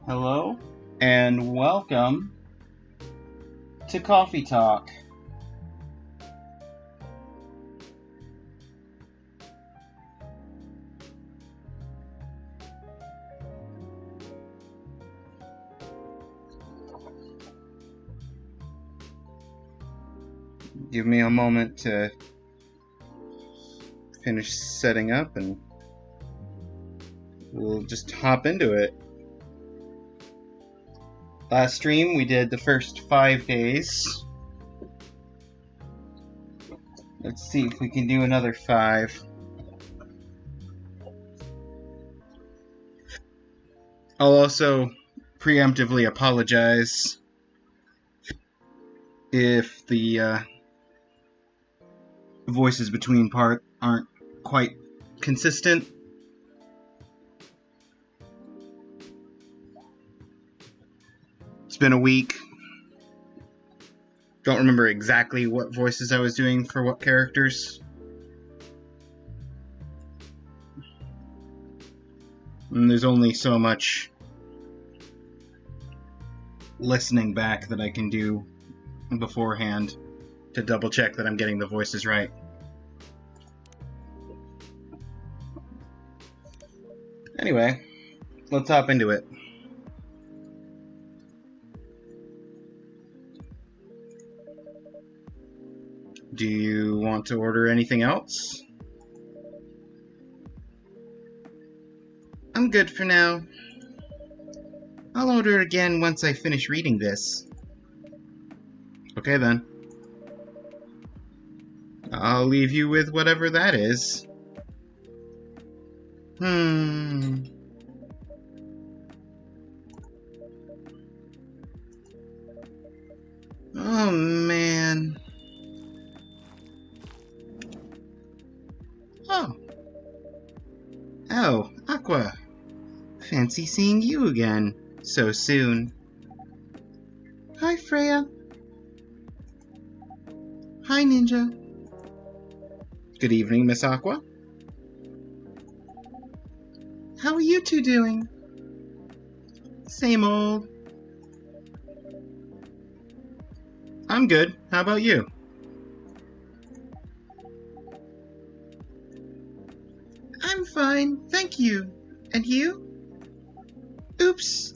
Hello, and welcome to Coffee Talk. Give me a moment to finish setting up and we'll just hop into it. Last stream we did the first 5 days. Let's see if we can do another 5. I'll also preemptively apologize if the voices between part aren't quite consistent. It's been a week. Don't remember exactly what voices I was doing for what characters. And there's only so much listening back that I can do beforehand to double check that I'm getting the voices right. Anyway, let's hop into it. Do you want to order anything else? I'm good for now. I'll order again once I finish reading this. Okay then. I'll leave you with whatever that is. Oh man. Oh, Aqua. Fancy seeing you again so soon. Hi, Freya. Hi, Ninja. Good evening, Miss Aqua. How are you two doing? Same old. I'm good. How about you? I'm fine, thank you. And you? Oops.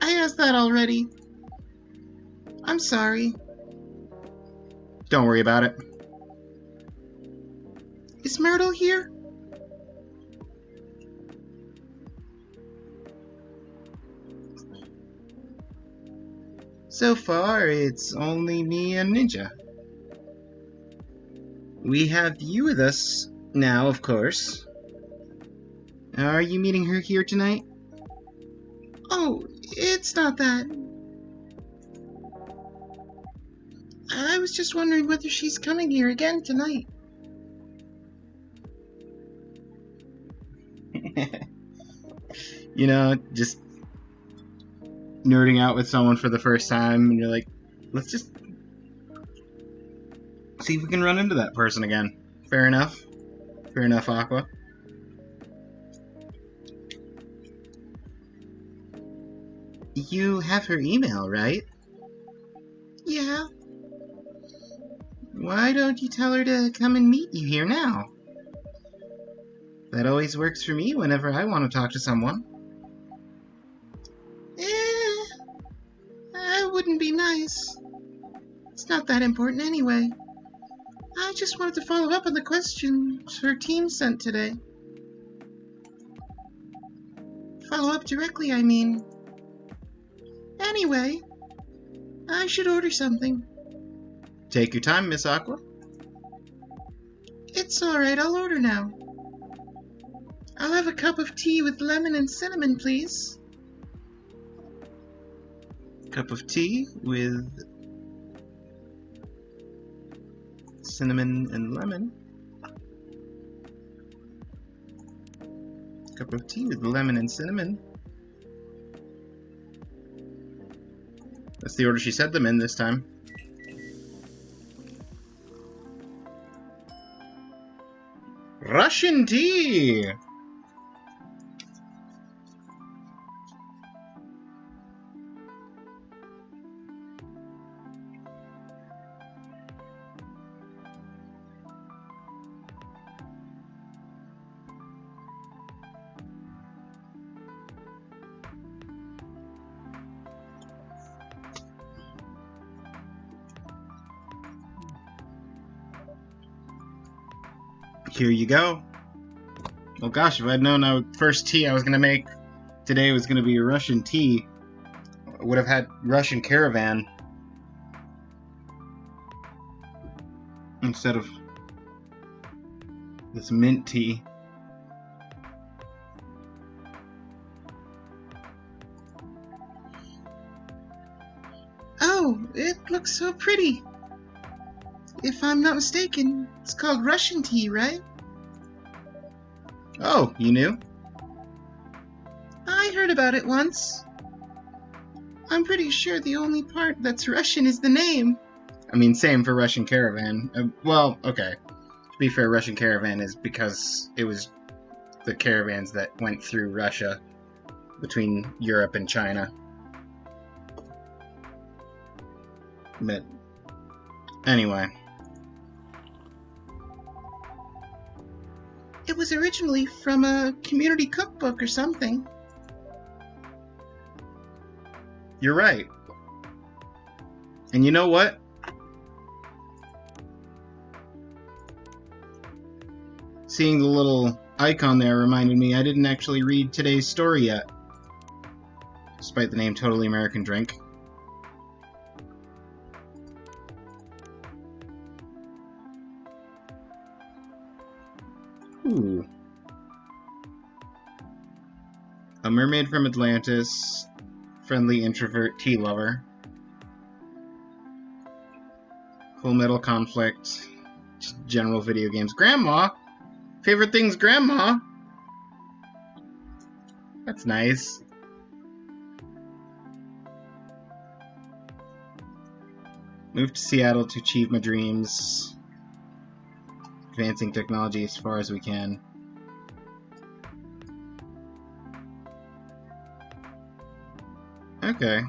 I asked that already. I'm sorry. Don't worry about it. Is Myrtle here? So far, it's only me and Ninja. We have you with us now, of course. Are you meeting her here tonight? Oh, it's not that. I was just wondering whether she's coming here again tonight. You know, just nerding out with someone for the first time, and you're like, let's just see if we can run into that person again. Fair enough. Fair enough, Aqua. You have her email, right? Yeah. Why don't you tell her to come and meet you here now? That always works for me whenever I want to talk to someone. That wouldn't be nice. It's not that important anyway. I just wanted to follow up on the questions her team sent today. Follow up directly, I mean. Anyway, I should order something. Take your time, Miss Aqua. It's alright, I'll order now. I'll have a cup of tea with lemon and cinnamon, please. Cup of tea with cinnamon and lemon. Cup of tea with lemon and cinnamon. That's the order she said them in this time. Russian tea! Here you go. Well, gosh, if I'd known the first tea I was going to make today was going to be a Russian tea, I would have had Russian Caravan instead of this mint tea. Oh, it looks so pretty. If I'm not mistaken, it's called Russian tea, right? Oh, you knew? I heard about it once. I'm pretty sure the only part that's Russian is the name. I mean, same for Russian Caravan. Well, okay. To be fair, Russian Caravan is because it was the caravans that went through Russia between Europe and China. But anyway. It was originally from a community cookbook or something. You're right. And you know what? Seeing the little icon there reminded me I didn't actually read today's story yet. Despite the name Totally American Drink. Ooh. A mermaid from Atlantis. Friendly introvert tea lover. Full Metal Conflict. General video games. Grandma? Favorite things, Grandma? That's nice. Moved to Seattle to achieve my dreams. Advancing technology as far as we can. Okay.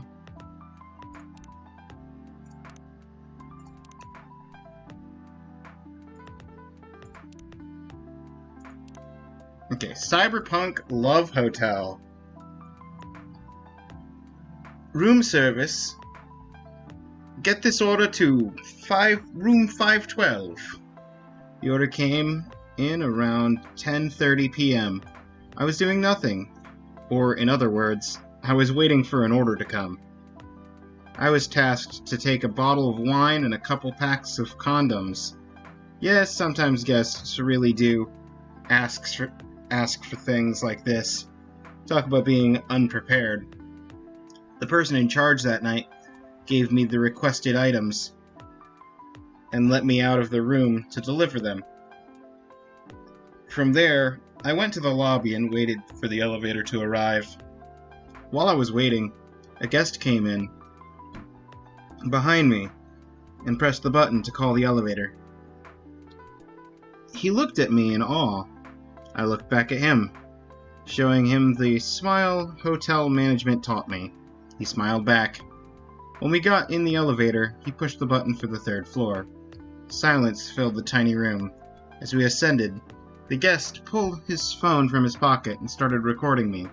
Okay, Cyberpunk Love Hotel. Room service. Get this order to room 512. The order came in around 10:30 p.m. I was doing nothing. Or, in other words, I was waiting for an order to come. I was tasked to take a bottle of wine and a couple packs of condoms. Yes, sometimes guests really do ask for things like this. Talk about being unprepared. The person in charge that night gave me the requested items and let me out of the room to deliver them. From there, I went to the lobby and waited for the elevator to arrive. While I was waiting, a guest came in behind me and pressed the button to call the elevator. He looked at me in awe. I looked back at him, showing him the smile hotel management taught me. He smiled back. When we got in the elevator, he pushed the button for the 3rd floor. Silence filled the tiny room. As we ascended, the guest pulled his phone from his pocket and started recording me.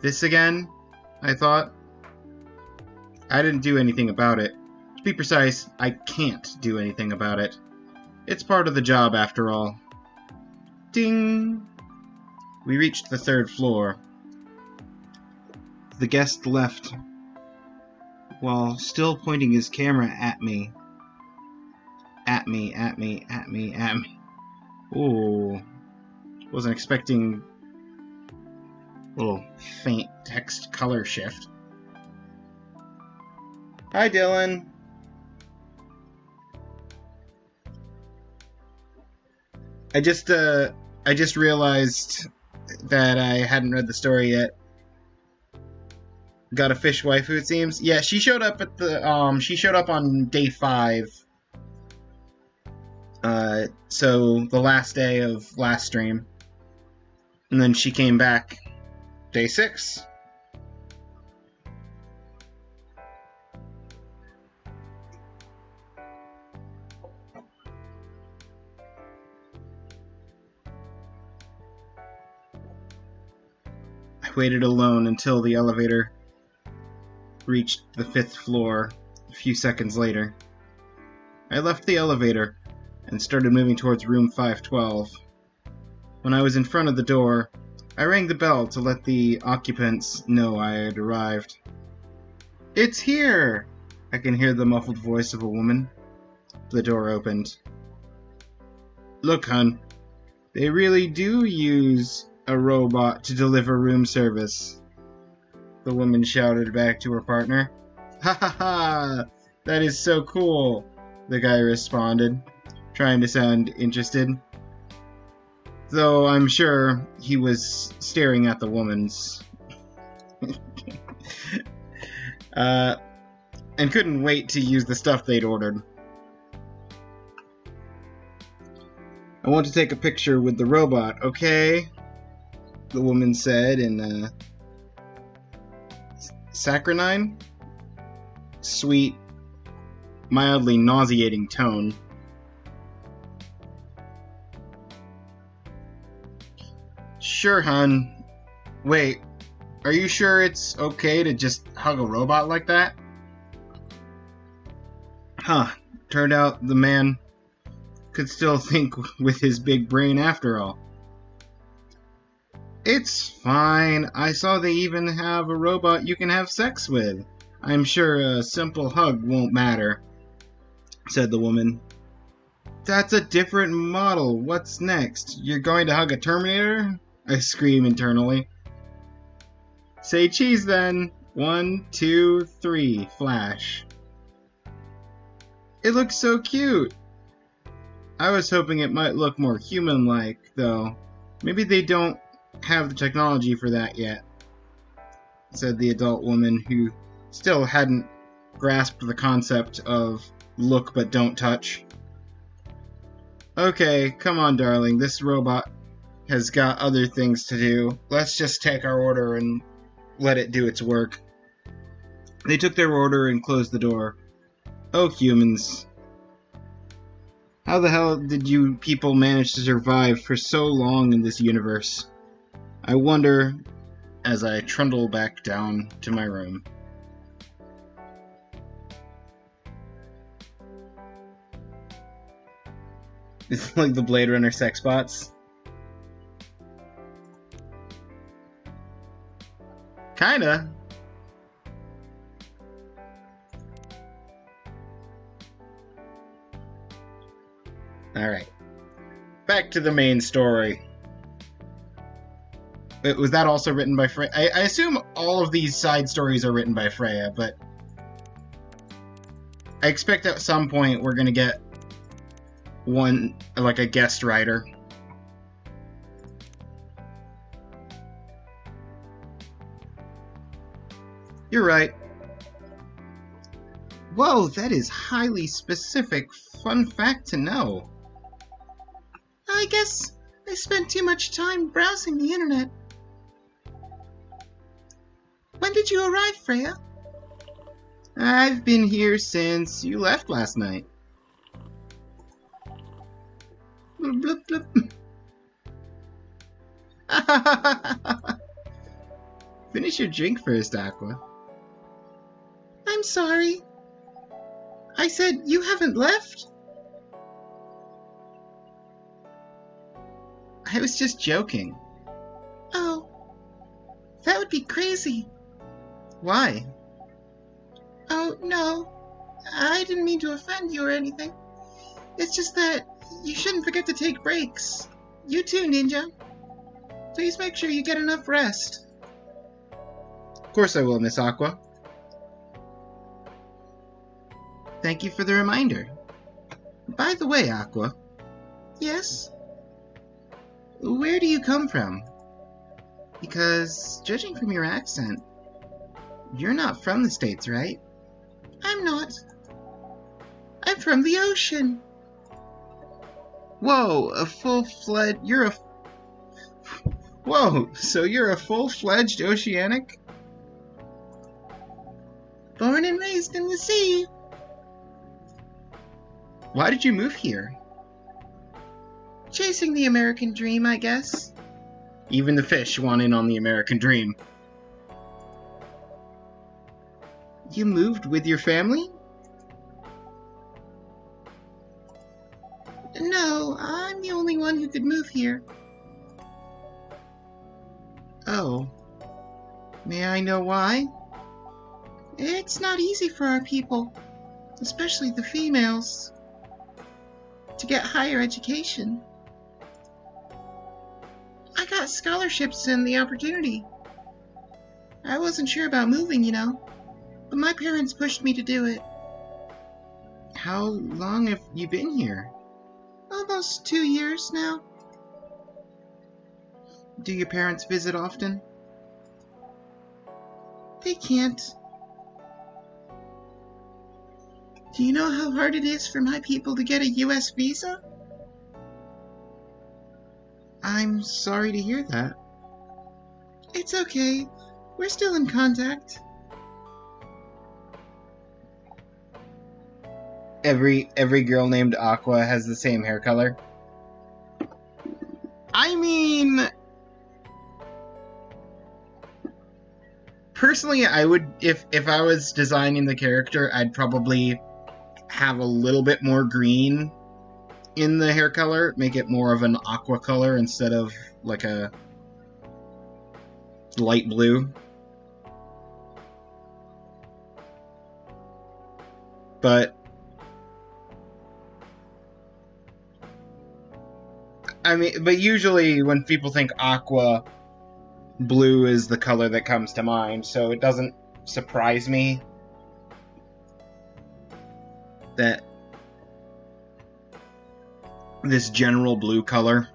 This again? I thought. I didn't do anything about it. To be precise, I can't do anything about it. It's part of the job, after all. Ding! We reached the 3rd floor. The guest left, while still pointing his camera at me. At me. Ooh. Wasn't expecting a little faint text color shift. Hi, Dylan. I just realized that I hadn't read the story yet. Got a fish waifu, it seems. Yeah, she showed up at the she showed up on day 5. So the last day of last stream. And then she came back day 6. I waited alone until the elevator reached the 5th floor a few seconds later. I left the elevator and started moving towards room 512. When I was in front of the door, I rang the bell to let the occupants know I had arrived. "It's here!" I can hear the muffled voice of a woman. The door opened. "Look, hun, they really do use a robot to deliver room service," the woman shouted back to her partner. "Ha ha ha! That is so cool," the guy responded, trying to sound interested, though I'm sure he was staring at the woman's and couldn't wait to use the stuff they'd ordered. "I want to take a picture with the robot, okay?" the woman said in a saccharine, sweet, mildly nauseating tone. "Sure, hun. Wait, are you sure it's okay to just hug a robot like that?" Huh, turned out the man could still think with his big brain after all. "It's fine. I saw they even have a robot you can have sex with. I'm sure a simple hug won't matter," said the woman. "That's a different model. What's next? You're going to hug a Terminator?" I scream internally. "Say cheese then. 1, 2, 3, flash." "It looks so cute." I was hoping it might look more human-like, though. Maybe they don't have the technology for that yet, said the adult woman, who still hadn't grasped the concept of look but don't touch. "Okay, come on, darling. This robot has got other things to do. Let's just take our order and let it do its work." They took their order and closed the door. Oh, humans. How the hell did you people manage to survive for so long in this universe? I wonder as I trundle back down to my room. It's like the Blade Runner sex bots. Kinda. Alright. Back to the main story. Was that also written by Freya? I assume all of these side stories are written by Freya, but I expect at some point we're gonna get one, like a guest writer. You're right. Whoa, that is highly specific. Fun fact to know. I guess I spent too much time browsing the internet. When did you arrive, Freya? I've been here since you left last night. Bloop, bloop, bloop. Finish your drink first, Aqua. I'm sorry. I said you haven't left? I was just joking. Oh, that would be crazy. Why? Oh, no. I didn't mean to offend you or anything. It's just that you shouldn't forget to take breaks. You too, Ninja. Please make sure you get enough rest. Of course I will, Miss Aqua. Thank you for the reminder. By the way, Aqua. Yes? Where do you come from? Because, judging from your accent, you're not from the States, right? I'm not. I'm from the ocean. Whoa, Whoa, so you're a full-fledged oceanic? Born and raised in the sea. Why did you move here? Chasing the American dream, I guess. Even the fish want in on the American dream. You moved with your family? No, I'm the only one who could move here. Oh. May I know why? It's not easy for our people, especially the females, to get higher education. I got scholarships and the opportunity. I wasn't sure about moving, you know, but my parents pushed me to do it. How long have you been here? Almost 2 years now. Do your parents visit often? They can't. Do you know how hard it is for my people to get a US visa? I'm sorry to hear that. It's okay. We're still in contact. Every girl named Aqua has the same hair color. I mean, personally, I would, if I was designing the character, I'd probably have a little bit more green in the hair color, make it more of an aqua color instead of like a light blue. But I mean, but usually when people think aqua, blue is the color that comes to mind, so it doesn't surprise me that this general blue color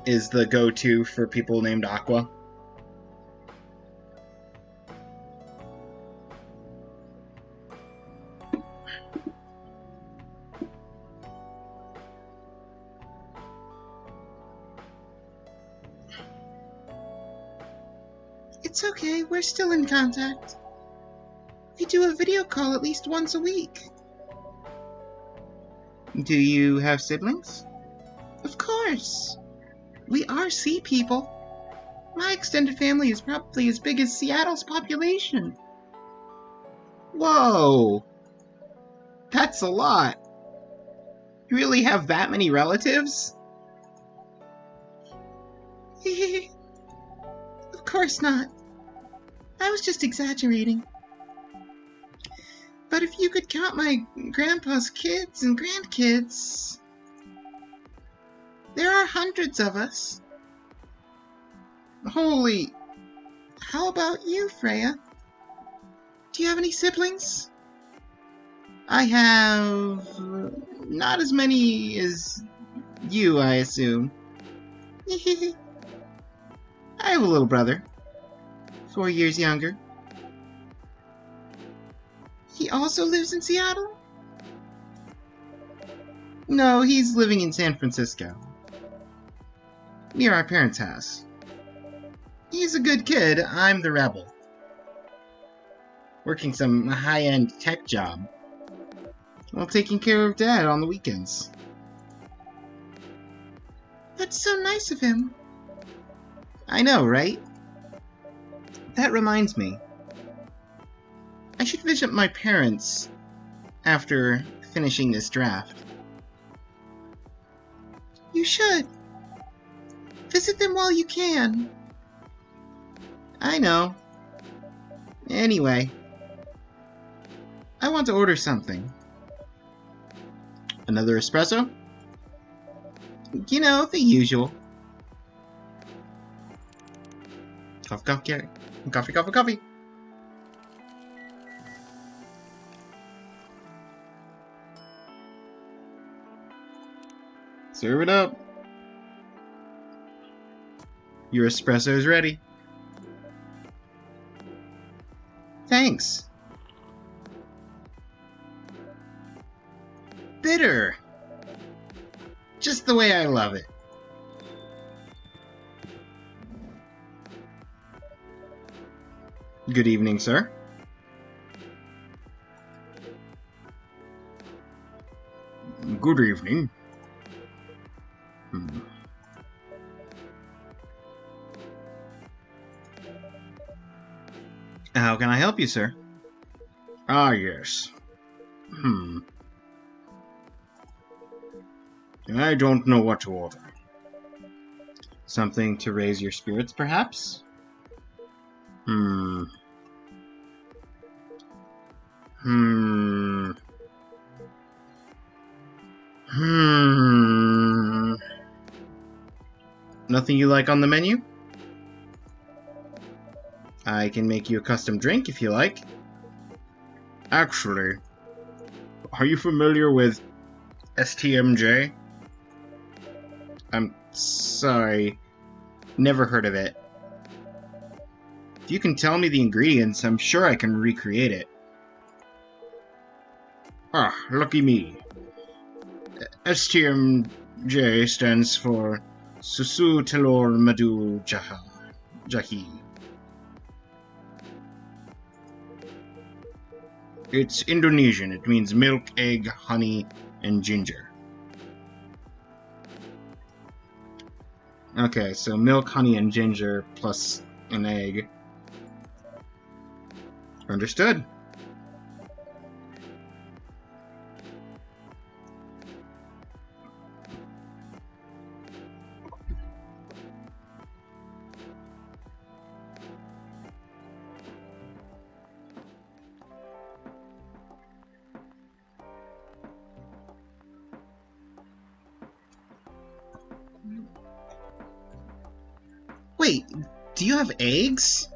is the go-to for people named Aqua. It's okay, we're still in contact. We do a video call at least once a week. Do you have siblings? Of course. We are sea people. My extended family is probably as big as Seattle's population. Whoa! That's a lot. You really have that many relatives? Of course not. I was just exaggerating. But if you could count my grandpa's kids and grandkids, there are hundreds of us. Holy... How about you, Freya? Do you have any siblings? I have... not as many as you, I assume. I have a little brother. 4 years younger. He also lives in Seattle? No, he's living in San Francisco. Near our parents' house. He's a good kid, I'm the rebel. Working some high-end tech job. While taking care of Dad on the weekends. That's so nice of him. I know, right? That reminds me. I should visit my parents after finishing this draft. You should. Visit them while you can. I know. Anyway, I want to order something. Another espresso? You know, the usual. Coffee, coffee, coffee, coffee, coffee. Serve it up. Your espresso is ready. Thanks. Bitter. Just the way I love it. Good evening, sir. Good evening. How can I help you, sir? Ah, yes. I don't know what to order. Something to raise your spirits, perhaps? Hmm. Hmm. Hmm. Nothing you like on the menu? I can make you a custom drink if you like. Actually, are you familiar with STMJ? I'm sorry. Never heard of it. If you can tell me the ingredients, I'm sure I can recreate it. Ah, lucky me. STMJ stands for Susu Telur Madu Jahi. It's Indonesian. It means milk, egg, honey, and ginger. Okay, so milk, honey, and ginger plus an egg. Understood. Wait, do you have eggs?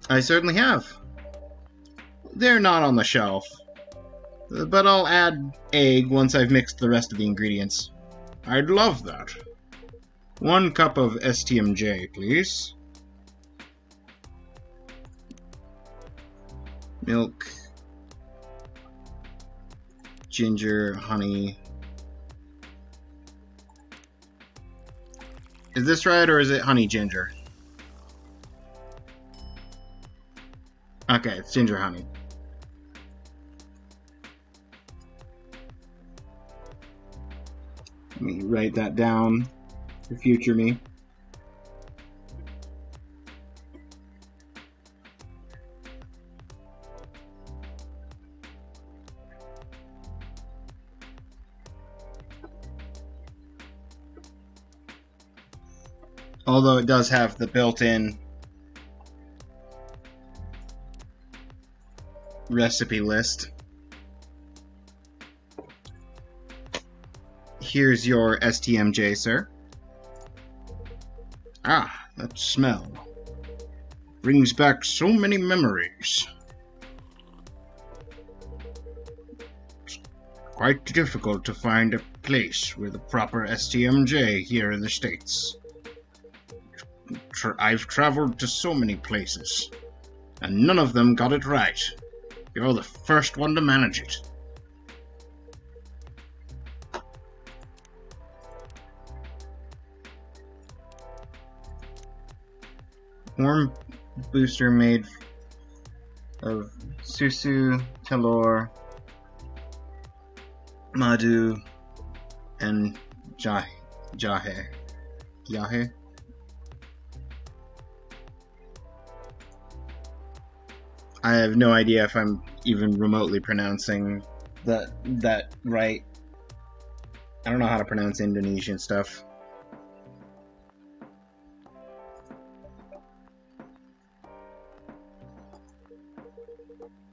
I certainly have. They're not on the shelf, but I'll add egg once I've mixed the rest of the ingredients. I'd love that. 1 cup of STMJ, please. Milk, ginger, honey. Is this right, or is it honey ginger? Okay, it's ginger honey. Let me write that down for future me. Although it does have the built-in recipe list. Here's your STMJ, sir. Ah, that smell. Brings back so many memories. It's quite difficult to find a place with a proper STMJ here in the States. I've traveled to so many places, and none of them got it right. You're the first one to manage it. Warm booster made of Susu, Telur, Madu, and Jahe. I have no idea if I'm even remotely pronouncing that right. I don't know how to pronounce Indonesian stuff.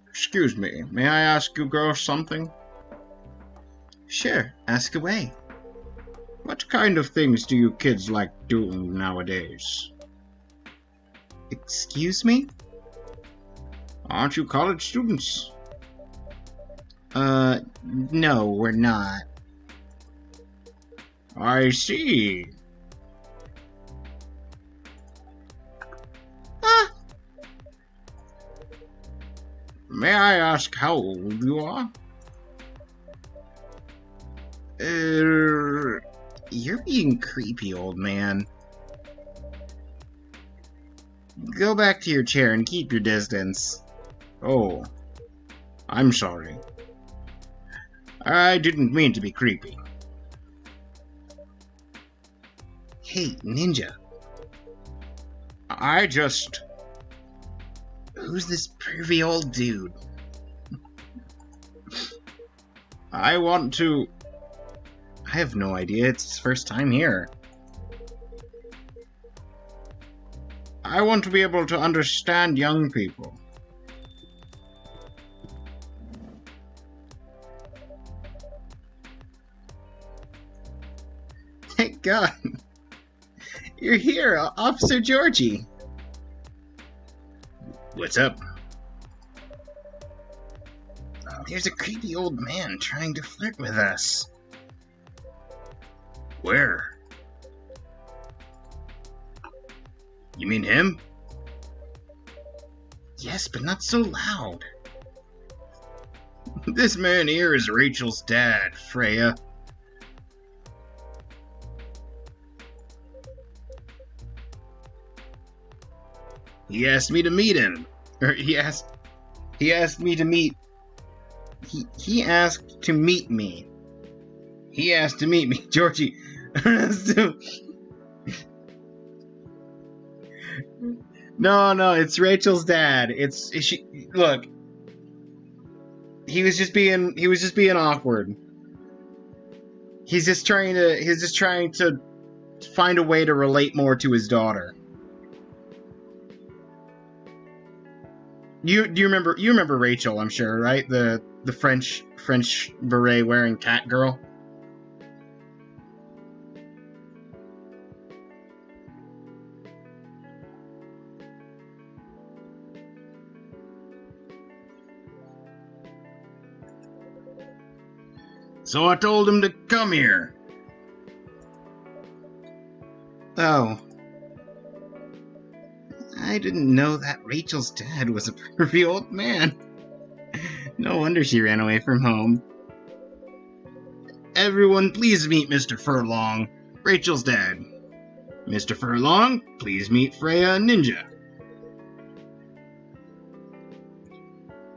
Excuse me, may I ask you girls something? Sure, ask away. What kind of things do you kids like doing nowadays? Excuse me? Aren't you college students? No, we're not. I see. Ah! May I ask how old you are? You're being creepy, old man. Go back to your chair and keep your distance. Oh, I'm sorry. I didn't mean to be creepy. Hey, Ninja. Who's this pervy old dude? I have no idea. It's his first time here. I want to be able to understand young people. Thank God. You're here, Officer Georgie. What's up? There's a creepy old man trying to flirt with us. Where? You mean him? Yes, but not so loud. This man here is Rachel's dad, Freya. He asked me to meet him. He asked me to meet... He asked to meet me. He asked to meet me. Georgie. No, it's Rachel's dad. Look. He was just being awkward. He's just trying to find a way to relate more to his daughter. You remember Rachel, I'm sure, right? The French beret wearing cat girl. So I told him to come here. Oh. I didn't know that Rachel's dad was a pervy old man. No wonder she ran away from home. Everyone, please meet Mr. Furlong, Rachel's dad. Mr. Furlong, please meet Freya Ninja.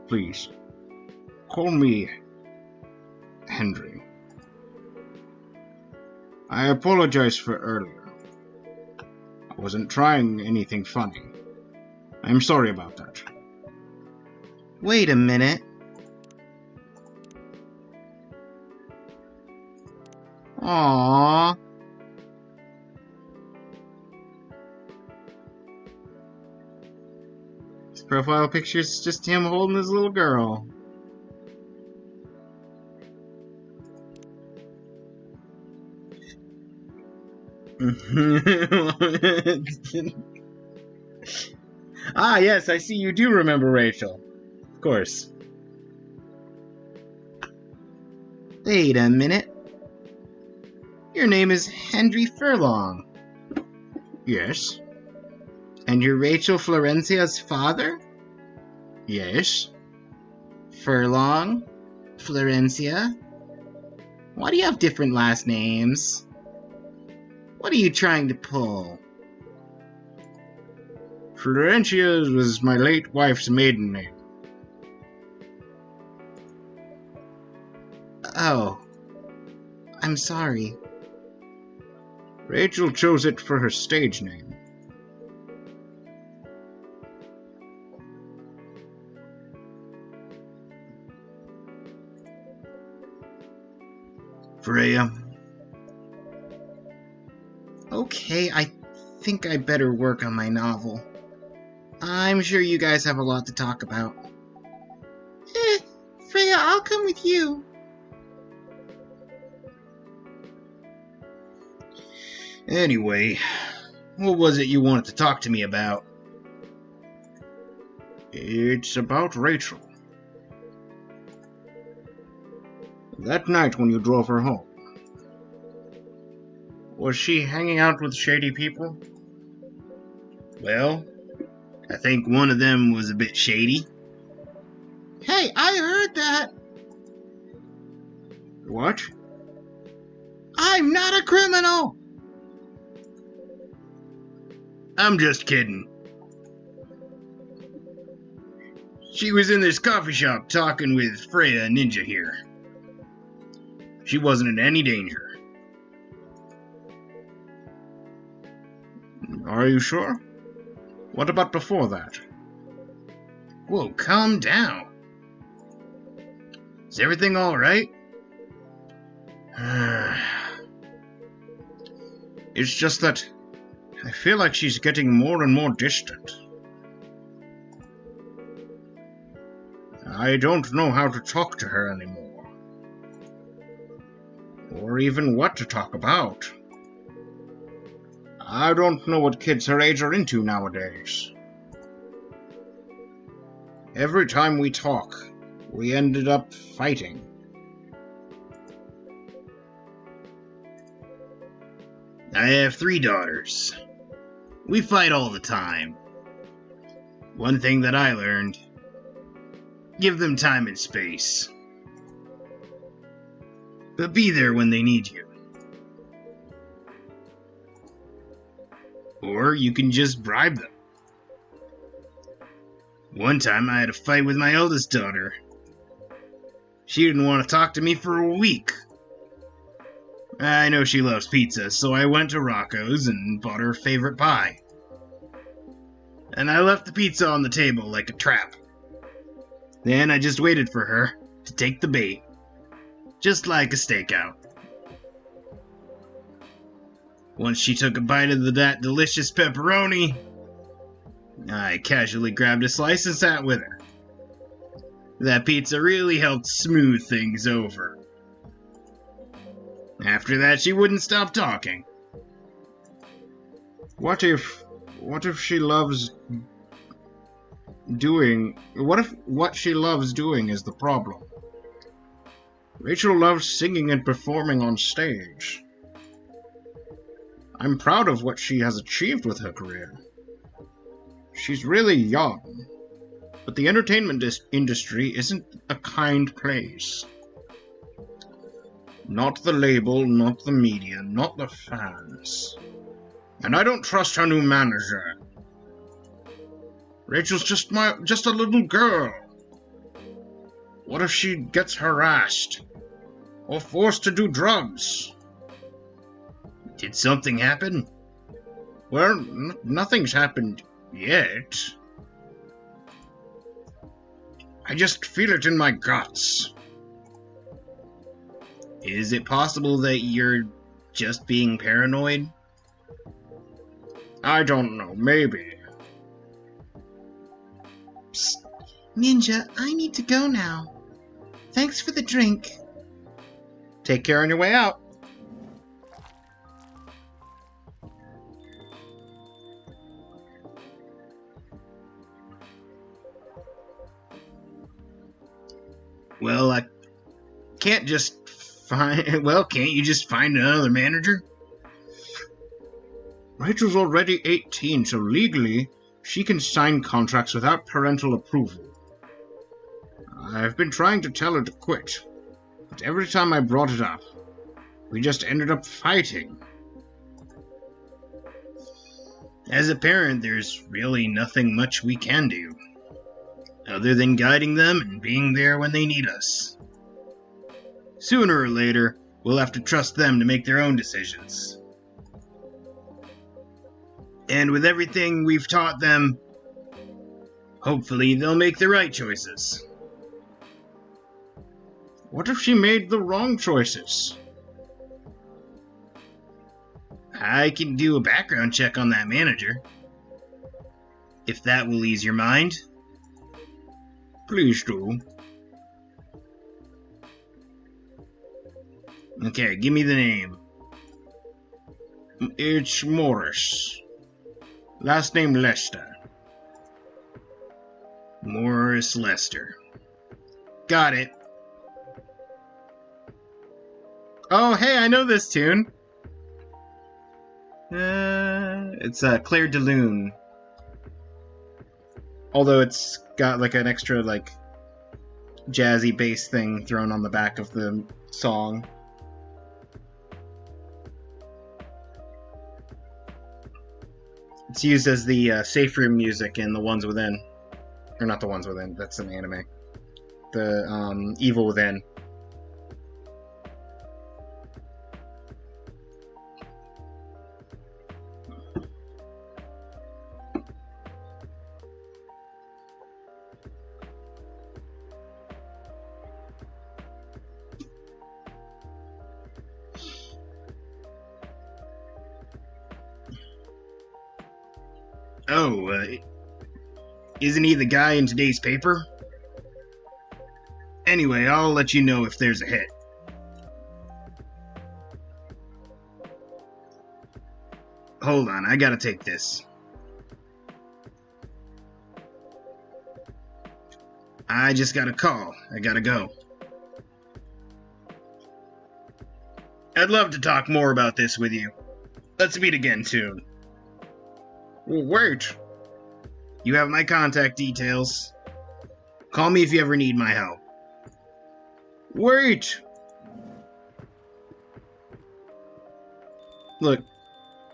Please, call me Henry. I apologize for earlier. I wasn't trying anything funny. I'm sorry about that. Wait a minute. Aww. His profile picture is just him holding his little girl. Ah, yes, I see you do remember Rachel. Of course. Wait a minute. Your name is Henry Furlong. Yes. And you're Rachel Florencia's father? Yes. Furlong? Florencia? Why do you have different last names? What are you trying to pull? Florencia was my late wife's maiden name. Oh. I'm sorry. Rachel chose it for her stage name. Freya. Okay, I think I better work on my novel. I'm sure you guys have a lot to talk about. Freya, I'll come with you. Anyway, what was it you wanted to talk to me about? It's about Rachel. That night when you drove her home, was she hanging out with shady people? Well, I think one of them was a bit shady. Hey, I heard that! What? I'm not a criminal! I'm just kidding. She was in this coffee shop talking with Freya Ninja here. She wasn't in any danger. Are you sure? What about before that? Whoa, calm down. Is everything alright? It's just that I feel like she's getting more and more distant. I don't know how to talk to her anymore. Or even what to talk about. I don't know what kids her age are into nowadays. Every time we talk, we ended up fighting. I have 3 daughters. We fight all the time. One thing that I learned: give them time and space. But be there when they need you. Or you can just bribe them. One time I had a fight with my eldest daughter. She didn't want to talk to me for a week. I know she loves pizza, so I went to Rocco's and bought her favorite pie. And I left the pizza on the table like a trap. Then I just waited for her to take the bait. Just like a stakeout. Once she took a bite of that delicious pepperoni, I casually grabbed a slice and sat with her. That pizza really helped smooth things over. After that, she wouldn't stop talking. What if she loves doing... What if what she loves doing is the problem? Rachel loves singing and performing on stage. I'm proud of what she has achieved with her career. She's really young, but the entertainment industry isn't a kind place. Not the label, not the media, not the fans. And I don't trust her new manager. Rachel's just a little girl. What if she gets harassed? Or forced to do drugs? Did something happen? Well, nothing's happened yet. I just feel it in my guts. Is it possible that you're just being paranoid? I don't know, maybe. Psst. Ninja, I need to go now. Thanks for the drink. Take care on your way out. Well, I can't just find... Well, can't you just find another manager? Rachel's already 18, so legally, she can sign contracts without parental approval. I've been trying to tell her to quit, but every time I brought it up, we just ended up fighting. As a parent, there's really nothing much we can do, other than guiding them and being there when they need us. Sooner or later, we'll have to trust them to make their own decisions. And with everything we've taught them, hopefully they'll make the right choices. What if she made the wrong choices? I can do a background check on that manager, if that will ease your mind. Please do. Okay, give me the name. It's Morris. Last name Lester. Morris Lester. Got it. Oh, hey, I know this tune. It's Claire de Lune. Although it's got like an extra like jazzy bass thing thrown on the back of the song. It's used as the safe room music in The Ones Within. Or not The Ones Within, that's an anime. The Evil Within. Oh, isn't he the guy in today's paper? Anyway, I'll let you know if there's a hit. Hold on, I gotta take this. I just got a call. I gotta go. I'd love to talk more about this with you. Let's meet again soon. Wait. You have my contact details. Call me if you ever need my help. Wait! Look,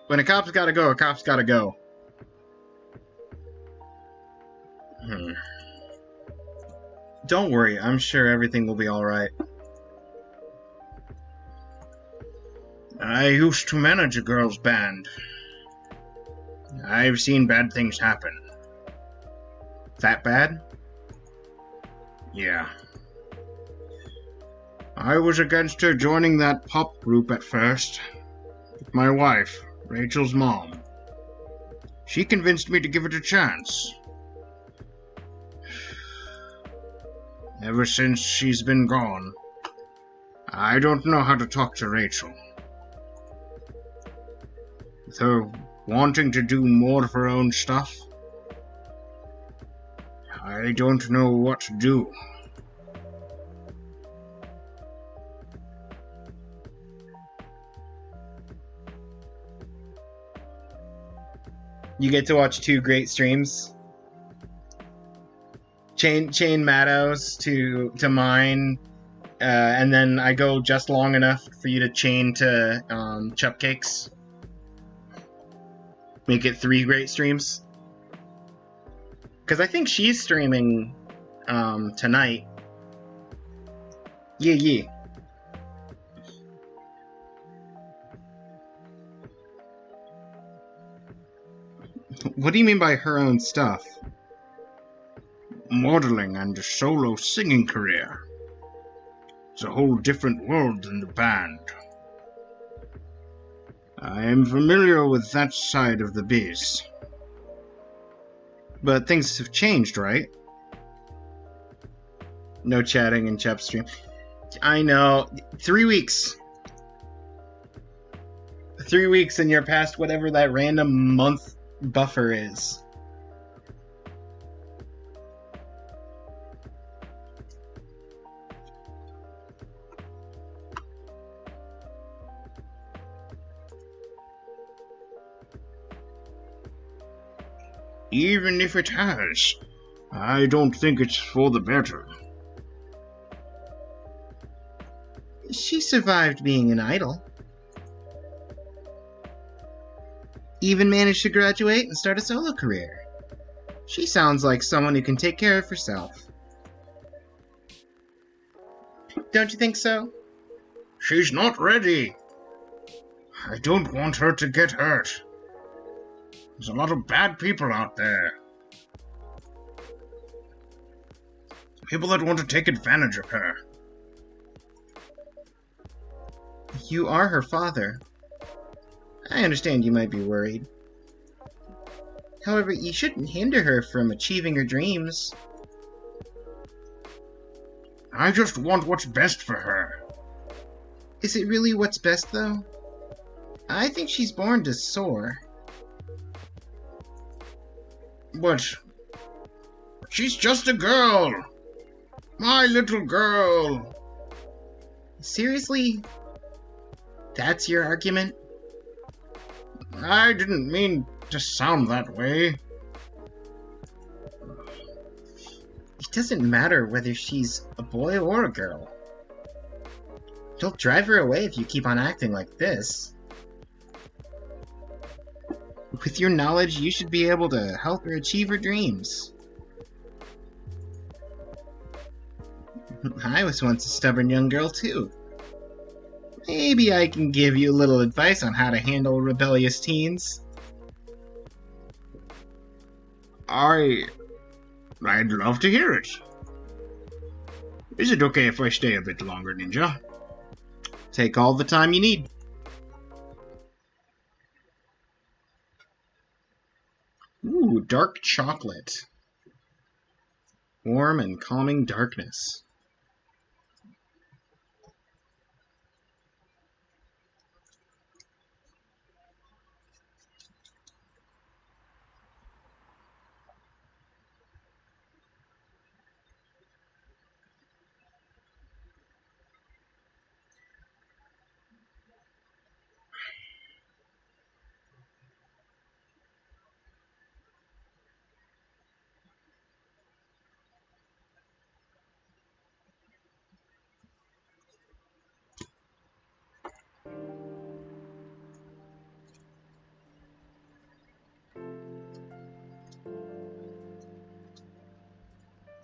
when a cop's gotta go, a cop's gotta go. Don't worry, I'm sure everything will be alright. I used to manage a girls' band. I've seen bad things happen. That bad? Yeah. I was against her joining that pop group at first. With my wife, Rachel's mom. She convinced me to give it a chance. Ever since she's been gone, I don't know how to talk to Rachel. With her wanting to do more of her own stuff, I don't know what to do. You get to watch two great streams. Chain Maddows to mine, and then I go just long enough for you to chain to Chupcakes. Make it 3 great streams. Because I think she's streaming tonight. Yeah. What do you mean by her own stuff? Modeling and a solo singing career. It's a whole different world than the band. I am familiar with that side of the biz. But things have changed, right? No chatting in Chep stream. I know. 3 weeks. 3 weeks and you're past whatever that random month buffer is. Even if it has, I don't think it's for the better. She survived being an idol. Even managed to graduate and start a solo career. She sounds like someone who can take care of herself. Don't you think so? She's not ready. I don't want her to get hurt. There's a lot of bad people out there. People that want to take advantage of her. You are her father. I understand you might be worried. However, you shouldn't hinder her from achieving her dreams. I just want what's best for her. Is it really what's best, though? I think she's born to soar. But she's just a girl. My little girl. Seriously? That's your argument? I didn't mean to sound that way. It doesn't matter whether she's a boy or a girl. You'll drive her away if you keep on acting like this. With your knowledge, you should be able to help her achieve her dreams. I was once a stubborn young girl, too. Maybe I can give you a little advice on how to handle rebellious teens. I'd love to hear it. Is it okay if I stay a bit longer, Ninja? Take all the time you need. Ooh. dark chocolate. Warm and calming darkness.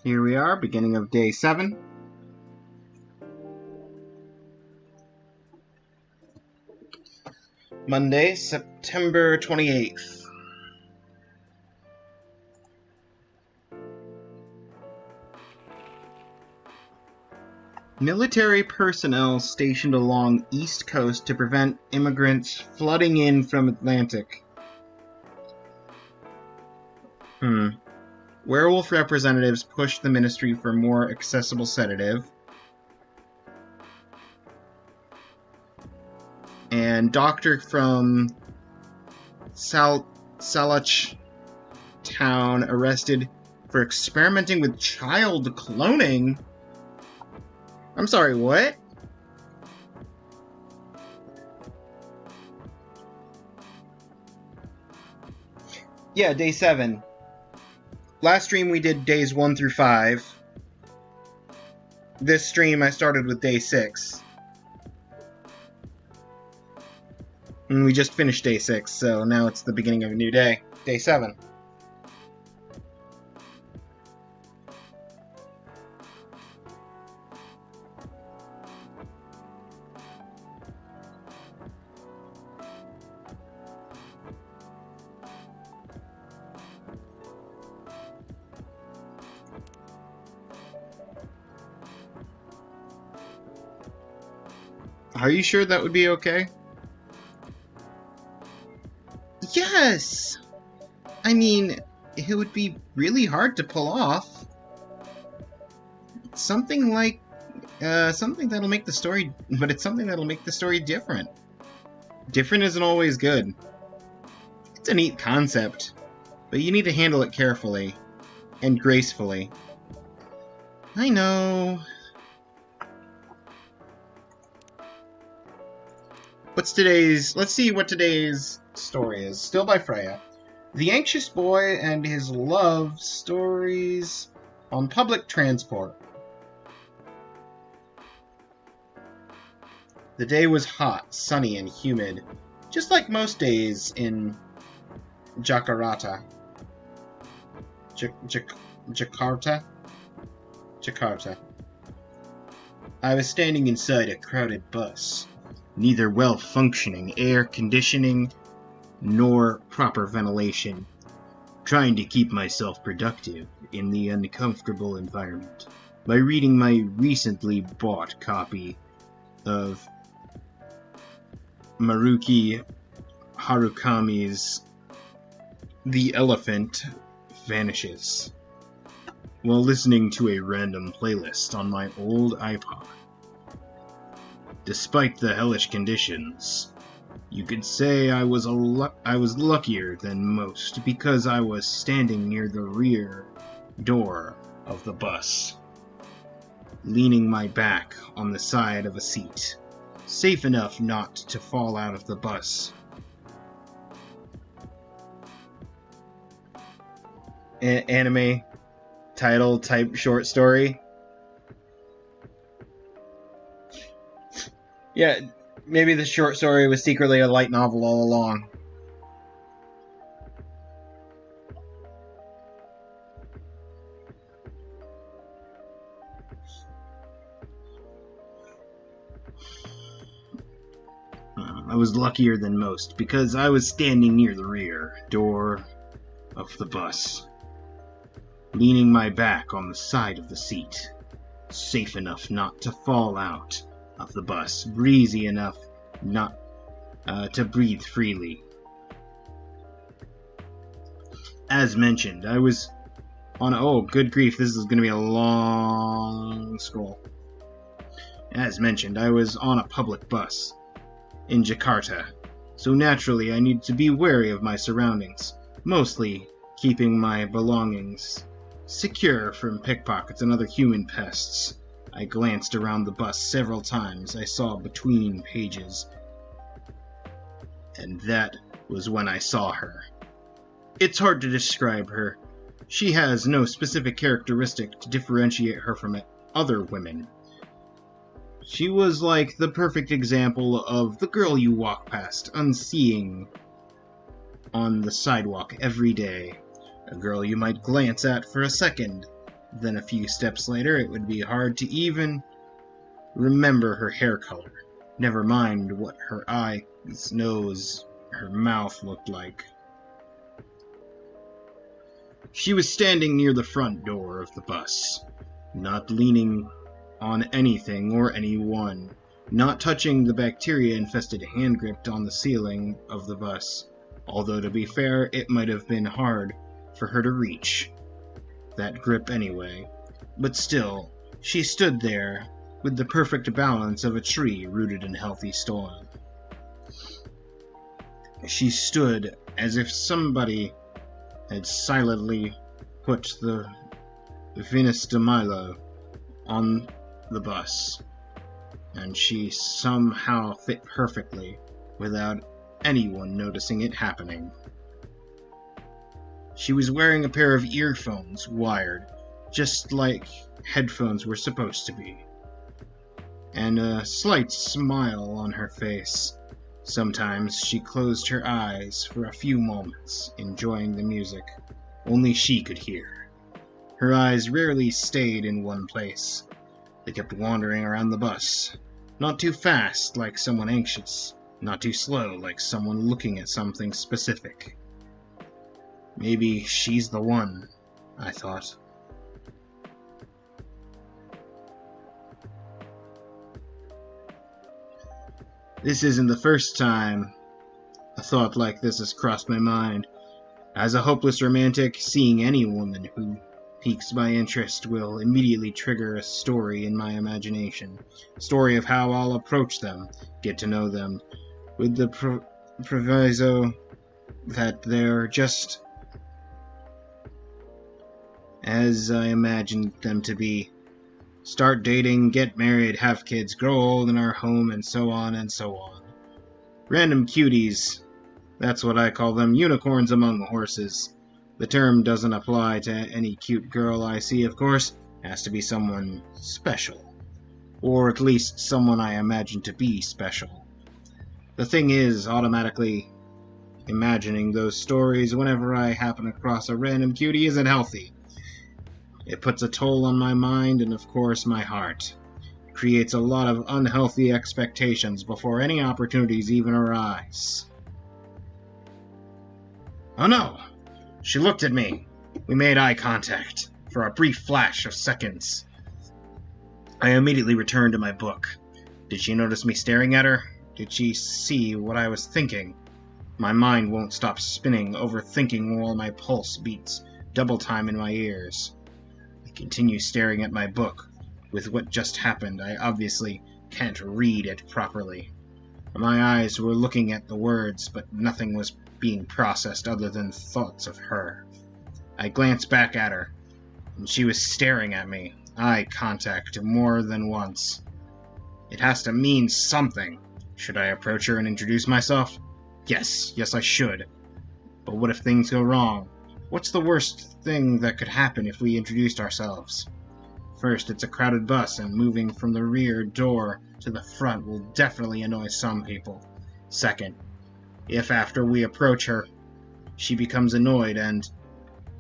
Here we are, beginning of day 7. Monday, September 28th. Military personnel stationed along East Coast to prevent immigrants flooding in from Atlantic. Werewolf representatives pushed the ministry for more accessible sedative. And doctor from Salach town arrested for experimenting with child cloning. I'm sorry, what? Yeah, day 7. Last stream we did days 1 through 5. This stream I started with day 6. And we just finished day 6, so now it's the beginning of a new day. Day 7. Are you sure that would be okay? Yes! I mean, it would be really hard to pull off. Something like, something that'll make the story, but it's something that'll make the story different. Different isn't always good. It's a neat concept, but you need to handle it carefully and gracefully. I know. Let's see what today's story is. Still by Freya. The Anxious Boy and His Love Stories on Public Transport. The day was hot, sunny, and humid, just like most days in Jakarta. Jakarta? Jakarta. I was standing inside a crowded bus. Neither well-functioning air conditioning nor proper ventilation, trying to keep myself productive in the uncomfortable environment by reading my recently bought copy of Maruki Harukami's The Elephant Vanishes, while listening to a random playlist on my old iPod. Despite the hellish conditions, you could say I was luckier than most because I was standing near the rear door of the bus, leaning my back on the side of a seat, safe enough not to fall out of the bus. Anime title type short story. Yeah, maybe the short story was secretly a light novel all along. I was luckier than most because I was standing near the rear door of the bus, leaning my back on the side of the seat, safe enough not to fall out of the bus, breezy enough not to breathe freely. As mentioned, I was on... Oh, good grief, this is going to be a long scroll. As mentioned, I was on a public bus in Jakarta, so naturally I need to be wary of my surroundings, mostly keeping my belongings secure from pickpockets and other human pests. I glanced around the bus several times. I saw between pages, and that was when I saw her. It's hard to describe her. She has no specific characteristic to differentiate her from other women. She was like the perfect example of the girl you walk past, unseeing, on the sidewalk every day. A girl you might glance at for a second, then a few steps later it would be hard to even remember her hair color. Never mind what her eyes, nose, her mouth looked like. She was standing near the front door of the bus, not leaning on anything or anyone, not touching the bacteria-infested hand grip on the ceiling of the bus, although to be fair, it might have been hard for her to reach that grip anyway. But still, she stood there with the perfect balance of a tree rooted in healthy soil. She stood as if somebody had silently put the Venus de Milo on the bus, and she somehow fit perfectly without anyone noticing it happening. She was wearing a pair of earphones, wired, just like headphones were supposed to be, and a slight smile on her face. Sometimes she closed her eyes for a few moments, enjoying the music only she could hear. Her eyes rarely stayed in one place. They kept wandering around the bus, not too fast like someone anxious, not too slow like someone looking at something specific. Maybe she's the one, I thought. This isn't the first time a thought like this has crossed my mind. As a hopeless romantic, seeing any woman who piques my interest will immediately trigger a story in my imagination. A story of how I'll approach them, get to know them, with the proviso that they're just as I imagined them to be. Start dating, get married, have kids, grow old in our home, and so on and so on. Random cuties. That's what I call them, unicorns among horses. The term doesn't apply to any cute girl I see, of course. It has to be someone special. Or at least someone I imagine to be special. The thing is, automatically imagining those stories whenever I happen across a random cutie isn't healthy. It puts a toll on my mind and, of course, my heart. It creates a lot of unhealthy expectations before any opportunities even arise. Oh no! She looked at me. We made eye contact for a brief flash of seconds. I immediately returned to my book. Did she notice me staring at her? Did she see what I was thinking? My mind won't stop spinning, overthinking while my pulse beats double time in my ears. I continue staring at my book. With what just happened, I obviously can't read it properly. My eyes were looking at the words, but nothing was being processed other than thoughts of her. I glanced back at her, and she was staring at me, eye contact more than once. It has to mean something. Should I approach her and introduce myself? Yes, I should. But what if things go wrong? What's the worst thing that could happen if we introduced ourselves? First, it's a crowded bus, and moving from the rear door to the front will definitely annoy some people. Second, if after we approach her, she becomes annoyed and...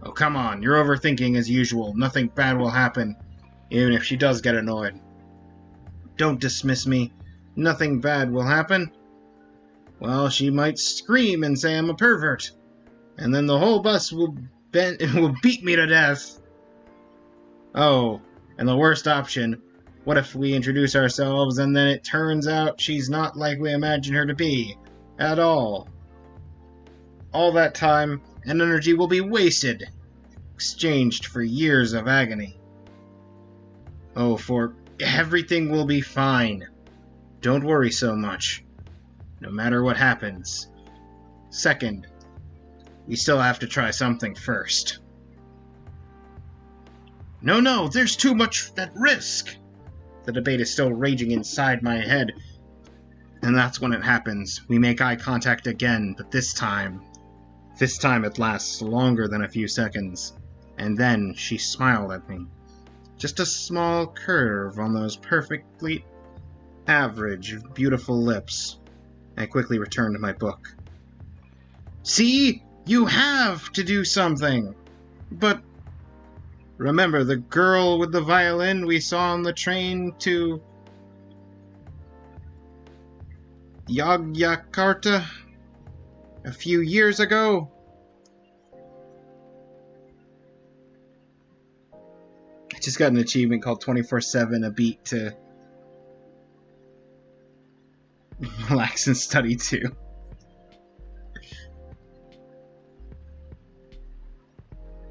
Oh, come on, you're overthinking as usual. Nothing bad will happen, even if she does get annoyed. Don't dismiss me. Nothing bad will happen. Well, she might scream and say I'm a pervert, and then the whole bus will beat me to death. Oh, and the worst option, what if we introduce ourselves and then it turns out she's not like we imagine her to be, at all? All that time, and energy will be wasted, exchanged for years of agony. Oh, for everything will be fine. Don't worry so much, no matter what happens. Second, we still have to try something first. No, there's too much at risk. The debate is still raging inside my head. And that's when it happens. We make eye contact again, but this time it lasts longer than a few seconds. And then she smiled at me. Just a small curve on those perfectly average, beautiful lips. I quickly returned to my book. See? You have to do something! But remember the girl with the violin we saw on the train to Yogyakarta a few years ago? I just got an achievement called 24/7, a beat to relax and study too.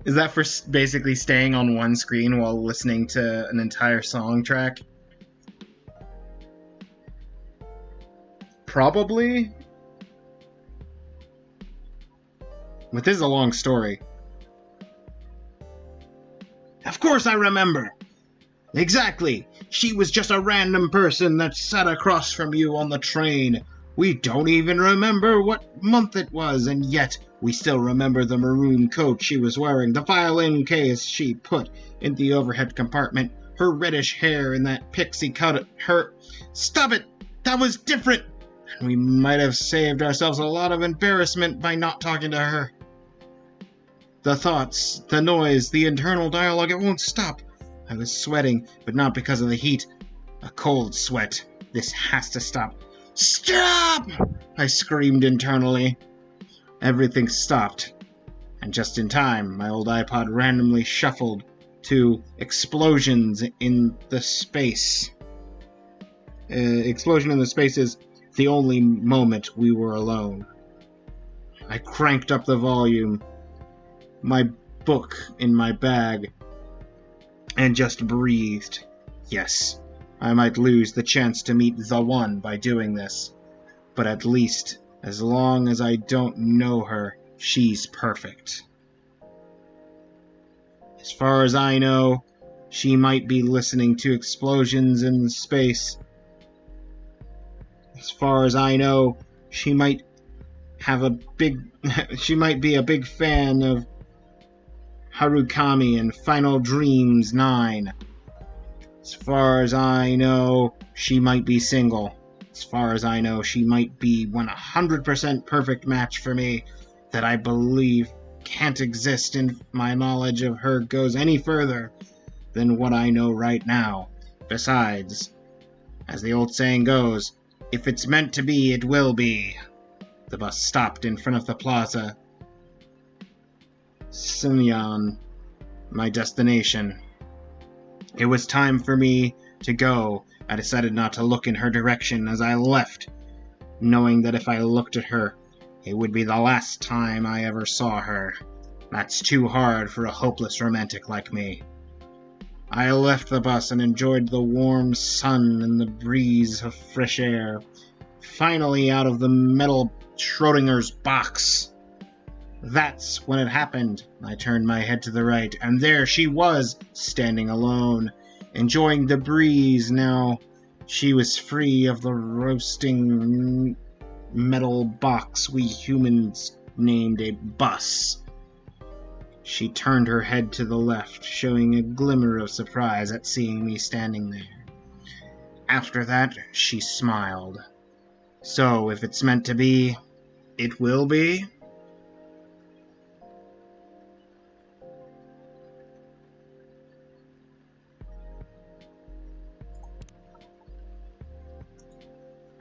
Is that for basically staying on one screen while listening to an entire song track? Probably. But this is a long story. Of course I remember! Exactly! She was just a random person that sat across from you on the train. We don't even remember what month it was, and yet we still remember the maroon coat she was wearing, the violin case she put in the overhead compartment, her reddish hair in that pixie cut, her... Stop it! That was different! And we might have saved ourselves a lot of embarrassment by not talking to her. The thoughts, the noise, the internal dialogue, it won't stop. I was sweating, but not because of the heat. A cold sweat. This has to stop. Stop! I screamed internally. Everything stopped. And just in time, my old iPod randomly shuffled to Explosions in the Space. Explosion in the Space is the only moment we were alone. I cranked up the volume, my book in my bag, and just breathed. Yes, I might lose the chance to meet the one by doing this, but at least, as long as I don't know her, she's perfect. As far as I know, she might be listening to Explosions in Space. As far as I know, she might be a big fan of Harukami and Final Dreams 9. As far as I know, she might be single. As far as I know, she might be 100% perfect match for me that I believe can't exist, and my knowledge of her goes any further than what I know right now. Besides, as the old saying goes, if it's meant to be, it will be. The bus stopped in front of the plaza. Sunyan, my destination. It was time for me to go. I decided not to look in her direction as I left, knowing that if I looked at her, it would be the last time I ever saw her. That's too hard for a hopeless romantic like me. I left the bus and enjoyed the warm sun and the breeze of fresh air. Finally out of the metal Schrodinger's box. That's when it happened. I turned my head to the right, and there she was, standing alone, enjoying the breeze. Now she was free of the roasting metal box we humans named a bus. She turned her head to the left, showing a glimmer of surprise at seeing me standing there. After that, she smiled. So, if it's meant to be, it will be?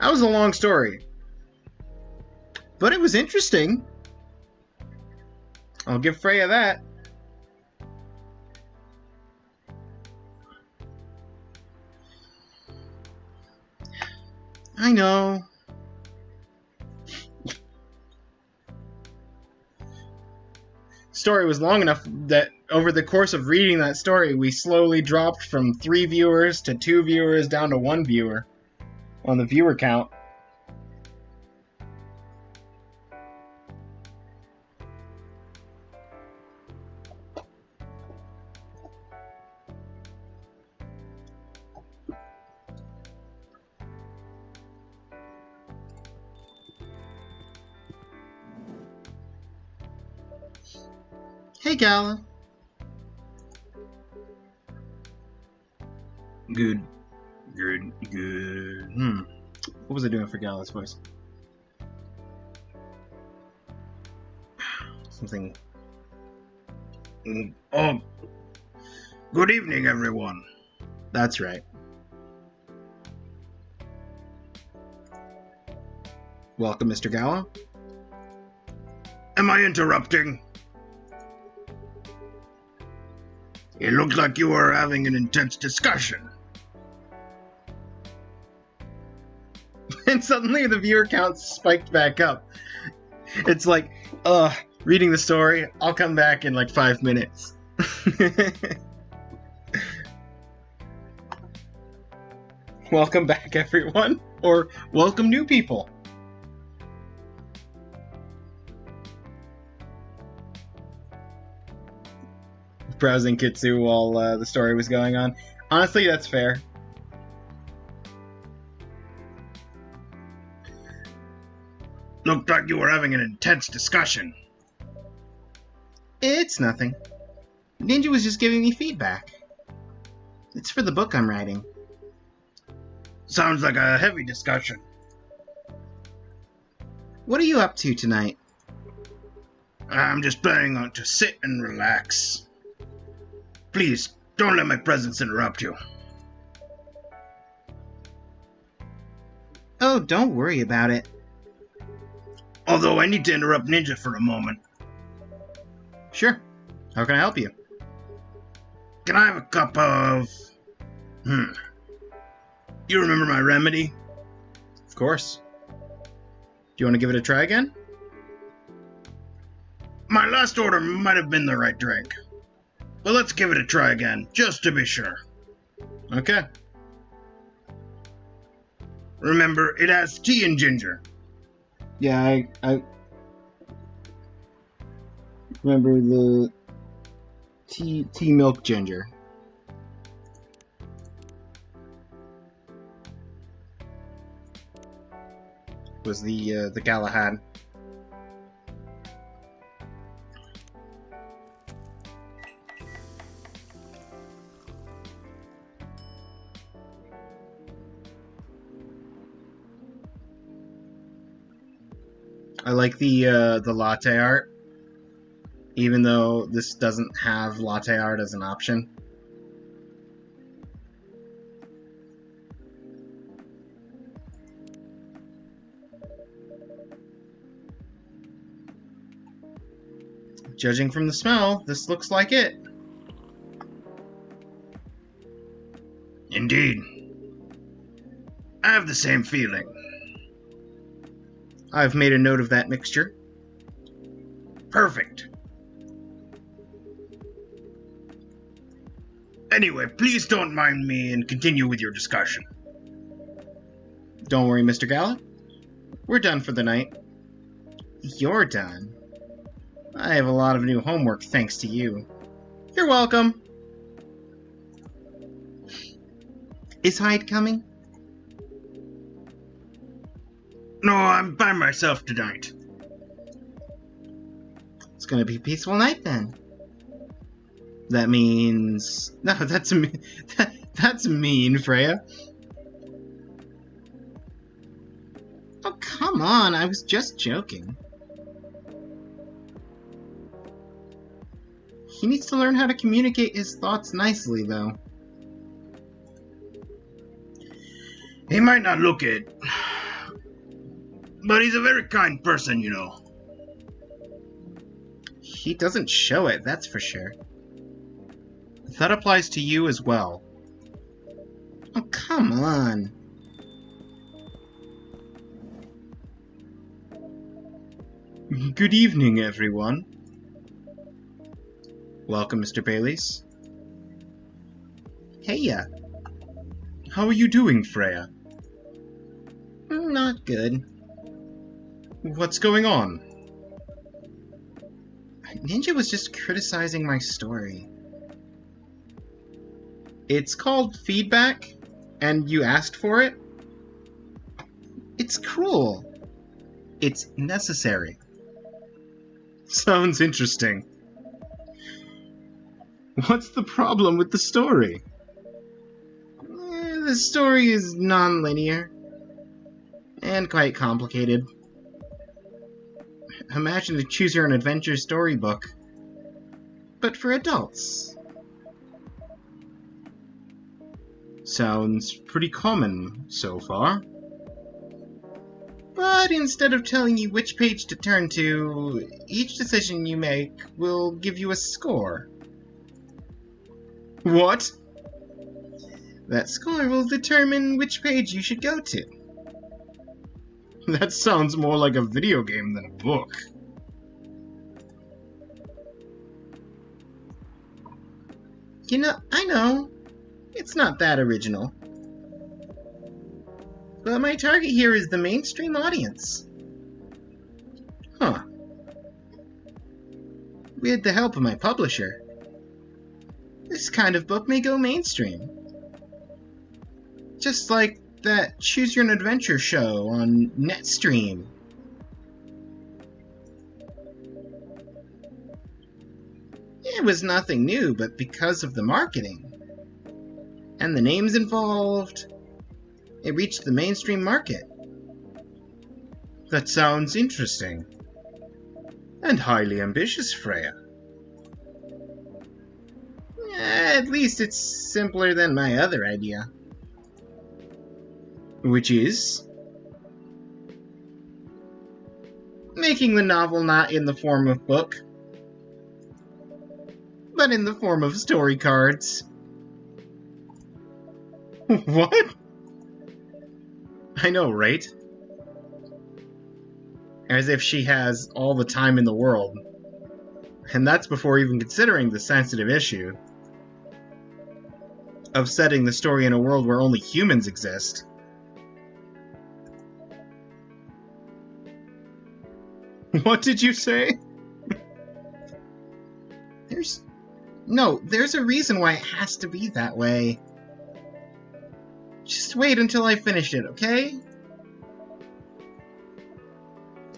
That was a long story. But it was interesting. I'll give Freya that. I know. story was long enough that over the course of reading that story, we slowly dropped from 3 viewers to 2 viewers down to 1 viewer on the viewer count. Hey, Gala. Good. What was I doing for Gala's voice? Something. Oh. Good evening, everyone. That's right. Welcome, Mr. Gala. Am I interrupting? It looked like you were having an intense discussion. And suddenly the viewer count spiked back up. It's like, reading the story, I'll come back in like 5 minutes. Welcome back, everyone. Or welcome new people. Browsing Kitsu while the story was going on. Honestly, that's fair. Looked like you were having an intense discussion. It's nothing. Ninja was just giving me feedback. It's for the book I'm writing. Sounds like a heavy discussion. What are you up to tonight? I'm just planning to sit and relax. Please, don't let my presence interrupt you. Oh, don't worry about it. Although I need to interrupt Ninja for a moment. Sure. How can I help you? Can I have a cup of... You remember my remedy? Of course. Do you want to give it a try again? My last order might have been the right drink. But let's give it a try again, just to be sure. Okay. Remember, it has tea and ginger. Yeah, I remember the tea milk ginger. Was the Galahad. I like the latte art, even though this doesn't have latte art as an option. Judging from the smell, this looks like it. Indeed. I have the same feeling. I've made a note of that mixture. Perfect. Anyway, please don't mind me and continue with your discussion. Don't worry, Mr. Gala. We're done for the night. You're done? I have a lot of new homework thanks to you. You're welcome. Is Hyde coming? No, I'm by myself tonight. It's gonna be a peaceful night then. That means... No, that's mean, Freya. Oh, come on, I was just joking. He needs to learn how to communicate his thoughts nicely, though. He might not look it, but he's a very kind person, you know. He doesn't show it, that's for sure. That applies to you as well. Oh, come on. Good evening, everyone. Welcome, Mr. Baileys. Heya. How are you doing, Freya? Not good. What's going on? Ninja was just criticizing my story. It's called feedback, and you asked for it? It's cruel. It's necessary. Sounds interesting. What's the problem with the story? The story is non-linear and quite complicated. Imagine a choose-your-own-adventure storybook, but for adults. Sounds pretty common so far. But instead of telling you which page to turn to, each decision you make will give you a score. What? That score will determine which page you should go to. That sounds more like a video game than a book. You know, I know. It's not that original. But my target here is the mainstream audience. Huh. With the help of my publisher, this kind of book may go mainstream. Just like that Choose Your Own Adventure show on Netstream. It was nothing new, but because of the marketing and the names involved, it reached the mainstream market. That sounds interesting. And highly ambitious, Freya. At least it's simpler than my other idea. Which is? Making the novel not in the form of book, but in the form of story cards. What? I know, right? As if she has all the time in the world. And that's before even considering the sensitive issue of setting the story in a world where only humans exist. What did you say? There's a reason why it has to be that way. Just wait until I finish it, okay?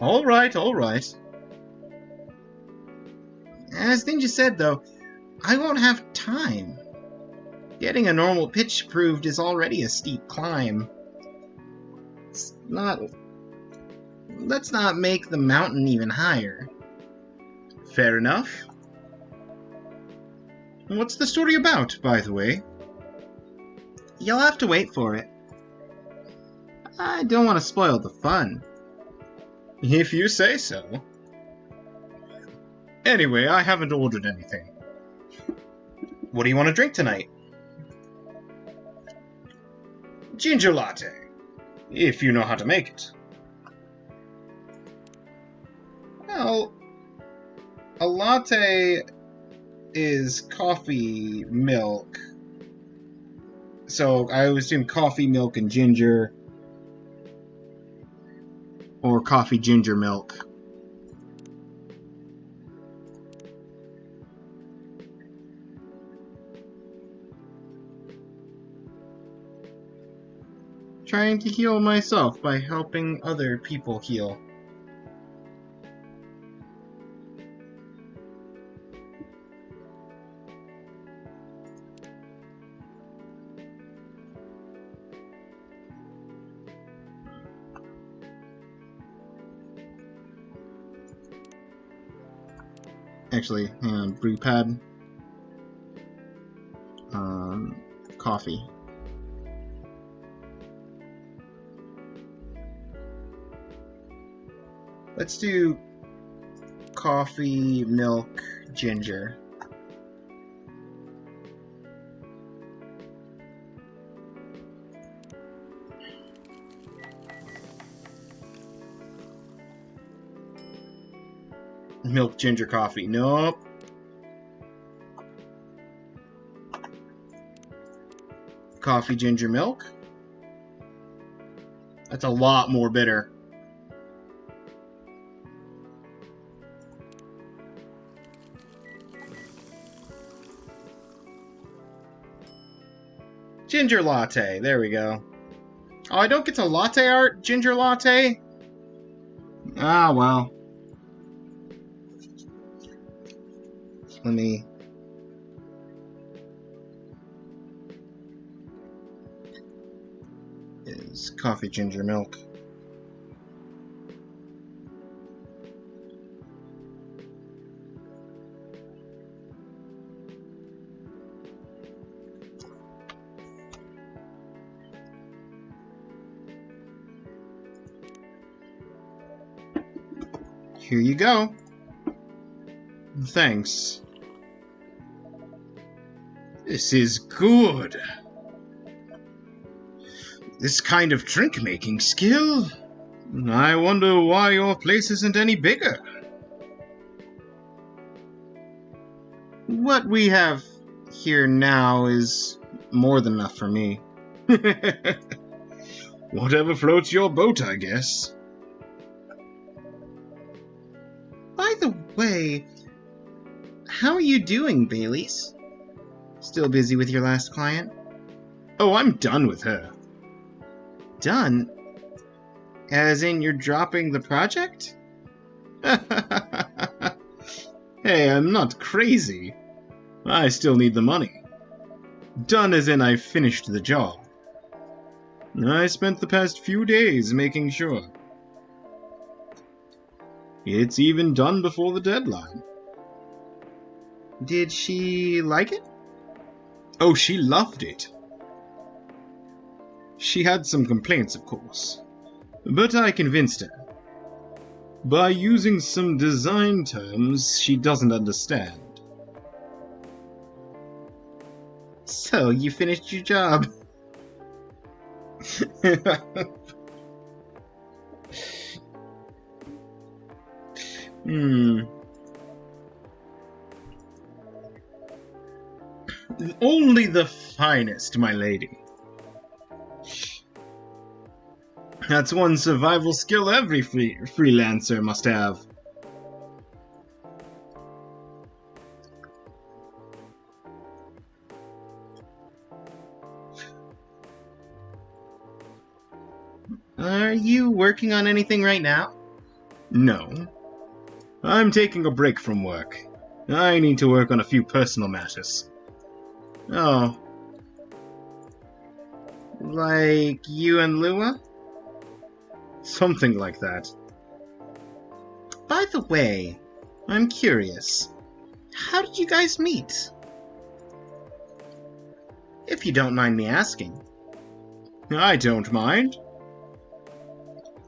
Alright. As Ninja said, though, I won't have time. Getting a normal pitch approved is already a steep climb. Let's not make the mountain even higher. Fair enough. What's the story about, by the way? You'll have to wait for it. I don't want to spoil the fun. If you say so. Anyway, I haven't ordered anything. What do you want to drink tonight? Ginger latte, if you know how to make it. Well, a latte is coffee milk. So I would assume coffee, milk, and ginger. Or coffee, ginger, milk. Trying to heal myself by helping other people heal. Actually, hang on, brew pad. Coffee. Let's do coffee, milk, ginger. Milk, ginger, coffee. Nope. coffee ginger milk. That's a lot more bitter. Ginger latte. There we go. Oh, I don't get to latte art ginger latte? Ah, well. Let me... Is coffee ginger milk. Here you go. Thanks. This is good. This kind of drink-making skill? I wonder why your place isn't any bigger. What we have here now is more than enough for me. Whatever floats your boat, I guess. By the way, how are you doing, Baileys? Still busy with your last client? Oh, I'm done with her. Done? As in you're dropping the project? Hey, I'm not crazy. I still need the money. Done as in I finished the job. I spent the past few days making sure. It's even done before the deadline. Did she like it? Oh, she loved it. She had some complaints, of course, but I convinced her. By using some design terms she doesn't understand. So, you finished your job. Only the finest, my lady. That's one survival skill every freelancer must have. Are you working on anything right now? No. I'm taking a break from work. I need to work on a few personal matters. Oh. Like you and Lua? Something like that. By the way, I'm curious. How did you guys meet? If you don't mind me asking. I don't mind.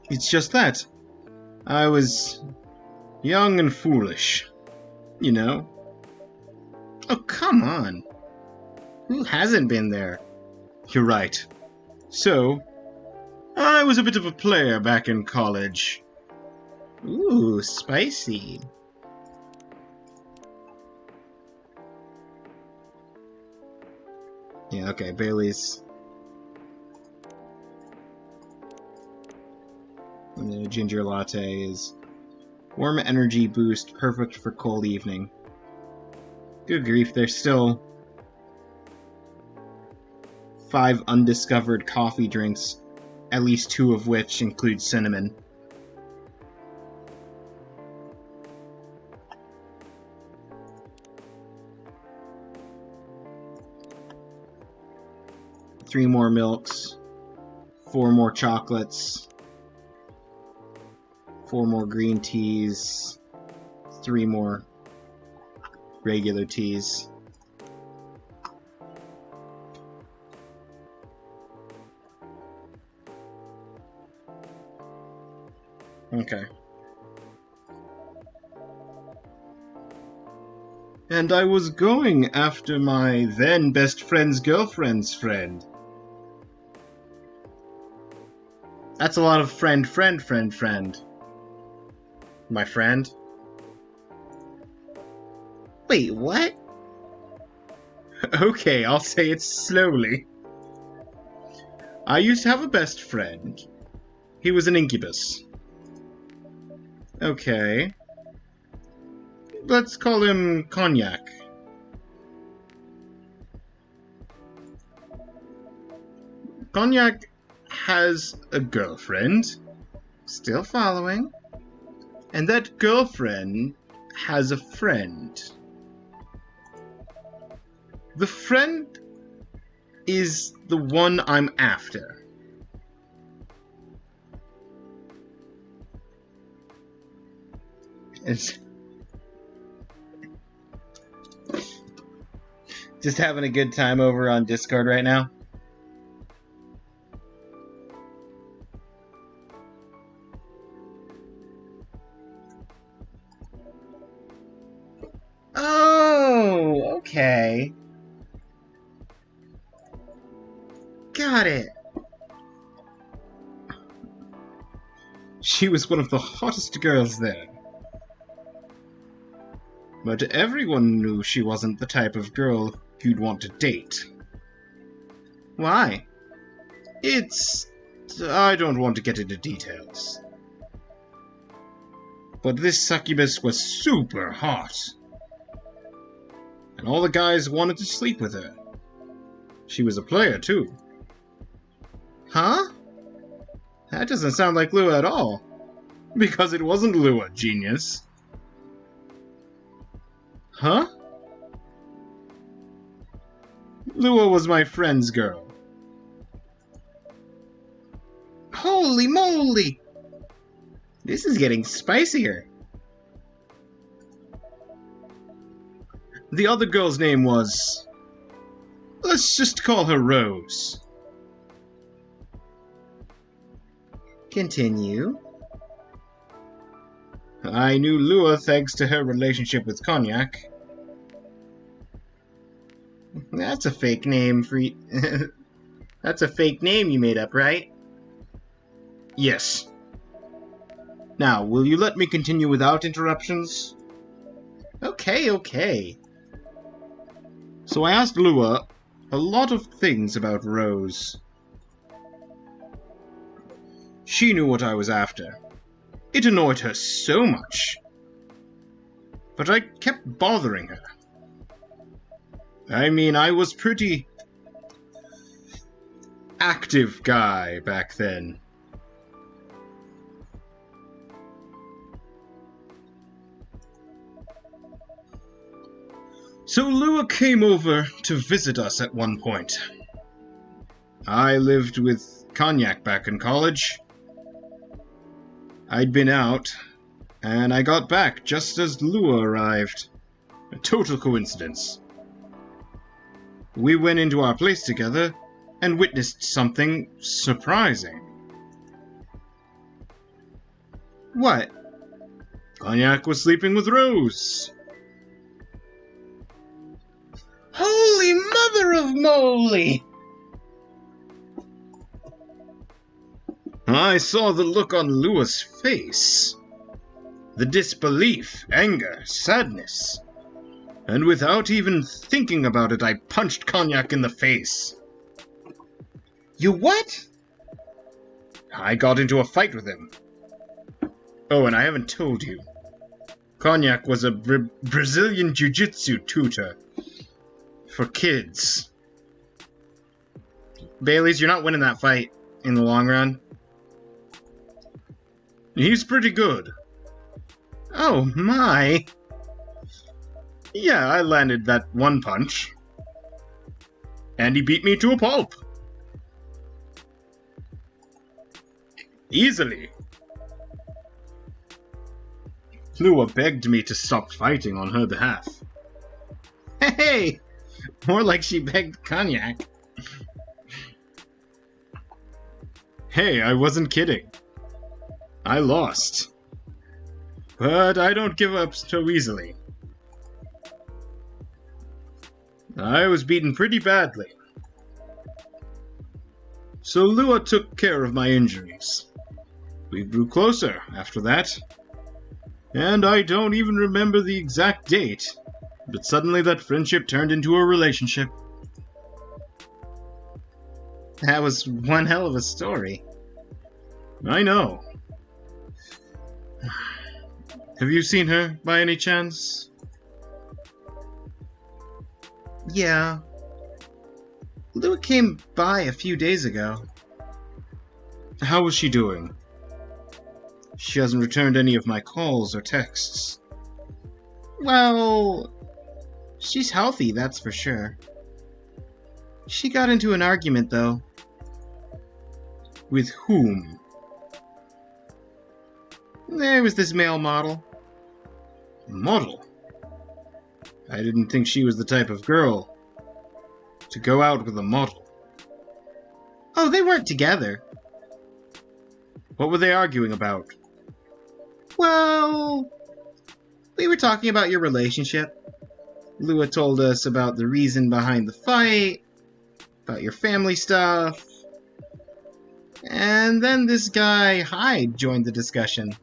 It's just that. I was young and foolish. You know? Oh, come on. Who hasn't been there? You're right. So, I was a bit of a player back in college. Ooh, spicy. Yeah, okay, Bailey's. And the ginger latte is warm energy boost, perfect for cold evening. Good grief, there's still 5 undiscovered coffee drinks, at least 2 of which include cinnamon. Three more milks, 4 more chocolates, 4 more green teas, 3 more regular teas. Okay. And I was going after my then best friend's girlfriend's friend. That's a lot of friend. My friend? Wait, what? Okay, I'll say it slowly. I used to have a best friend. He was an incubus. Okay. Let's call him Cognac. Cognac has a girlfriend. Still following. And that girlfriend has a friend. The friend is the one I'm after. It's just having a good time over on Discord right now. Oh, okay. Got it. She was one of the hottest girls there. But everyone knew she wasn't the type of girl you'd want to date. Why? I don't want to get into details. But this succubus was super hot. And all the guys wanted to sleep with her. She was a player, too. Huh? That doesn't sound like Lua at all. Because it wasn't Lua, genius. Huh? Lua was my friend's girl. Holy moly! This is getting spicier. The other girl's name was... let's just call her Rose. Continue. I knew Lua thanks to her relationship with Cognac. That's a fake name for you. That's a fake name you made up, right? Yes. Now, will you let me continue without interruptions? Okay. So I asked Lua a lot of things about Rose. She knew what I was after. It annoyed her so much. But I kept bothering her. I mean, I was pretty active guy back then. So Lua came over to visit us at one point. I lived with Cognac back in college. I'd been out, and I got back just as Lua arrived. A total coincidence. We went into our place together and witnessed something surprising. What? Cognac was sleeping with Rose. Holy mother of moly! I saw the look on Lua's face. The disbelief, anger, sadness. And without even thinking about it, I punched Cognac in the face. You what? I got into a fight with him. Oh, and I haven't told you. Cognac was a Brazilian jiu-jitsu tutor. For kids. Baileys, you're not winning that fight in the long run. He's pretty good. Oh my. Yeah, I landed that one punch. And he beat me to a pulp. Easily. Lua begged me to stop fighting on her behalf. Hey! More like she begged Cognac. Hey, I wasn't kidding. I lost. But I don't give up so easily. I was beaten pretty badly. So Lua took care of my injuries. We grew closer after that. And I don't even remember the exact date, but suddenly that friendship turned into a relationship. That was one hell of a story. I know. Have you seen her by any chance? Yeah. Lua came by a few days ago. How was she doing? She hasn't returned any of my calls or texts. Well, she's healthy, that's for sure. She got into an argument, though. With whom? There was this male model. Model? I didn't think she was the type of girl to go out with a model. Oh, they weren't together. What were they arguing about? Well, we were talking about your relationship. Lua told us about the reason behind the fight, about your family stuff. And then this guy, Hyde, joined the discussion.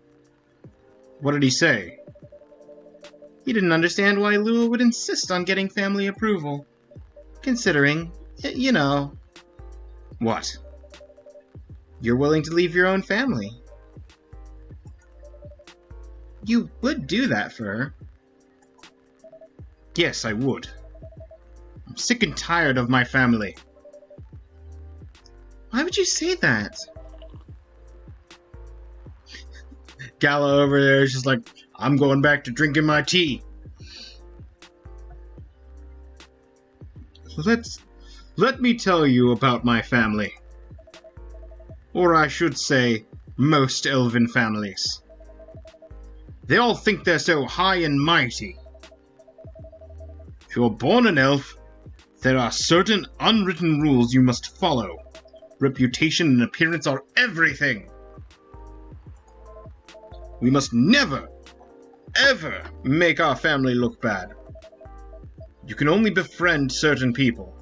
What did he say? He didn't understand why Lua would insist on getting family approval. Considering, you know... What? You're willing to leave your own family. You would do that for her. Yes, I would. I'm sick and tired of my family. Why would you say that? Gala over there is just like, I'm going back to drinking my tea. Let me tell you about my family. Or I should say, most elven families. They all think they're so high and mighty. If you're born an elf, there are certain unwritten rules you must follow. Reputation and appearance are everything. We must never, ever make our family look bad. You can only befriend certain people.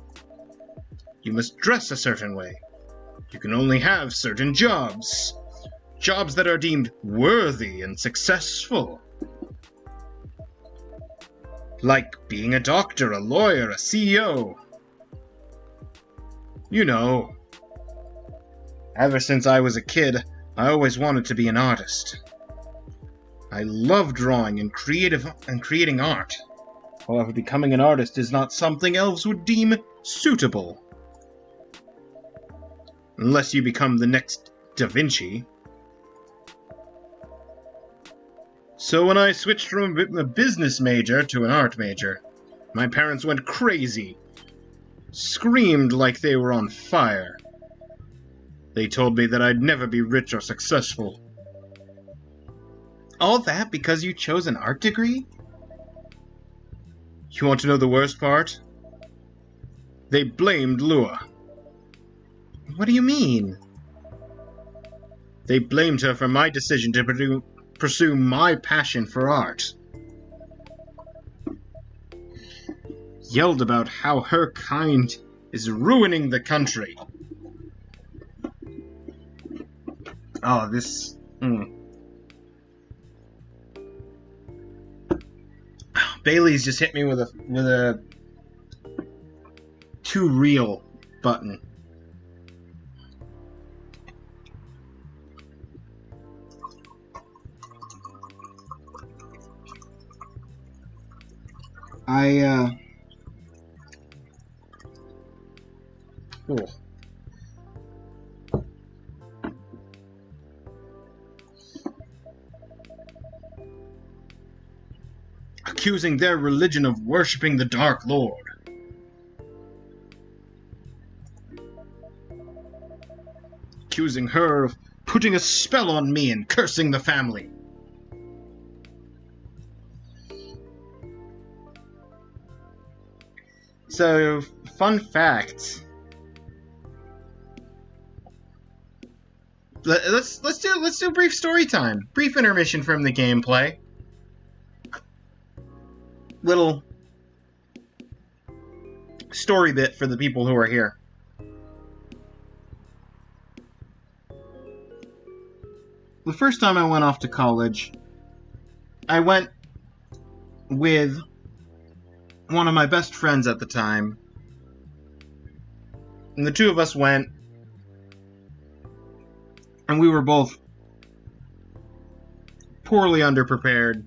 You must dress a certain way. You can only have certain jobs. Jobs that are deemed worthy and successful. Like being a doctor, a lawyer, a CEO. You know. Ever since I was a kid, I always wanted to be an artist. I love drawing and creating art. However, becoming an artist is not something elves would deem suitable. Unless you become the next Da Vinci. So when I switched from a business major to an art major, my parents went crazy. Screamed like they were on fire. They told me that I'd never be rich or successful. All that because you chose an art degree? You want to know the worst part? They blamed Lua. What do you mean? They blamed her for my decision to pursue my passion for art. Yelled about how her kind is ruining the country. Oh, this... Bailey's just hit me with a too real button. Cool. Accusing their religion of worshipping the Dark Lord. Accusing her of putting a spell on me and cursing the family. So, fun fact. Let's do a brief story time. Brief intermission from the gameplay. Little story bit for the people who are here. The first time I went off to college, I went with one of my best friends at the time. And the two of us went And we were both poorly underprepared.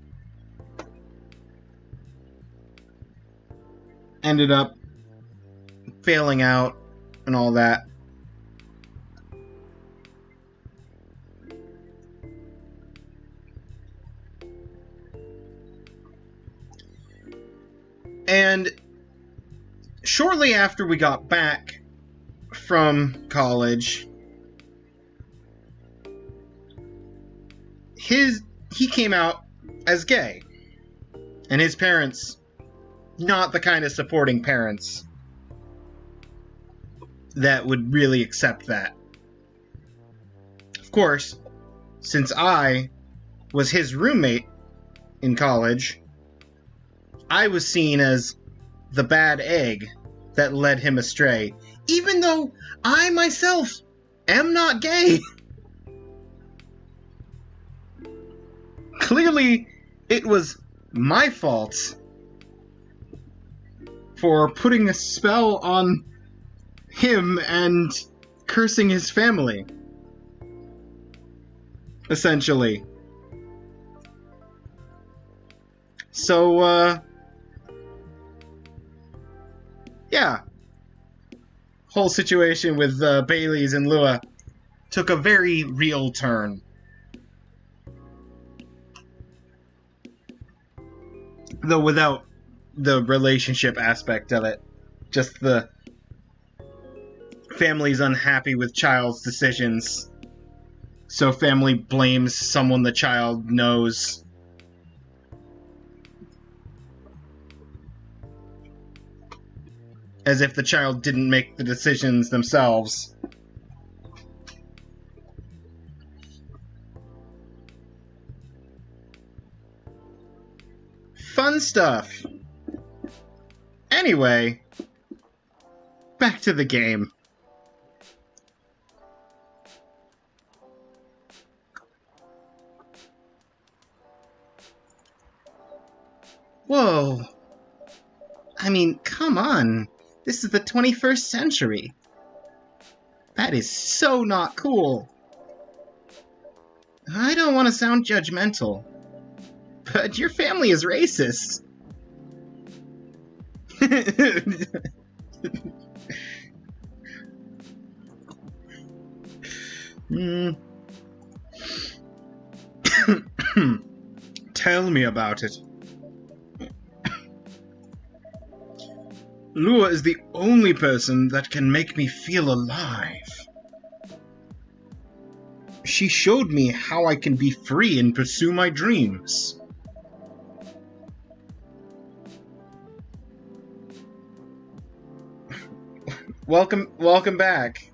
Ended up failing out and all that. And shortly after we got back from college, he came out as gay. And his parents, not the kind of supporting parents that would really accept that. Of course, since I was his roommate in college, I was seen as the bad egg that led him astray, even though I myself am not gay. Clearly, it was my fault for putting a spell on him and cursing his family, essentially. So, yeah. Whole situation with Bailey's and Lua took a very real turn. Though without the relationship aspect of it. Just the family's unhappy with child's decisions. So family blames someone the child knows. As if the child didn't make the decisions themselves. Fun stuff. Anyway, back to the game. Whoa. I mean, come on. This is the 21st century. That is so not cool. I don't want to sound judgmental, but your family is racist. Tell me about it. Lua is the only person that can make me feel alive. She showed me how I can be free and pursue my dreams. Welcome back.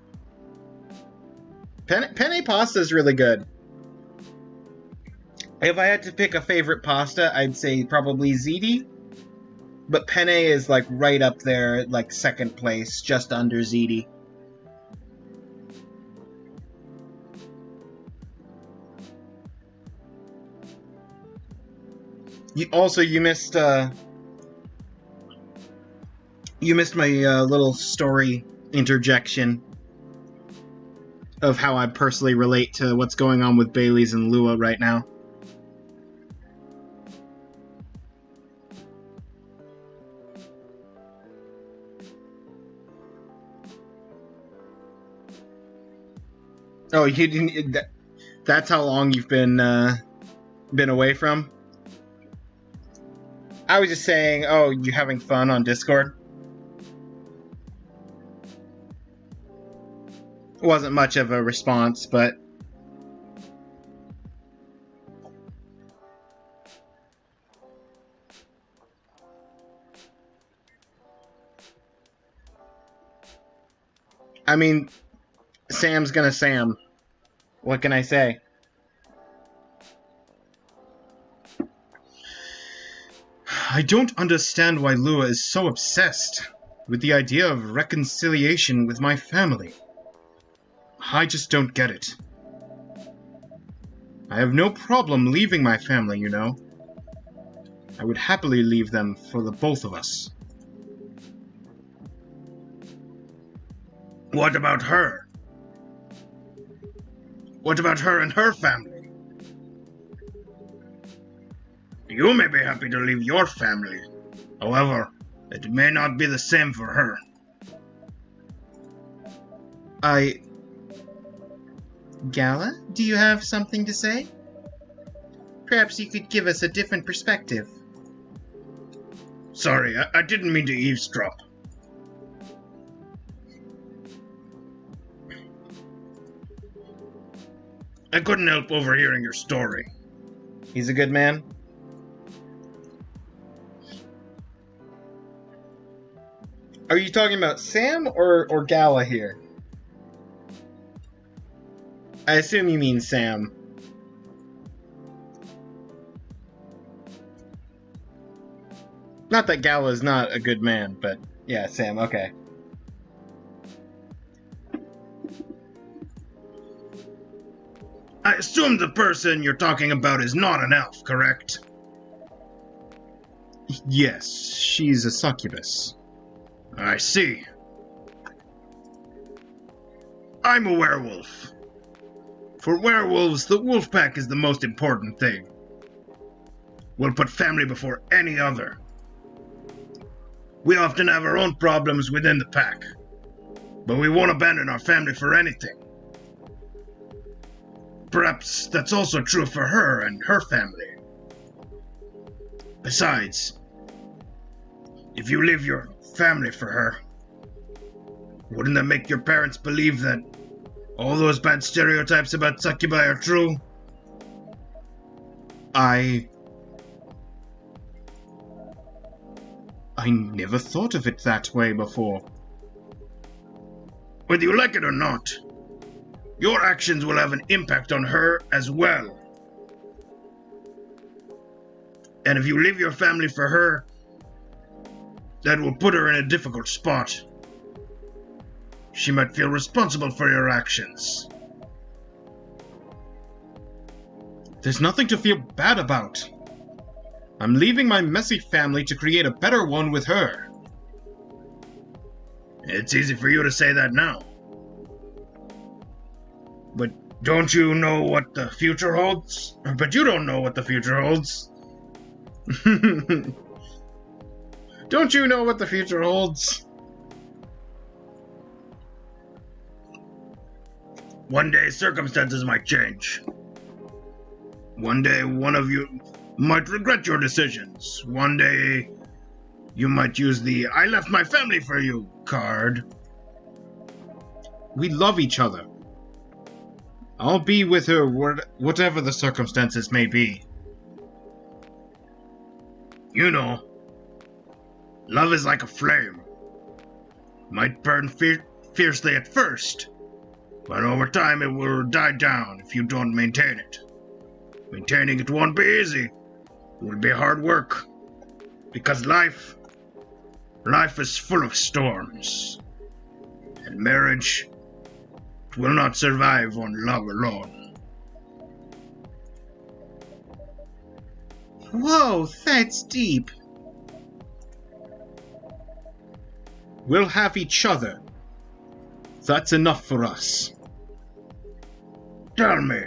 Penne pasta is really good. If I had to pick a favorite pasta, I'd say probably ziti. But penne is like right up there, like second place, just under ziti. You missed my little story interjection of how I personally relate to what's going on with Bailey's and Lua right now. Oh, you didn't. That's how long you've been away from? I was just saying, oh, you having fun on Discord? It wasn't much of a response, but I mean, Sam's gonna Sam. What can I say? I don't understand why Lua is so obsessed with the idea of reconciliation with my family. I just don't get it. I have no problem leaving my family, you know. I would happily leave them for the both of us. What about her? What about her and her family? You may be happy to leave your family. However, it may not be the same for her. Gala, do you have something to say? Perhaps you could give us a different perspective. Sorry, I didn't mean to eavesdrop. I couldn't help overhearing your story. He's a good man. Are you talking about Sam or Gala here? I assume you mean Sam. Not that Gala's not a good man, but yeah, Sam, okay. I assume the person you're talking about is not an elf, correct? Yes, she's a succubus. I see. I'm a werewolf. For werewolves, the wolf pack is the most important thing. We'll put family before any other. We often have our own problems within the pack, but we won't abandon our family for anything. Perhaps that's also true for her and her family. Besides, if you leave your family for her, wouldn't that make your parents believe that all those bad stereotypes about succubi are true? I never thought of it that way before. Whether you like it or not, your actions will have an impact on her as well. And if you leave your family for her, that will put her in a difficult spot. She might feel responsible for your actions. There's nothing to feel bad about. I'm leaving my messy family to create a better one with her. It's easy for you to say that now. But don't you know what the future holds? But you don't know what the future holds. Don't you know what the future holds? One day circumstances might change. One day one of you might regret your decisions. One day you might use the "I left my family for you" card. We love each other. I'll be with her whatever the circumstances may be. You know, love is like a flame. Might burn fiercely at first, but over time it will die down if you don't maintain it. Maintaining it won't be easy. It will be hard work. Because life is full of storms. And marriage will not survive on love alone. Whoa, that's deep. We'll have each other. That's enough for us. Tell me,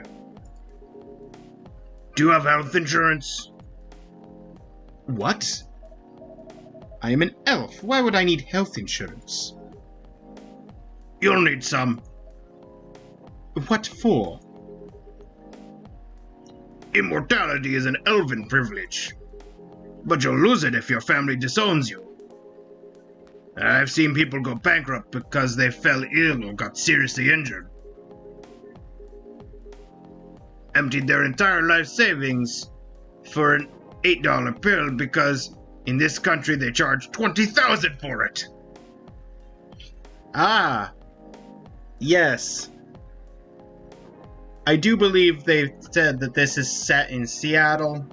do you have health insurance? What? I am an elf. Why would I need health insurance? You'll need some. What for? Immortality is an elven privilege, but you'll lose it if your family disowns you. I've seen people go bankrupt because they fell ill or got seriously injured. Emptied their entire life savings for an $8 pill because in this country they charge $20,000 for it. Ah, yes. I do believe they said that this is set in Seattle.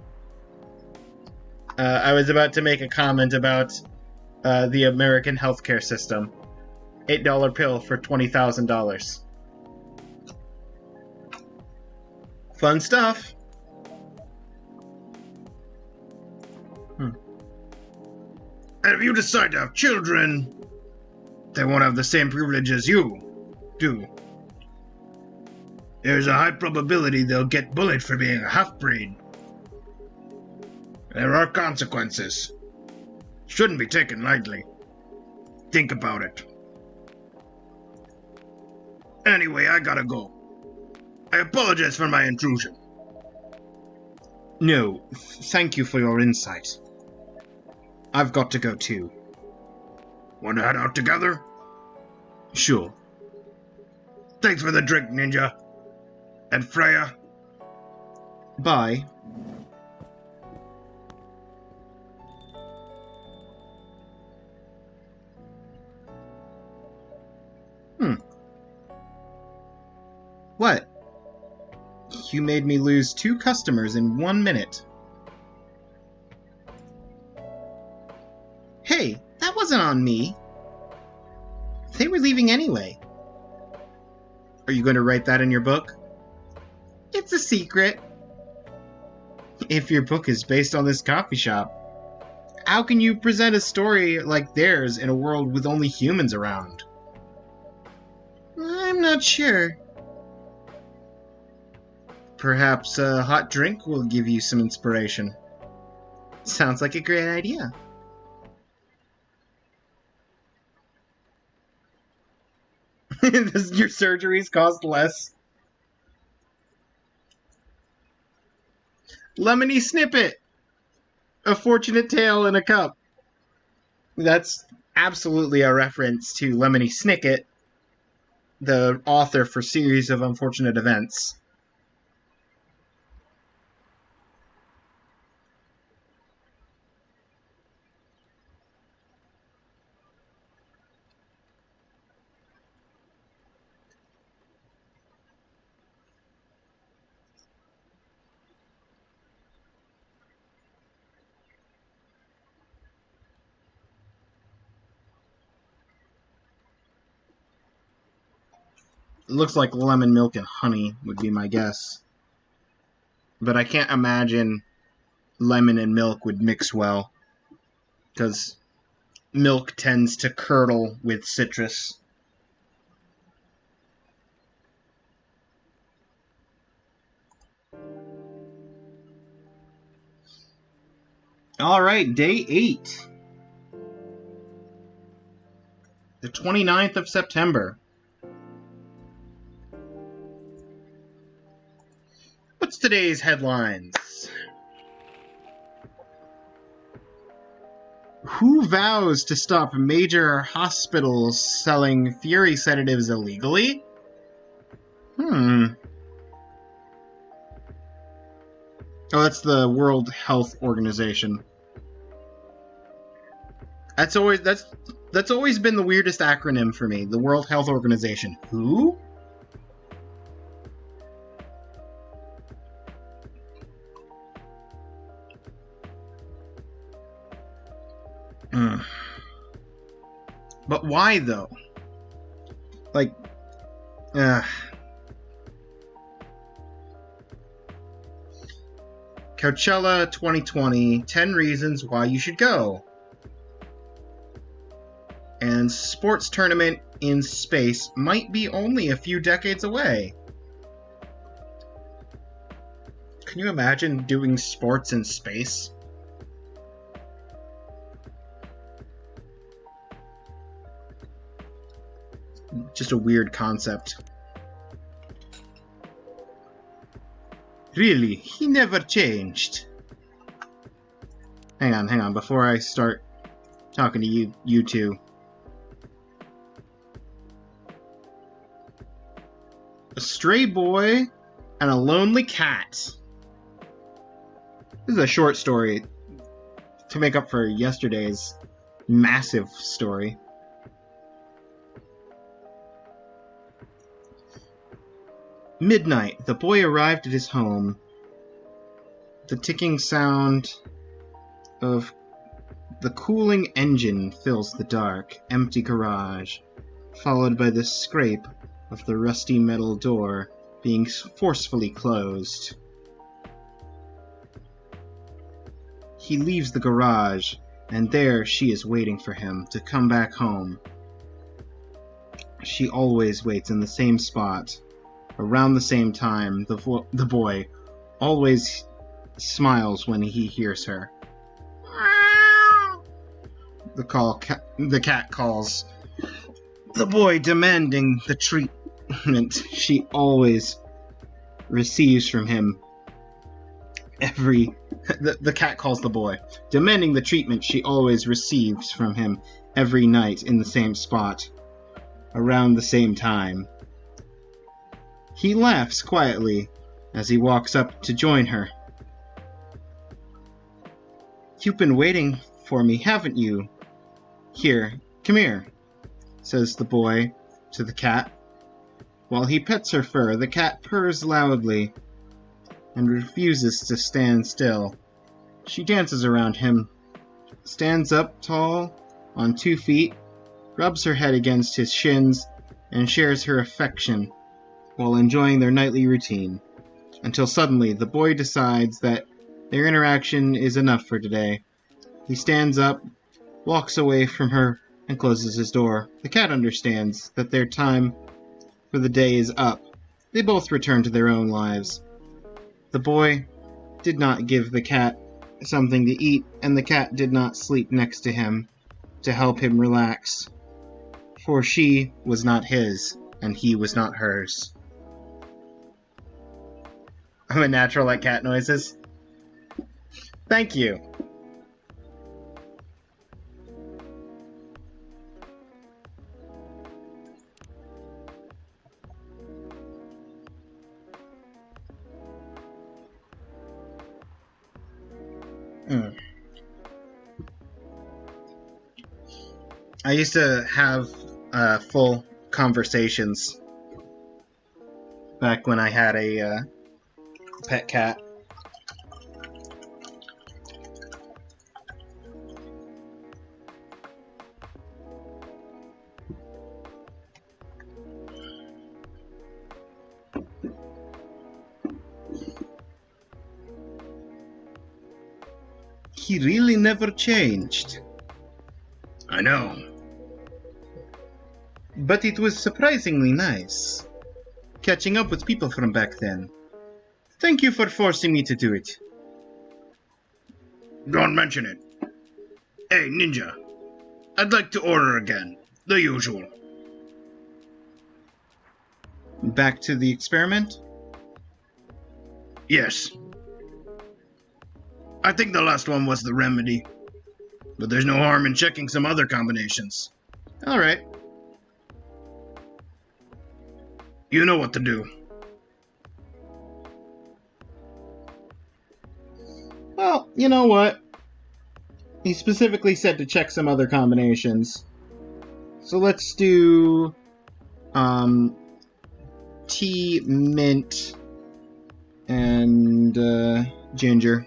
I was about to make a comment about the American healthcare system. $8 pill for $20,000. Fun stuff. And if you decide to have children, they won't have the same privilege as you do. There's a high probability they'll get bullied for being a half-breed. There are consequences. Shouldn't be taken lightly. Think about it. Anyway, I gotta go. I apologize for my intrusion. No, thank you for your insight. I've got to go too. Want to head out together? Sure. Thanks for the drink, Ninja. And Freya. Bye. What? You made me lose 2 customers in 1 minute. Hey, that wasn't on me. They were leaving anyway. Are you going to write that in your book? It's a secret. If your book is based on this coffee shop, how can you present a story like theirs in a world with only humans around? I'm not sure. Perhaps a hot drink will give you some inspiration. Sounds like a great idea. Your surgeries cost less. Lemony Snippet! A fortunate tale in a cup. That's absolutely a reference to Lemony Snicket, the author for Series of Unfortunate Events. It looks like lemon milk and honey would be my guess. But I can't imagine lemon and milk would mix well, because milk tends to curdle with citrus. Alright, day 8. The 29th of September. What's today's headlines? Who vows to stop major hospitals selling Fury sedatives illegally? Oh, that's the World Health Organization. That's always been the weirdest acronym for me. The World Health Organization. Who? But why though? Like, Coachella 2020, 10 reasons why you should go. And sports tournament in space might be only a few decades away. Can you imagine doing sports in space? Just a weird concept. Really, he never changed. Hang on, before I start talking to you two. A stray boy and a lonely cat. This is a short story to make up for yesterday's massive story. Midnight, the boy arrived at his home. The ticking sound of the cooling engine fills the dark, empty garage, followed by the scrape of the rusty metal door being forcefully closed. He leaves the garage, and there she is waiting for him to come back home. She always waits in the same spot, Around the same time, the boy always smiles when he hears her. The cat calls the boy, demanding the treatment she always receives from him. The cat calls the boy, demanding the treatment she always receives from him every night in the same spot, around the same time. He laughs quietly as he walks up to join her. "You've been waiting for me, haven't you? Here, come here," says the boy to the cat. While he pets her fur, the cat purrs loudly and refuses to stand still. She dances around him, stands up tall on 2 feet, rubs her head against his shins, and shares her affection while enjoying their nightly routine, until suddenly the boy decides that their interaction is enough for today. He stands up, walks away from her, and closes his door. The cat understands that their time for the day is up. They both return to their own lives. The boy did not give the cat something to eat, and the cat did not sleep next to him to help him relax, for she was not his, and he was not hers. I'm a natural at cat noises. Thank you. I used to have full conversations back when I had a pet cat. He really never changed. I know. But it was surprisingly nice, catching up with people from back then. Thank you for forcing me to do it. Don't mention it. Hey, Ninja. I'd like to order again. The usual. Back to the experiment? Yes. I think the last one was the remedy. But there's no harm in checking some other combinations. Alright. You know what to do. Well, you know what? He specifically said to check some other combinations. So let's do tea, mint, and ginger.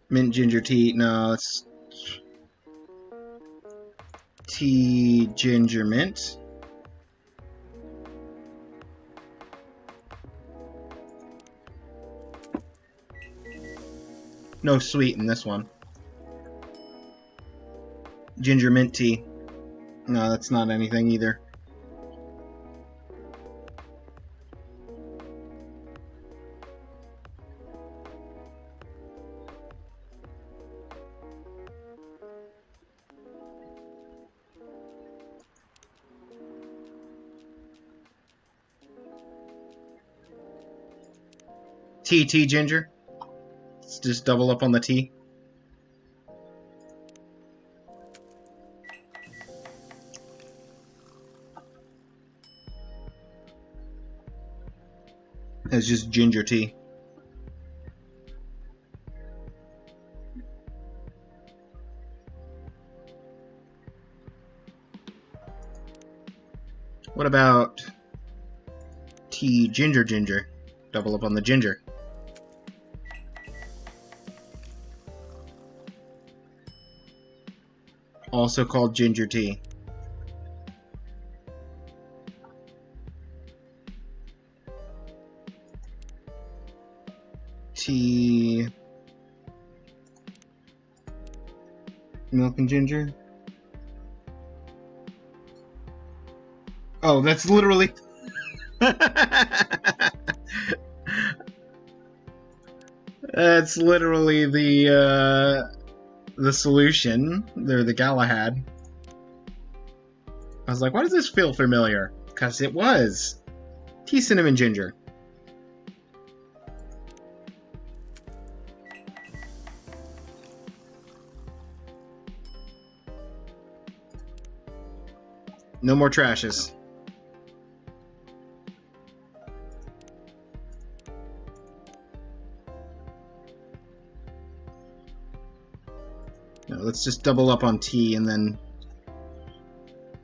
Mint ginger tea. No, it's tea ginger mint. No sweet in this one. Ginger mint tea. No, that's not anything either. Tea ginger. Let's just double up on the tea. It's just ginger tea. What about tea ginger? Double up on the ginger. Also called ginger tea. Tea Milk and ginger. Oh, that's literally... That's literally the solution. They're the Galahad. I was like, why does this feel familiar? Because it was. Tea, cinnamon, ginger. No more trashes. No, let's just double up on tea and then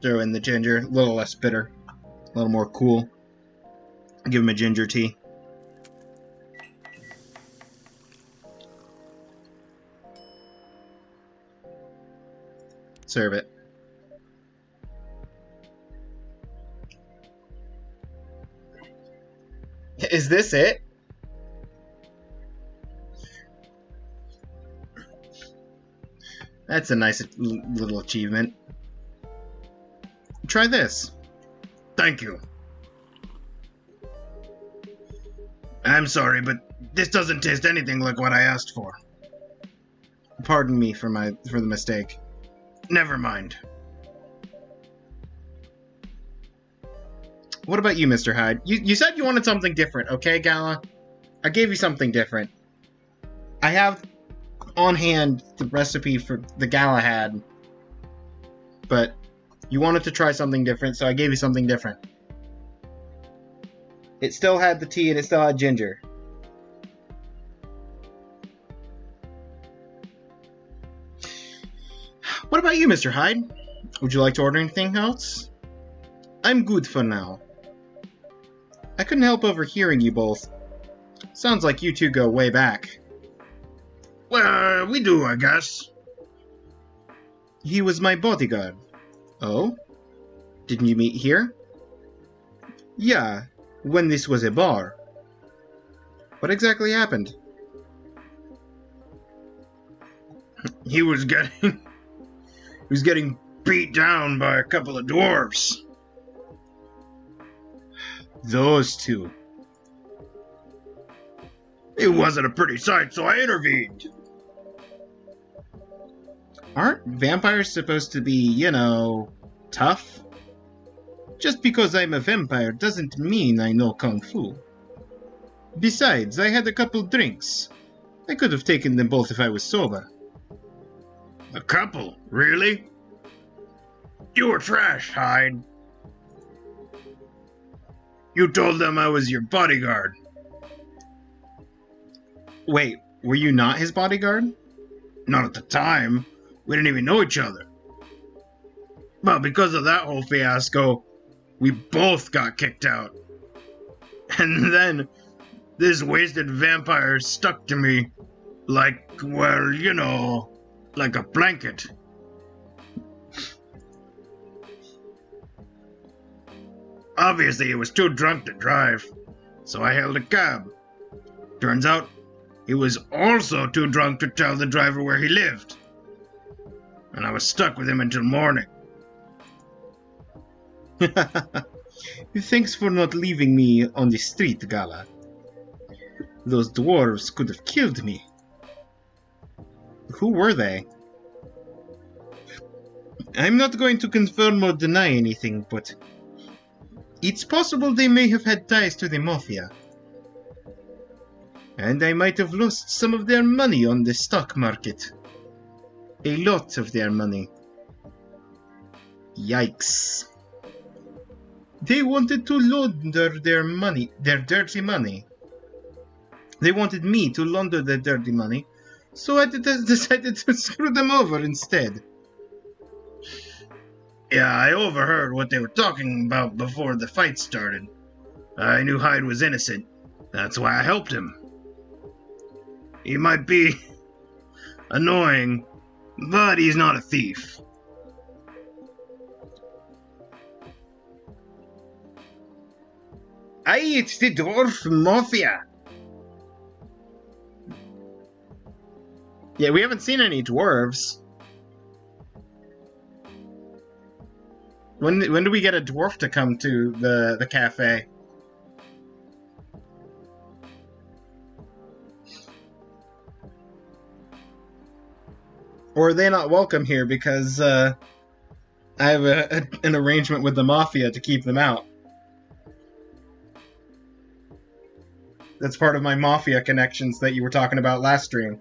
throw in the ginger. A little less bitter. A little more cool. Give him a ginger tea. Serve it. Is this it? That's a nice little achievement. Try this. Thank you. I'm sorry, but this doesn't taste anything like what I asked for. Pardon me for the mistake. Never mind. What about you, Mr. Hyde? You said you wanted something different, okay, Gala? I gave you something different. I have on hand the recipe for the Galahad, but you wanted to try something different, so I gave you something different. It still had the tea and it still had ginger. What about you, Mr. Hyde? Would you like to order anything else? I'm good for now. I couldn't help overhearing you both. Sounds like you two go way back. Well, we do, I guess. He was my bodyguard. Oh? Didn't you meet here? Yeah, when this was a bar. What exactly happened? He was getting beat down by a couple of dwarves. Those two. It wasn't a pretty sight, so I intervened. Aren't vampires supposed to be, you know, tough? Just because I'm a vampire doesn't mean I know Kung Fu. Besides, I had a couple drinks. I could have taken them both if I was sober. A couple? Really? You were trash, Hyde. You told them I was your bodyguard. Wait, were you not his bodyguard? Not at the time. We didn't even know each other. Well, because of that whole fiasco, we both got kicked out. And then this wasted vampire stuck to me like, well, you know, like a blanket. Obviously, he was too drunk to drive, so I hailed a cab. Turns out, he was also too drunk to tell the driver where he lived. And I was stuck with him until morning. Thanks for not leaving me on the street, Gala. Those dwarves could have killed me. Who were they? I'm not going to confirm or deny anything, but it's possible they may have had ties to the Mafia. And I might have lost some of their money on the stock market. A lot of their money. Yikes. They wanted to launder their money, their dirty money. They wanted me to launder their dirty money, so I decided to screw them over instead. Yeah, I overheard what they were talking about before the fight started. I knew Hyde was innocent. That's why I helped him. He might be annoying, but he's not a thief. Aye, it's the Dwarf Mafia. Yeah, we haven't seen any dwarves. When do we get a dwarf to come to the cafe? Or are they not welcome here because I have an arrangement with the Mafia to keep them out? That's part of my Mafia connections that you were talking about last stream.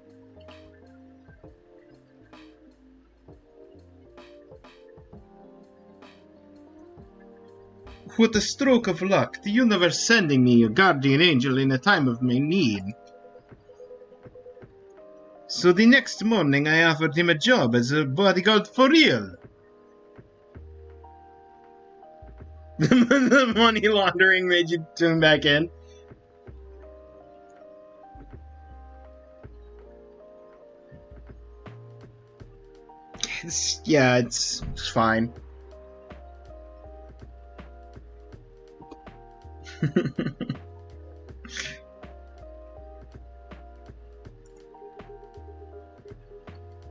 With a stroke of luck, the universe sending me a guardian angel in a time of my need. So the next morning I offered him a job as a bodyguard for real. The money laundering made you tune back in. It's fine.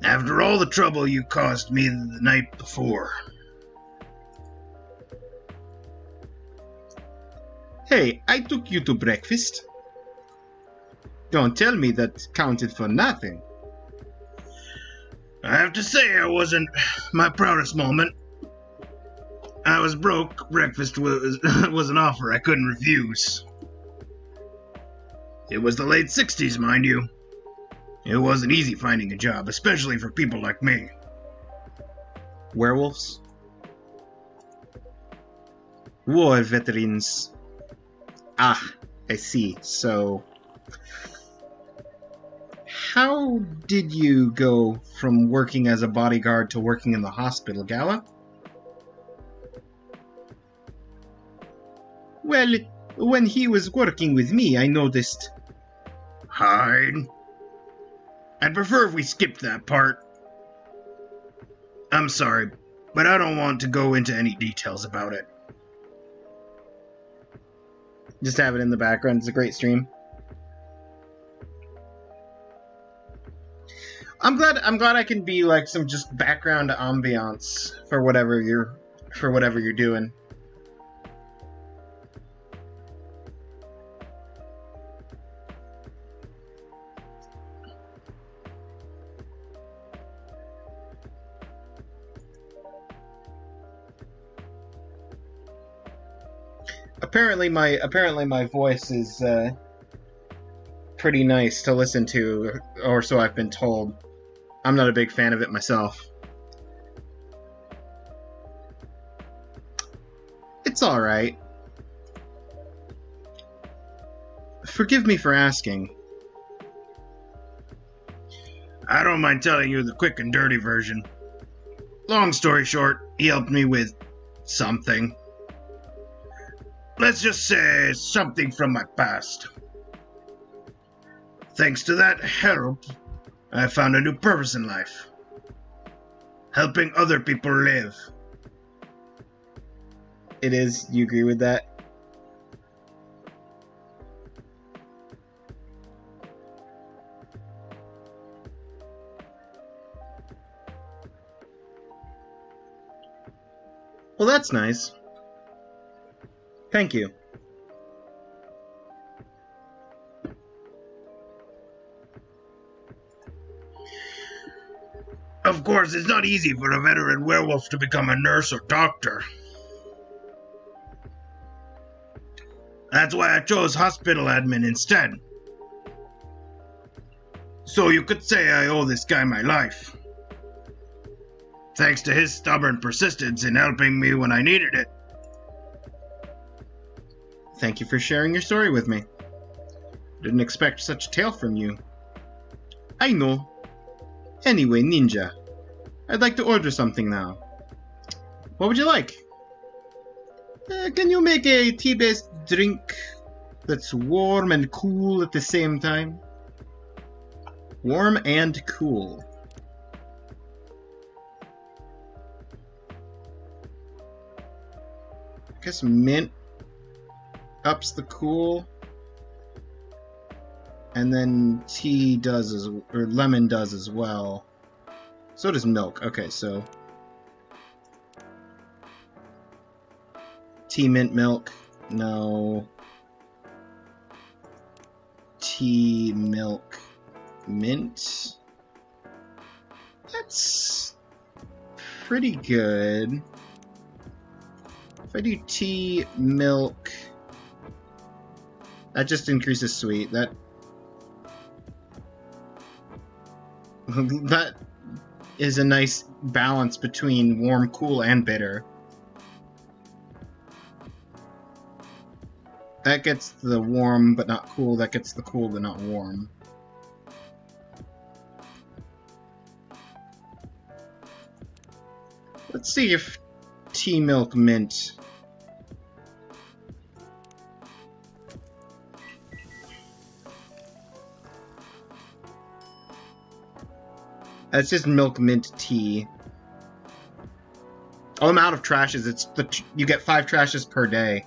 After all the trouble you caused me the night before. Hey, I took you to breakfast. Don't tell me that counted for nothing. I have to say it wasn't my proudest moment. I was broke. Breakfast was an offer I couldn't refuse. It was the late 60s, mind you. It wasn't easy finding a job, especially for people like me. Werewolves? War veterans. Ah, I see. So, how did you go from working as a bodyguard to working in the hospital, Gala? Well, when he was working with me, I noticed... Hide? I'd prefer if we skipped that part. I'm sorry, but I don't want to go into any details about it. Just have it in the background. It's a great stream. I'm glad I can be like some just background ambiance for whatever you're doing. Apparently my voice is pretty nice to listen to, or so I've been told. I'm not a big fan of it myself. It's alright. Forgive me for asking. I don't mind telling you the quick and dirty version. Long story short, he helped me with something. Let's just say something from my past. Thanks to that help, I found a new purpose in life. Helping other people live. It is? You agree with that? Well, that's nice. Thank you. Of course, it's not easy for a veteran werewolf to become a nurse or doctor. That's why I chose hospital admin instead. So you could say I owe this guy my life. Thanks to his stubborn persistence in helping me when I needed it. Thank you for sharing your story with me. Didn't expect such a tale from you. I know. Anyway, Ninja, I'd like to order something now. What would you like? Can you make a tea-based drink that's warm and cool at the same time? Warm and cool. I guess mint ups the cool, and then tea does or lemon does as well. So does milk. Okay, so Tea mint milk. No. Tea milk mint. That's pretty good. If I do tea milk, that just increases sweet. That that is a nice balance between warm, cool, and bitter. That gets the warm but not cool. That gets the cool but not warm. Let's see if tea milk mint. That's just milk mint tea. Oh, I'm out of trashes. You get 5 trashes per day.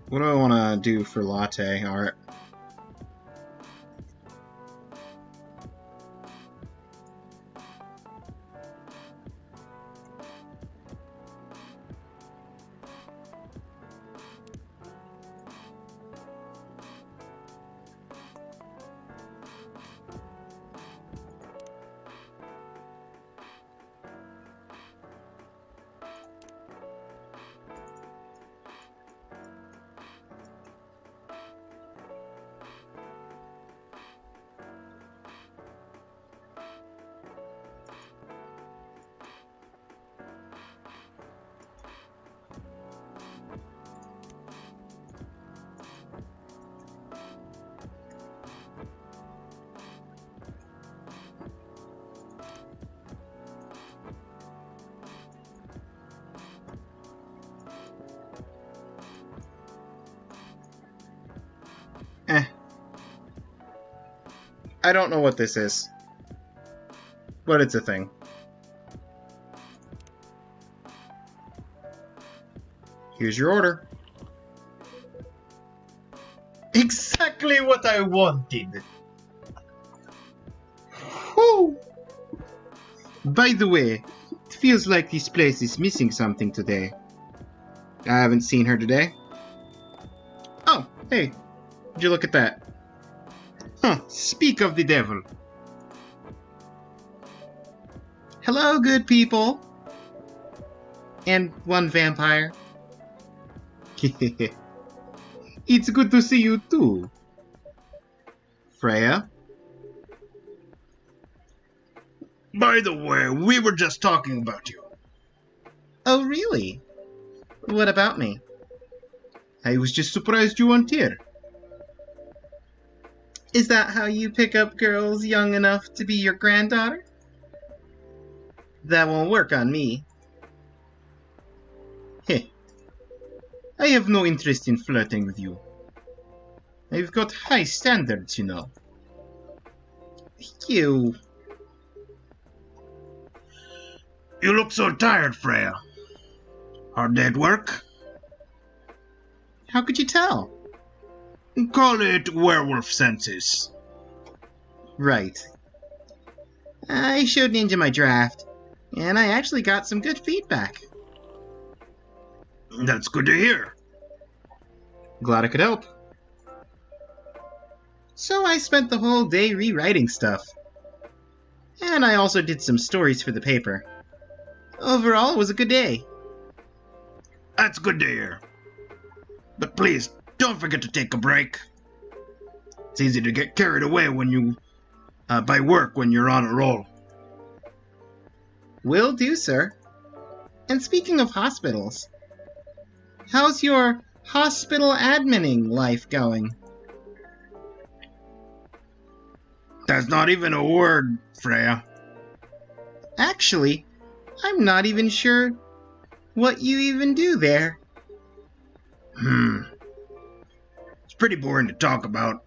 What do I want to do for latte art? I don't know what this is, but it's a thing. Here's your order. Exactly what I wanted. Whew. By the way, it feels like this place is missing something today. I haven't seen her today. Oh, hey, would you look at that? Huh, speak of the devil. Hello, good people. And one vampire. It's good to see you too. Freya? By the way, we were just talking about you. Oh, really? What about me? I was just surprised you weren't here. Is that how you pick up girls young enough to be your granddaughter? That won't work on me. Heh. I have no interest in flirting with you. I've got high standards, you know. You look so tired, Freya. Hard day at work? How could you tell? Call it werewolf senses. Right. I showed Ninja my draft, and I actually got some good feedback. That's good to hear. Glad I could help. So I spent the whole day rewriting stuff. And I also did some stories for the paper. Overall, it was a good day. That's good to hear. But please, don't forget to take a break. It's easy to get carried away when you, by work when you're on a roll. Will do, sir. And speaking of hospitals, how's your hospital admining life going? That's not even a word, Freya. Actually, I'm not even sure what you even do there. It's pretty boring to talk about,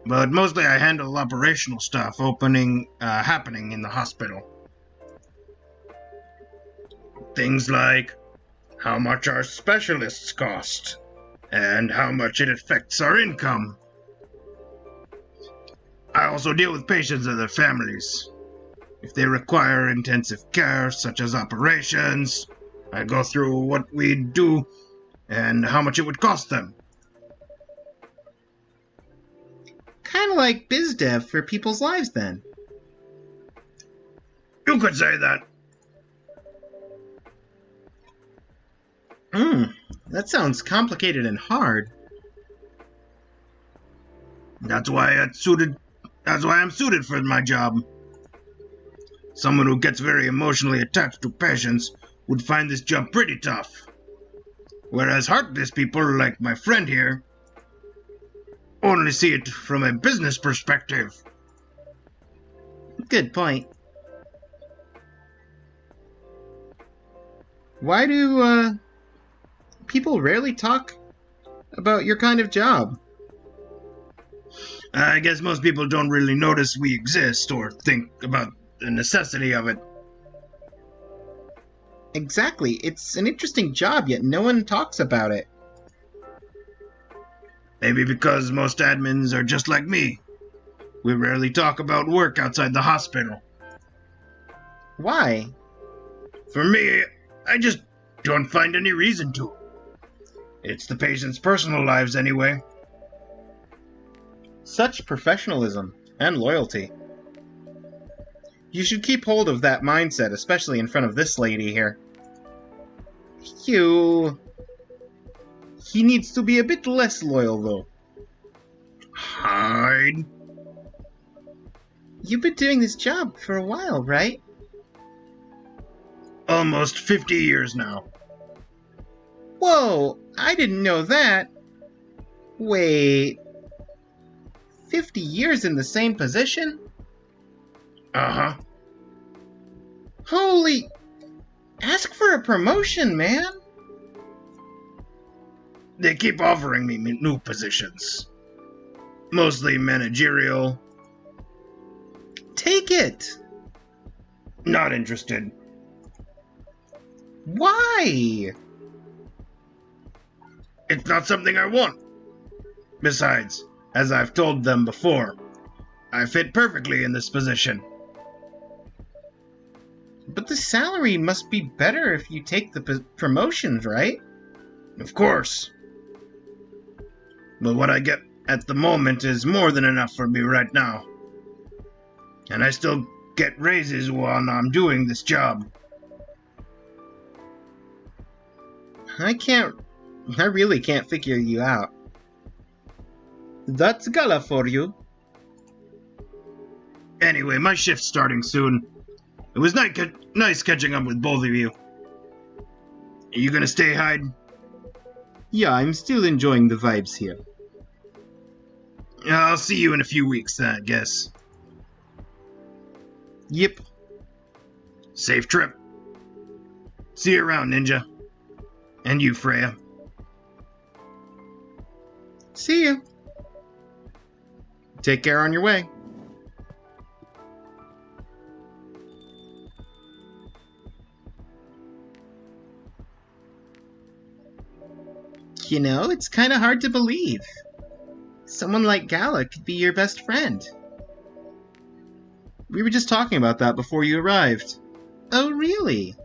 but mostly I handle operational stuff happening in the hospital. Things like how much our specialists cost, and how much it affects our income. I also deal with patients and their families. If they require intensive care, such as operations, I go through what we do and how much it would cost them. Kind of like biz dev for people's lives, then. You could say that. That sounds complicated and hard. That's why I'm suited for my job. Someone who gets very emotionally attached to patients would find this job pretty tough. Whereas heartless people like my friend here only see it from a business perspective. Good point. Why do, people rarely talk about your kind of job? I guess most people don't really notice we exist or think about the necessity of it. Exactly. It's an interesting job, yet no one talks about it. Maybe because most admins are just like me. We rarely talk about work outside the hospital. Why? For me, I just don't find any reason to. It's the patient's personal lives anyway. Such professionalism and loyalty. You should keep hold of that mindset, especially in front of this lady here. He needs to be a bit less loyal, though. Hide? You've been doing this job for a while, right? Almost 50 years now. Whoa, I didn't know that. Wait. 50 years in the same position? Uh-huh. Holy... Ask for a promotion, man. They keep offering me new positions. Mostly managerial. Take it. Not interested. Why? It's not something I want. Besides, as I've told them before, I fit perfectly in this position. But the salary must be better if you take the promotions, right? Of course. But what I get at the moment is more than enough for me right now. And I still get raises while I'm doing this job. I really can't figure you out. That's Gala for you. Anyway, my shift's starting soon. It was nice catching up with both of you. Are you gonna stay, Hyde? Yeah, I'm still enjoying the vibes here. I'll see you in a few weeks then, I guess. Yep. Safe trip. See you around, Ninja. And you, Freya. See you. Take care on your way. You know, it's kind of hard to believe. Someone like Gala could be your best friend. We were just talking about that before you arrived. Oh, really?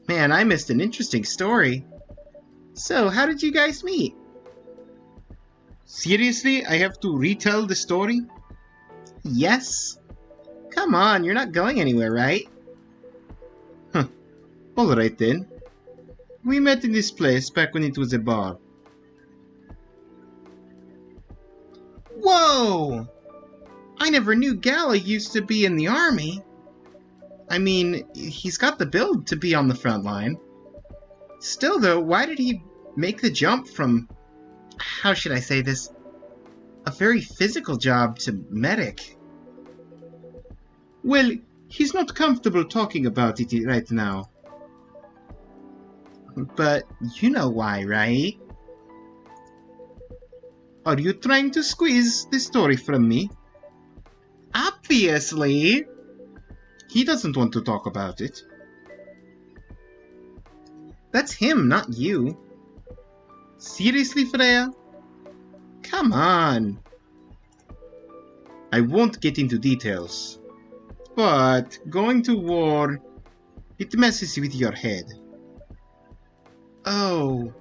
Man, I missed an interesting story. So, how did you guys meet? Seriously, I have to retell the story? Yes. Come on, you're not going anywhere, right? Huh. Alright then. We met in this place back when it was a bar. Whoa! I never knew Gala used to be in the army. I mean, he's got the build to be on the front line. Still though, why did he make the jump from, how should I say this, a very physical job to medic? Well, he's not comfortable talking about it right now. But you know why, right? Are you trying to squeeze the story from me? Obviously! He doesn't want to talk about it. That's him, not you. Seriously, Freya? Come on. I won't get into details, but going to war, it messes with your head. Oh.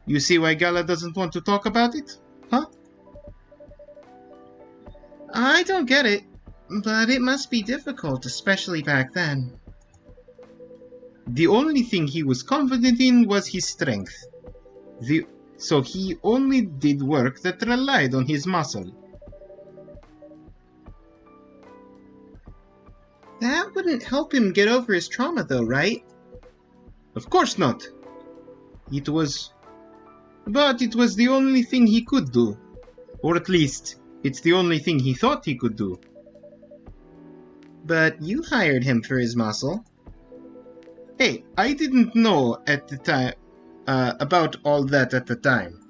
You see why Gala doesn't want to talk about it? Huh? I don't get it, but it must be difficult, especially back then. The only thing he was confident in was his strength. So he only did work that relied on his muscle. That wouldn't help him get over his trauma though, right? Of course not. But it was the only thing he could do. Or at least, it's the only thing he thought he could do. But you hired him for his muscle. Hey, I didn't know at the time about all that at the time.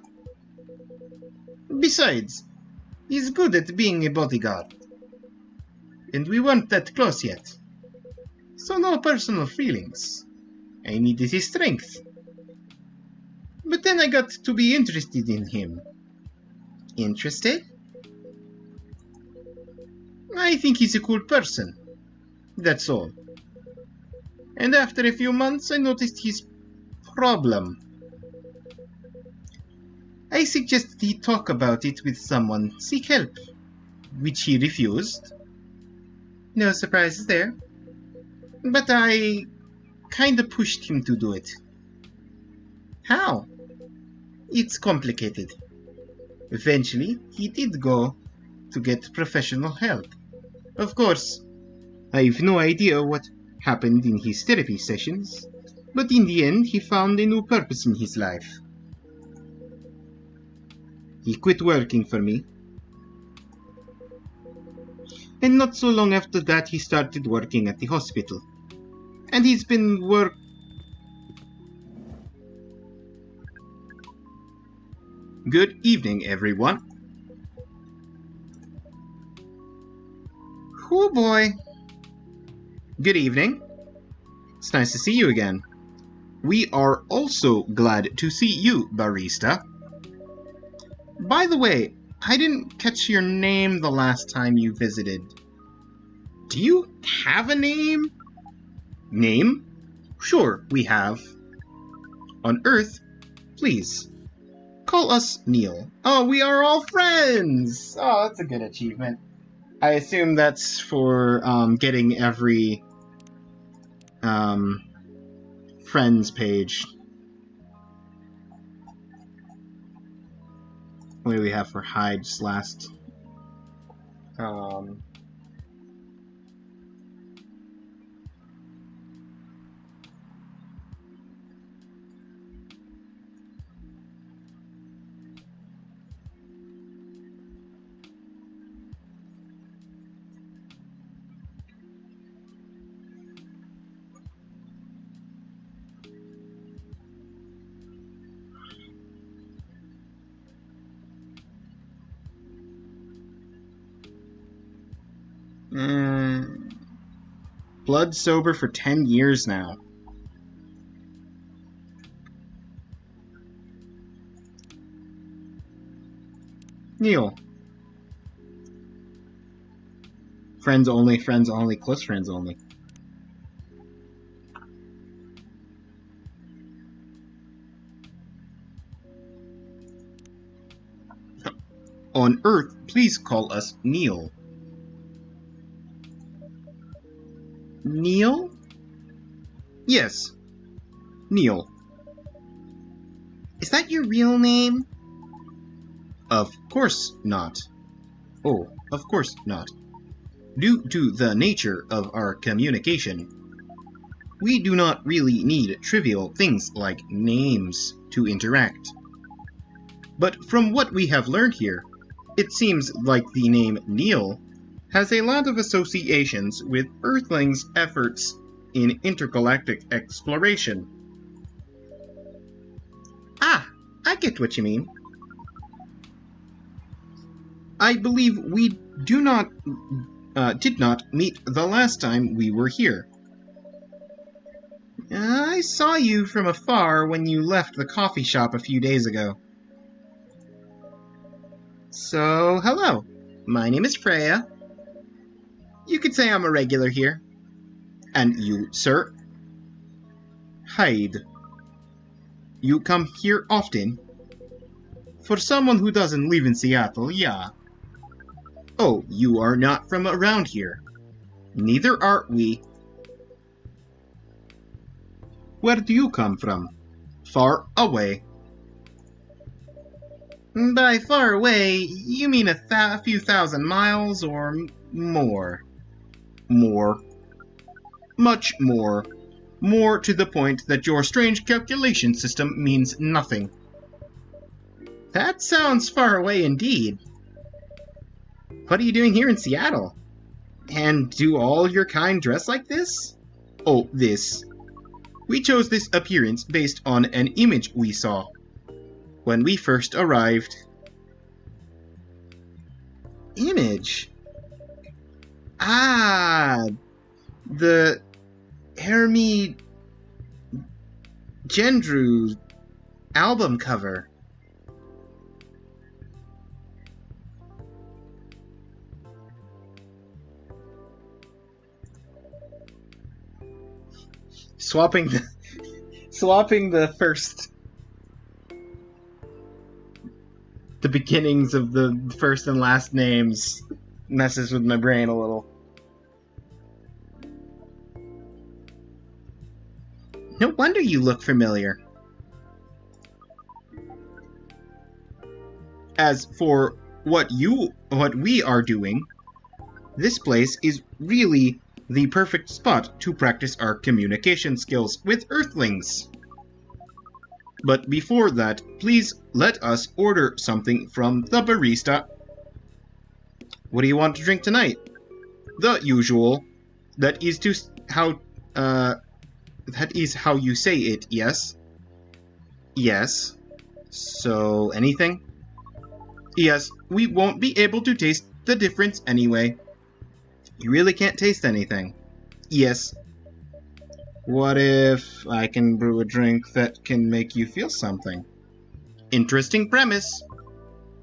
Besides, he's good at being a bodyguard. And we weren't that close yet. So no personal feelings. I needed his strength. But then I got to be interested in him. Interested? I think he's a cool person. That's all. And after a few months, I noticed his problem. I suggested he talk about it with someone, seek help, which he refused. No surprises there. But I kinda pushed him to do it. How? It's complicated. Eventually, he did go to get professional help. Of course, I have no idea what happened in his therapy sessions, but in the end, he found a new purpose in his life. He quit working for me. And not so long after that, he started working at the hospital. And he's been Good evening, everyone. Oh boy. Good evening. It's nice to see you again. We are also glad to see you, barista. By the way, I didn't catch your name the last time you visited. Do you have a name? Name? Sure, we have. On Earth, please. Call us Neil. Oh, we are all friends! Oh, that's a good achievement. I assume that's for getting every friends page. What do we have for Hyde's last? Blood sober for 10 years now. Neil. Friends only, close friends only. On Earth, please call us Neil. Neil? Yes, Neil. Is that your real name? Of course not. Oh, of course not. Due to the nature of our communication, we do not really need trivial things like names to interact. But from what we have learned here, it seems like the name Neil has a lot of associations with Earthlings' efforts in intergalactic exploration. Ah, I get what you mean. I believe we did not meet the last time we were here. I saw you from afar when you left the coffee shop a few days ago. So, hello. My name is Freya. You could say I'm a regular here. And you, sir? Hyde. You come here often? For someone who doesn't live in Seattle, yeah. Oh, you are not from around here. Neither are we. Where do you come from? Far away. By far away, you mean a few thousand miles or more? More. Much more. More to the point that your strange calculation system means nothing. That sounds far away indeed. What are you doing here in Seattle? And do all your kind dress like this? Oh, this. We chose this appearance based on an image we saw when we first arrived. Image? Ah, the Hermie Gendrew album cover. Swapping the beginnings of the first and last names messes with my brain a little. No wonder you look familiar. As for what we are doing, this place is really the perfect spot to practice our communication skills with Earthlings. But before that, please let us order something from the barista. What do you want to drink tonight? The usual. That is how you say it, yes? Yes. So, anything? Yes, we won't be able to taste the difference anyway. You really can't taste anything. Yes. What if I can brew a drink that can make you feel something? Interesting premise.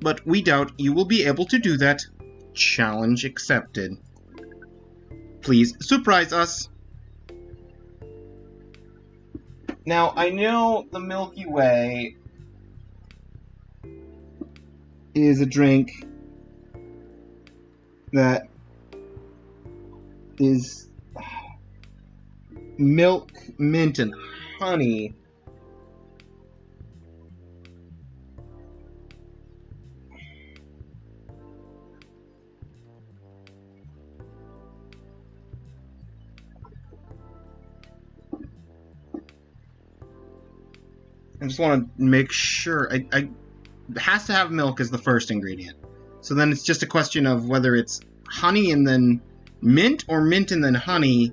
But we doubt you will be able to do that. Challenge accepted. Please surprise us. Now, I know the Milky Way is a drink that is milk, mint, and honey. I just want to make sure. It has to have milk as the first ingredient. So then it's just a question of whether it's honey and then mint or mint and then honey.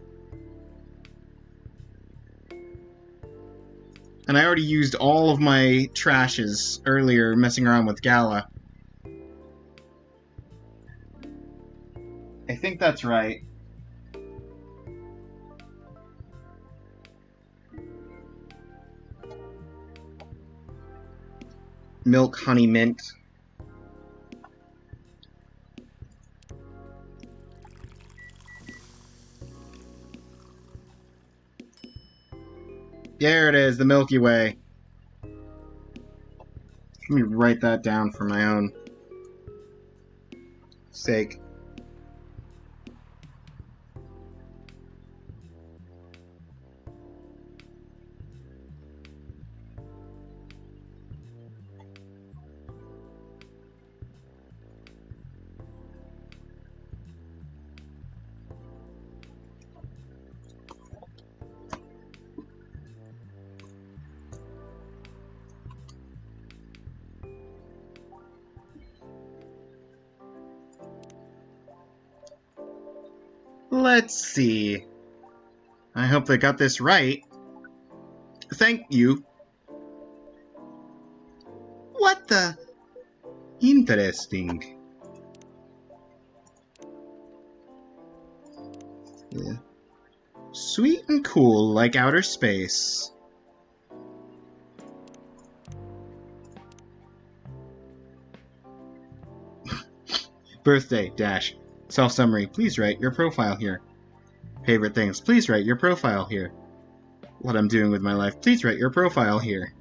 And I already used all of my trashes earlier messing around with Gala. I think that's right. Milk, honey, mint. There it is, the Milky Way. Let me write that down for my own sake. Let's see. I hope they got this right. Thank you. What the? Interesting. Yeah. Sweet and cool like outer space. Birthday, dash. Self-summary, please write your profile here. Favorite things, please write your profile here. What I'm doing with my life, please write your profile here.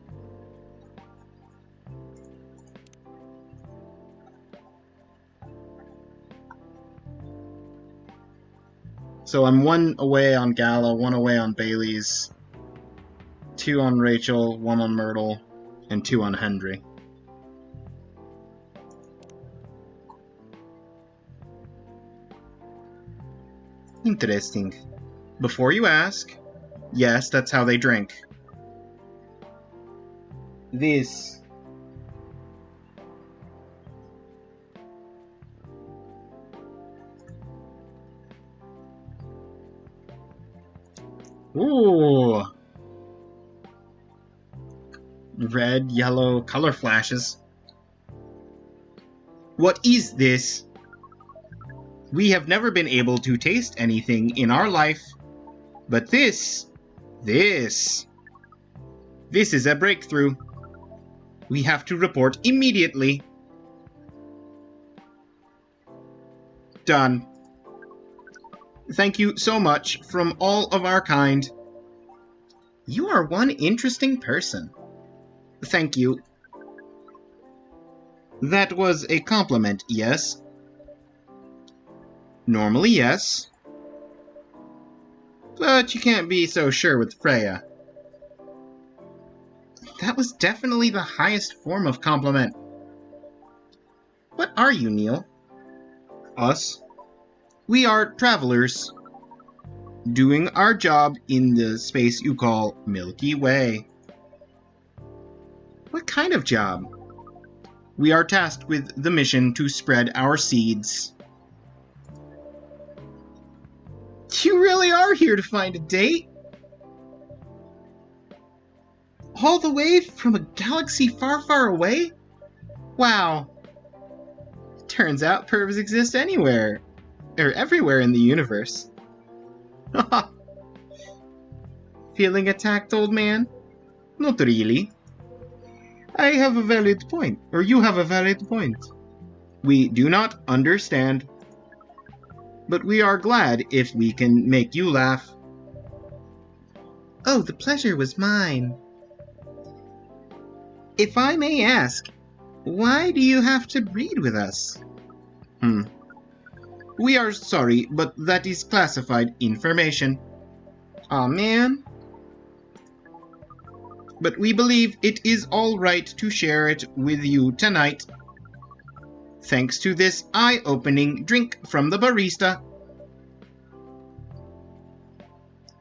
So I'm 1 away on Gala, 1 away on Bailey's, 2 on Rachel, 1 on Myrtle, and 2 on Hendry. Interesting. Before you ask, yes, that's how they drink. This. Ooh. Red, yellow, color flashes. What is this? We have never been able to taste anything in our life, but this is a breakthrough. We have to report immediately. Done. Thank you so much from all of our kind. You are one interesting person. Thank you. That was a compliment, yes? Normally, yes. But you can't be so sure with Freya. That was definitely the highest form of compliment. What are you, Neil? Us? We are travelers, doing our job in the space you call Milky Way. What kind of job? We are tasked with the mission to spread our seeds. You really are here to find a date? All the way from a galaxy far, far away? Wow. Turns out pervs exist anywhere. Or everywhere in the universe. Feeling attacked, old man? Not really. I have a valid point, or you have a valid point. We do not understand, but we are glad if we can make you laugh. Oh, the pleasure was mine. If I may ask, why do you have to breed with us? We are sorry, but that is classified information. Aw, man. But we believe it is all right to share it with you tonight. Thanks to this eye-opening drink from the barista.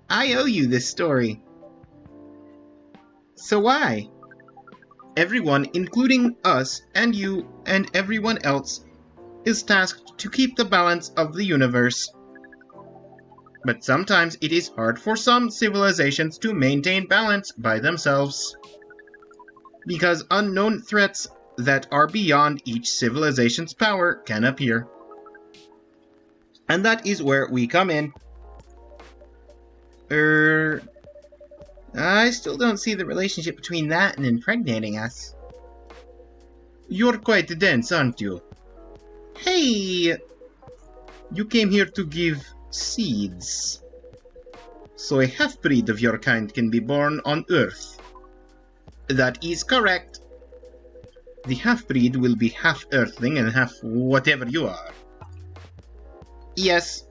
I owe you this story. So why? Everyone, including us and you and everyone else, is tasked to keep the balance of the universe. But sometimes it is hard for some civilizations to maintain balance by themselves, because unknown threats that are beyond each civilization's power can appear. And that is where we come in. I still don't see the relationship between that and impregnating us. You're quite dense, aren't you? Hey! You came here to give seeds. So a half-breed of your kind can be born on Earth. That is correct. The half-breed will be half Earthling and half whatever you are. Yes.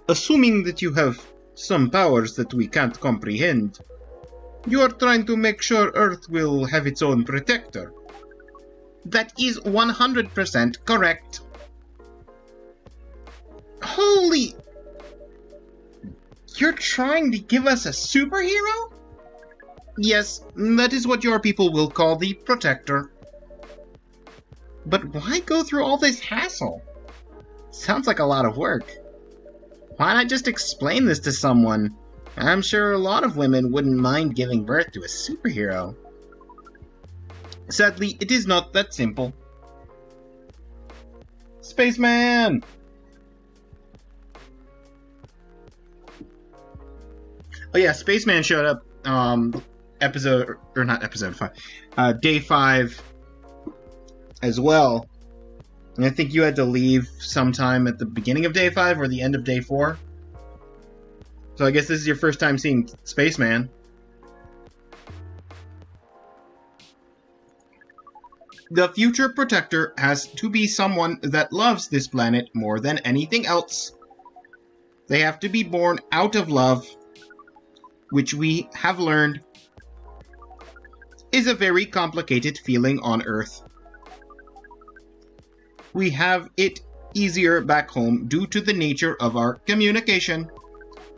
Assuming that you have some powers that we can't comprehend, you are trying to make sure Earth will have its own protector. That is 100% correct. Holy... You're trying to give us a superhero? Yes, that is what your people will call the Protector. But why go through all this hassle? Sounds like a lot of work. Why not just explain this to someone? I'm sure a lot of women wouldn't mind giving birth to a superhero. Sadly, it is not that simple. Spaceman! Oh yeah, Spaceman showed up. Episode or not episode 5, day 5 as well. And I think you had to leave sometime at the beginning of day 5 or the end of day 4. So I guess this is your first time seeing Spaceman. The future protector has to be someone that loves this planet more than anything else. They have to be born out of love, which we have learned is a very complicated feeling on Earth. We have it easier back home due to the nature of our communication.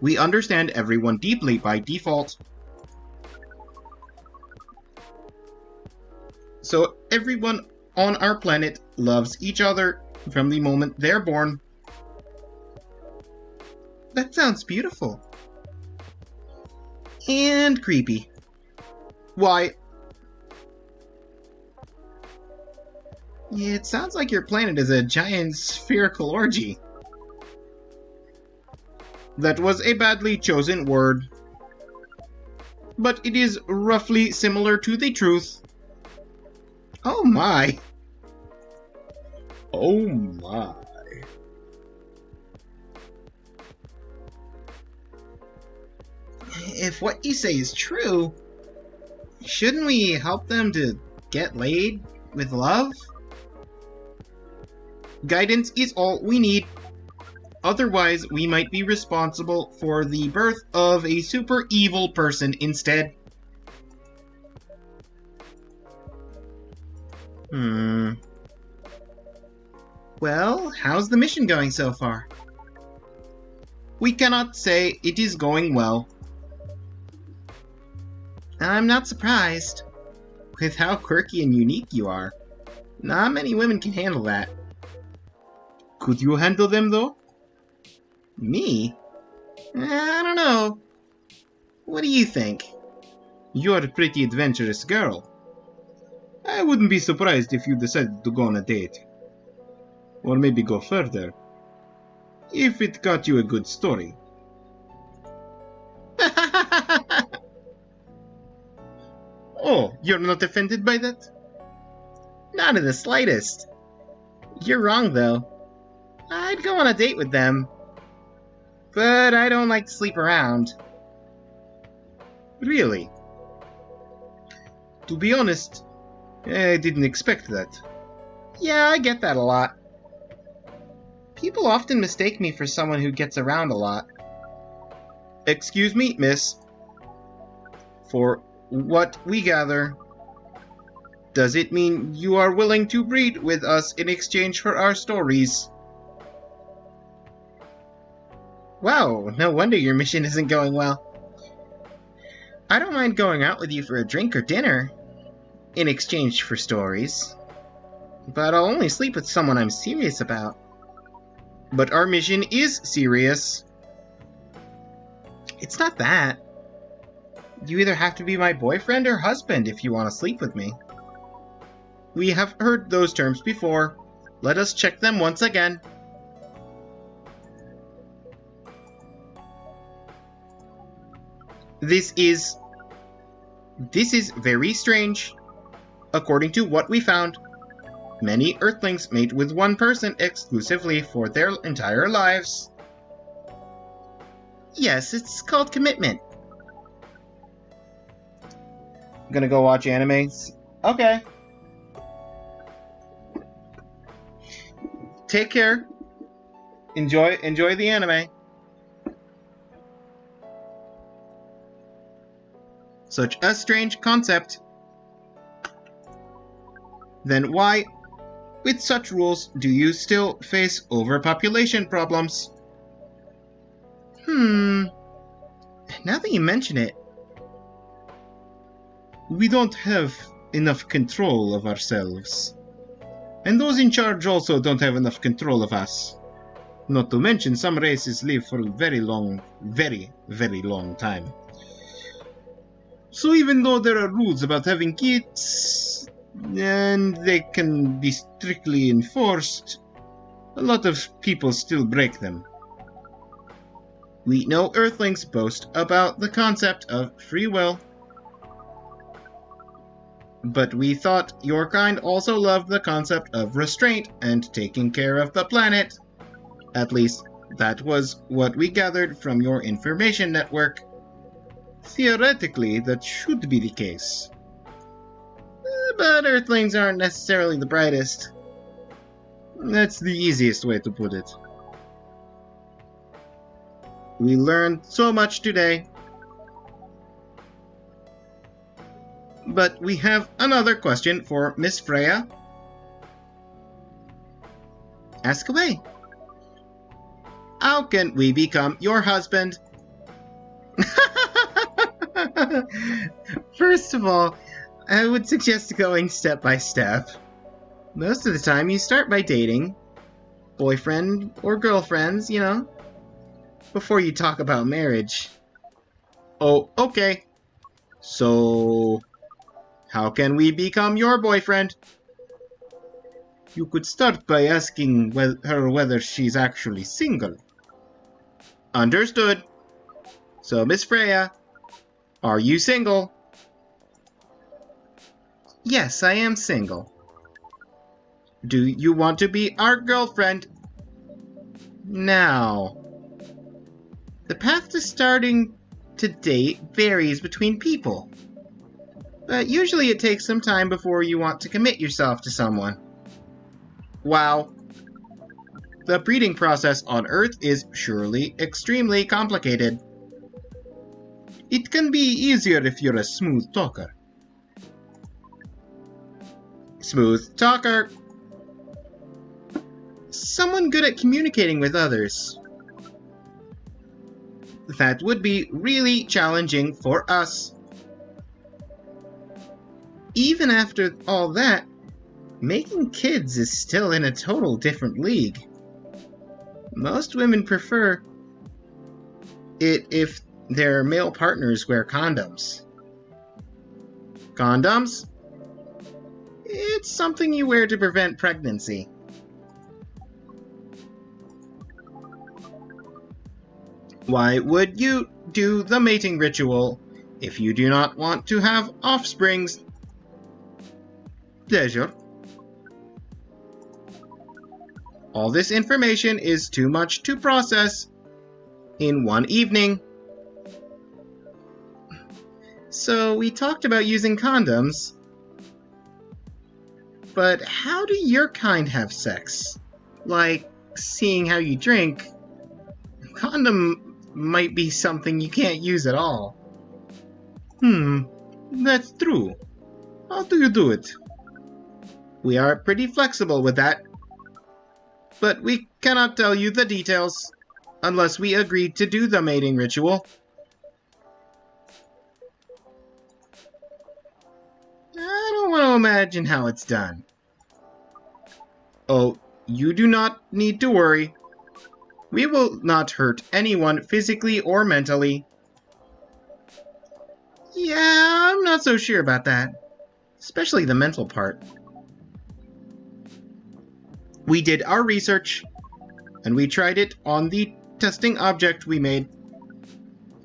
We understand everyone deeply by default. So everyone on our planet loves each other from the moment they're born. That sounds beautiful. And creepy. Why? It sounds like your planet is a giant spherical orgy. That was a badly chosen word. But it is roughly similar to the truth. Oh my. Oh my. If what you say is true, shouldn't we help them to get laid with love? Guidance is all we need. Otherwise, we might be responsible for the birth of a super evil person instead. Well, how's the mission going so far? We cannot say it is going well. I'm not surprised. With how quirky and unique you are, not many women can handle that. Could you handle them, though? Me? I don't know. What do you think? You're a pretty adventurous girl. I wouldn't be surprised if you decided to go on a date. Or maybe go further. If it got you a good story. Oh, you're not offended by that? Not in the slightest. You're wrong, though. I'd go on a date with them. But I don't like to sleep around. Really? To be honest, I didn't expect that. Yeah, I get that a lot. People often mistake me for someone who gets around a lot. Excuse me, miss. For what we gather, does it mean you are willing to breed with us in exchange for our stories? Wow, no wonder your mission isn't going well. I don't mind going out with you for a drink or dinner, in exchange for stories. But I'll only sleep with someone I'm serious about. But our mission is serious. It's not that. You either have to be my boyfriend or husband if you want to sleep with me. We have heard those terms before. Let us check them once again. This is very strange. According to what we found, many Earthlings mate with one person exclusively for their entire lives. Yes, it's called commitment. Gonna go watch animes? Okay. Take care. Enjoy the anime. Such a strange concept. Then why, with such rules, do you still face overpopulation problems? Now that you mention it, we don't have enough control of ourselves. And those in charge also don't have enough control of us. Not to mention some races live for a very, very long time. So even though there are rules about having kids, and they can be strictly enforced, a lot of people still break them. We know Earthlings boast about the concept of free will, but we thought your kind also loved the concept of restraint and taking care of the planet. At least, that was what we gathered from your information network. Theoretically, that should be the case. But Earthlings aren't necessarily the brightest. That's the easiest way to put it. We learned so much today. But we have another question for Miss Freya. Ask away. How can we become your husband? First of all, I would suggest going step by step. Most of the time, you start by dating. Boyfriend or girlfriends, you know, before you talk about marriage. Oh, okay. So, how can we become your boyfriend? You could start by asking her whether she's actually single. Understood. So, Miss Freya, are you single? Yes, I am single. Do you want to be our girlfriend? Now, the path to starting to date varies between people, but usually it takes some time before you want to commit yourself to someone. Wow. The breeding process on Earth is surely extremely complicated. It can be easier if you're a smooth talker. Smooth talker. Someone good at communicating with others. That would be really challenging for us. Even after all that, making kids is still in a total different league. Most women prefer it if their male partners wear condoms. Condoms? It's something you wear to prevent pregnancy. Why would you do the mating ritual if you do not want to have offsprings? Pleasure. All this information is too much to process in one evening. So we talked about using condoms, but how do your kind have sex? Like, seeing how you drink, a condom might be something you can't use at all. That's true. How do you do it? We are pretty flexible with that, but we cannot tell you the details unless we agree to do the mating ritual. I don't want to imagine how it's done. Oh, you do not need to worry. We will not hurt anyone physically or mentally. Yeah, I'm not so sure about that. Especially the mental part. We did our research, and we tried it on the testing object we made.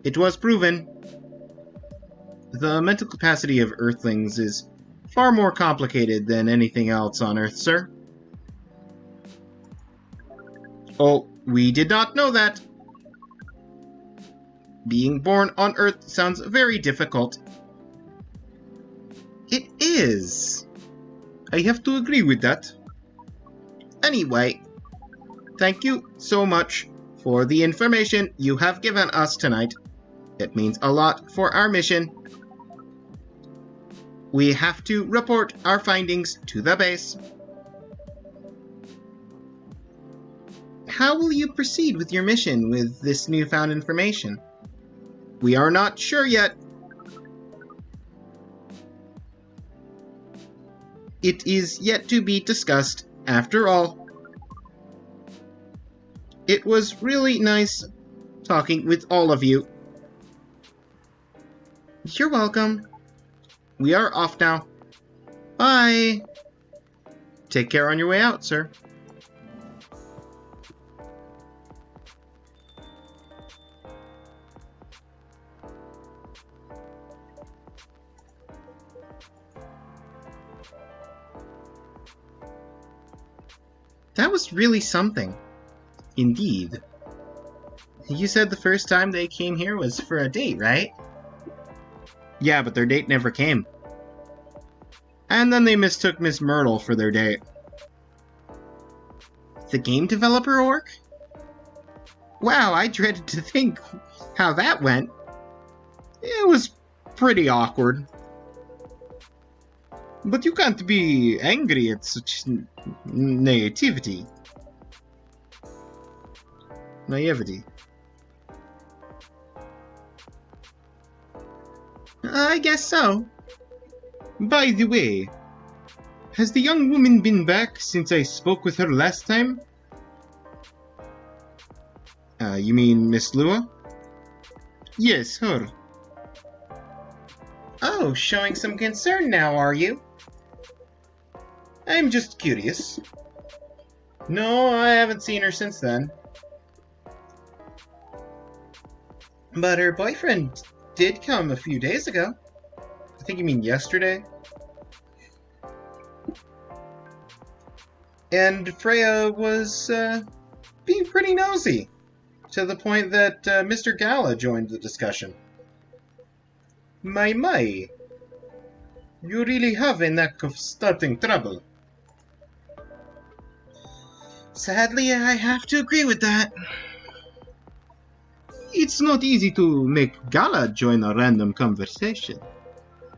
It was proven. The mental capacity of Earthlings is far more complicated than anything else on Earth, sir. Oh, we did not know that. Being born on Earth sounds very difficult. It is. I have to agree with that. Anyway, thank you so much for the information you have given us tonight. It means a lot for our mission. We have to report our findings to the base. How will you proceed with your mission with this newfound information? We are not sure yet. It is yet to be discussed, after all. It was really nice talking with all of you. You're welcome. We are off now. Bye. Take care on your way out, sir. That was really something. Indeed. You said the first time they came here was for a date, right? Yeah, but their date never came. And then they mistook Miss Myrtle for their date. The game developer orc? Wow, I dreaded to think how that went. It was pretty awkward. But you can't be angry at such naivety. Naivety. I guess so. By the way, has the young woman been back since I spoke with her last time? You mean Miss Lua? Yes, her. Oh, showing some concern now, are you? I'm just curious. No, I haven't seen her since then. But her boyfriend did come a few days ago. I think you mean yesterday. And Freya was being pretty nosy, to the point that Mr. Gala joined the discussion. My, you really have a knack of starting trouble. Sadly, I have to agree with that. It's not easy to make Gala join a random conversation,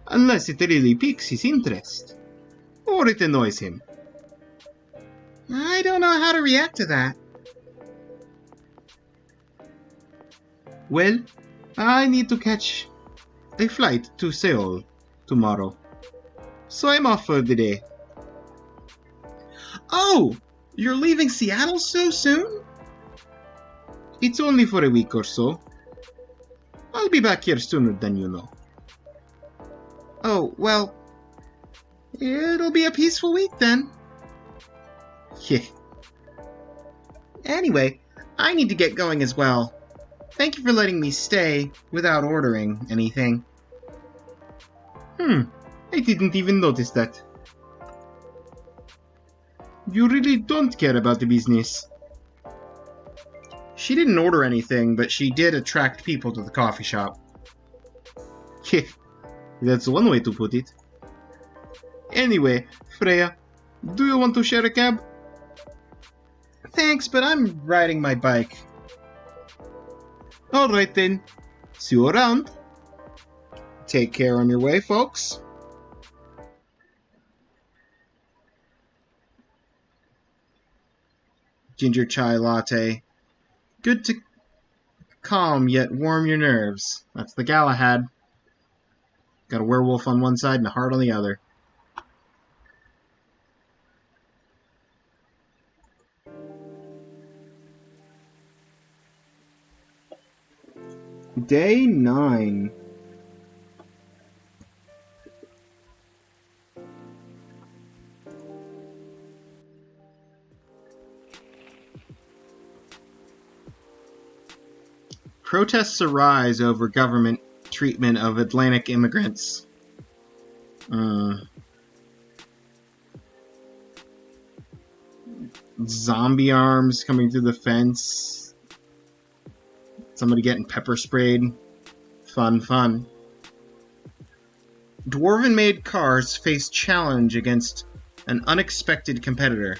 unless it really piques his interest, or it annoys him. I don't know how to react to that. Well, I need to catch a flight to Seoul tomorrow, so I'm off for the day. Oh, you're leaving Seattle so soon? It's only for a week or so. I'll be back here sooner than you know. Oh, well, it'll be a peaceful week then. Yeah. Anyway, I need to get going as well. Thank you for letting me stay without ordering anything. I didn't even notice that. You really don't care about the business. She didn't order anything, but she did attract people to the coffee shop. Heh, that's one way to put it. Anyway, Freya, do you want to share a cab? Thanks, but I'm riding my bike. Alright then, see you around. Take care on your way, folks. Ginger chai latte. Good to calm yet warm your nerves. That's the Galahad. Got a werewolf on one side and a heart on the other. Day 9. Protests arise over government treatment of Atlantic immigrants. Zombie arms coming through the fence. Somebody getting pepper sprayed. Fun. Dwarven-made cars face challenge against an unexpected competitor.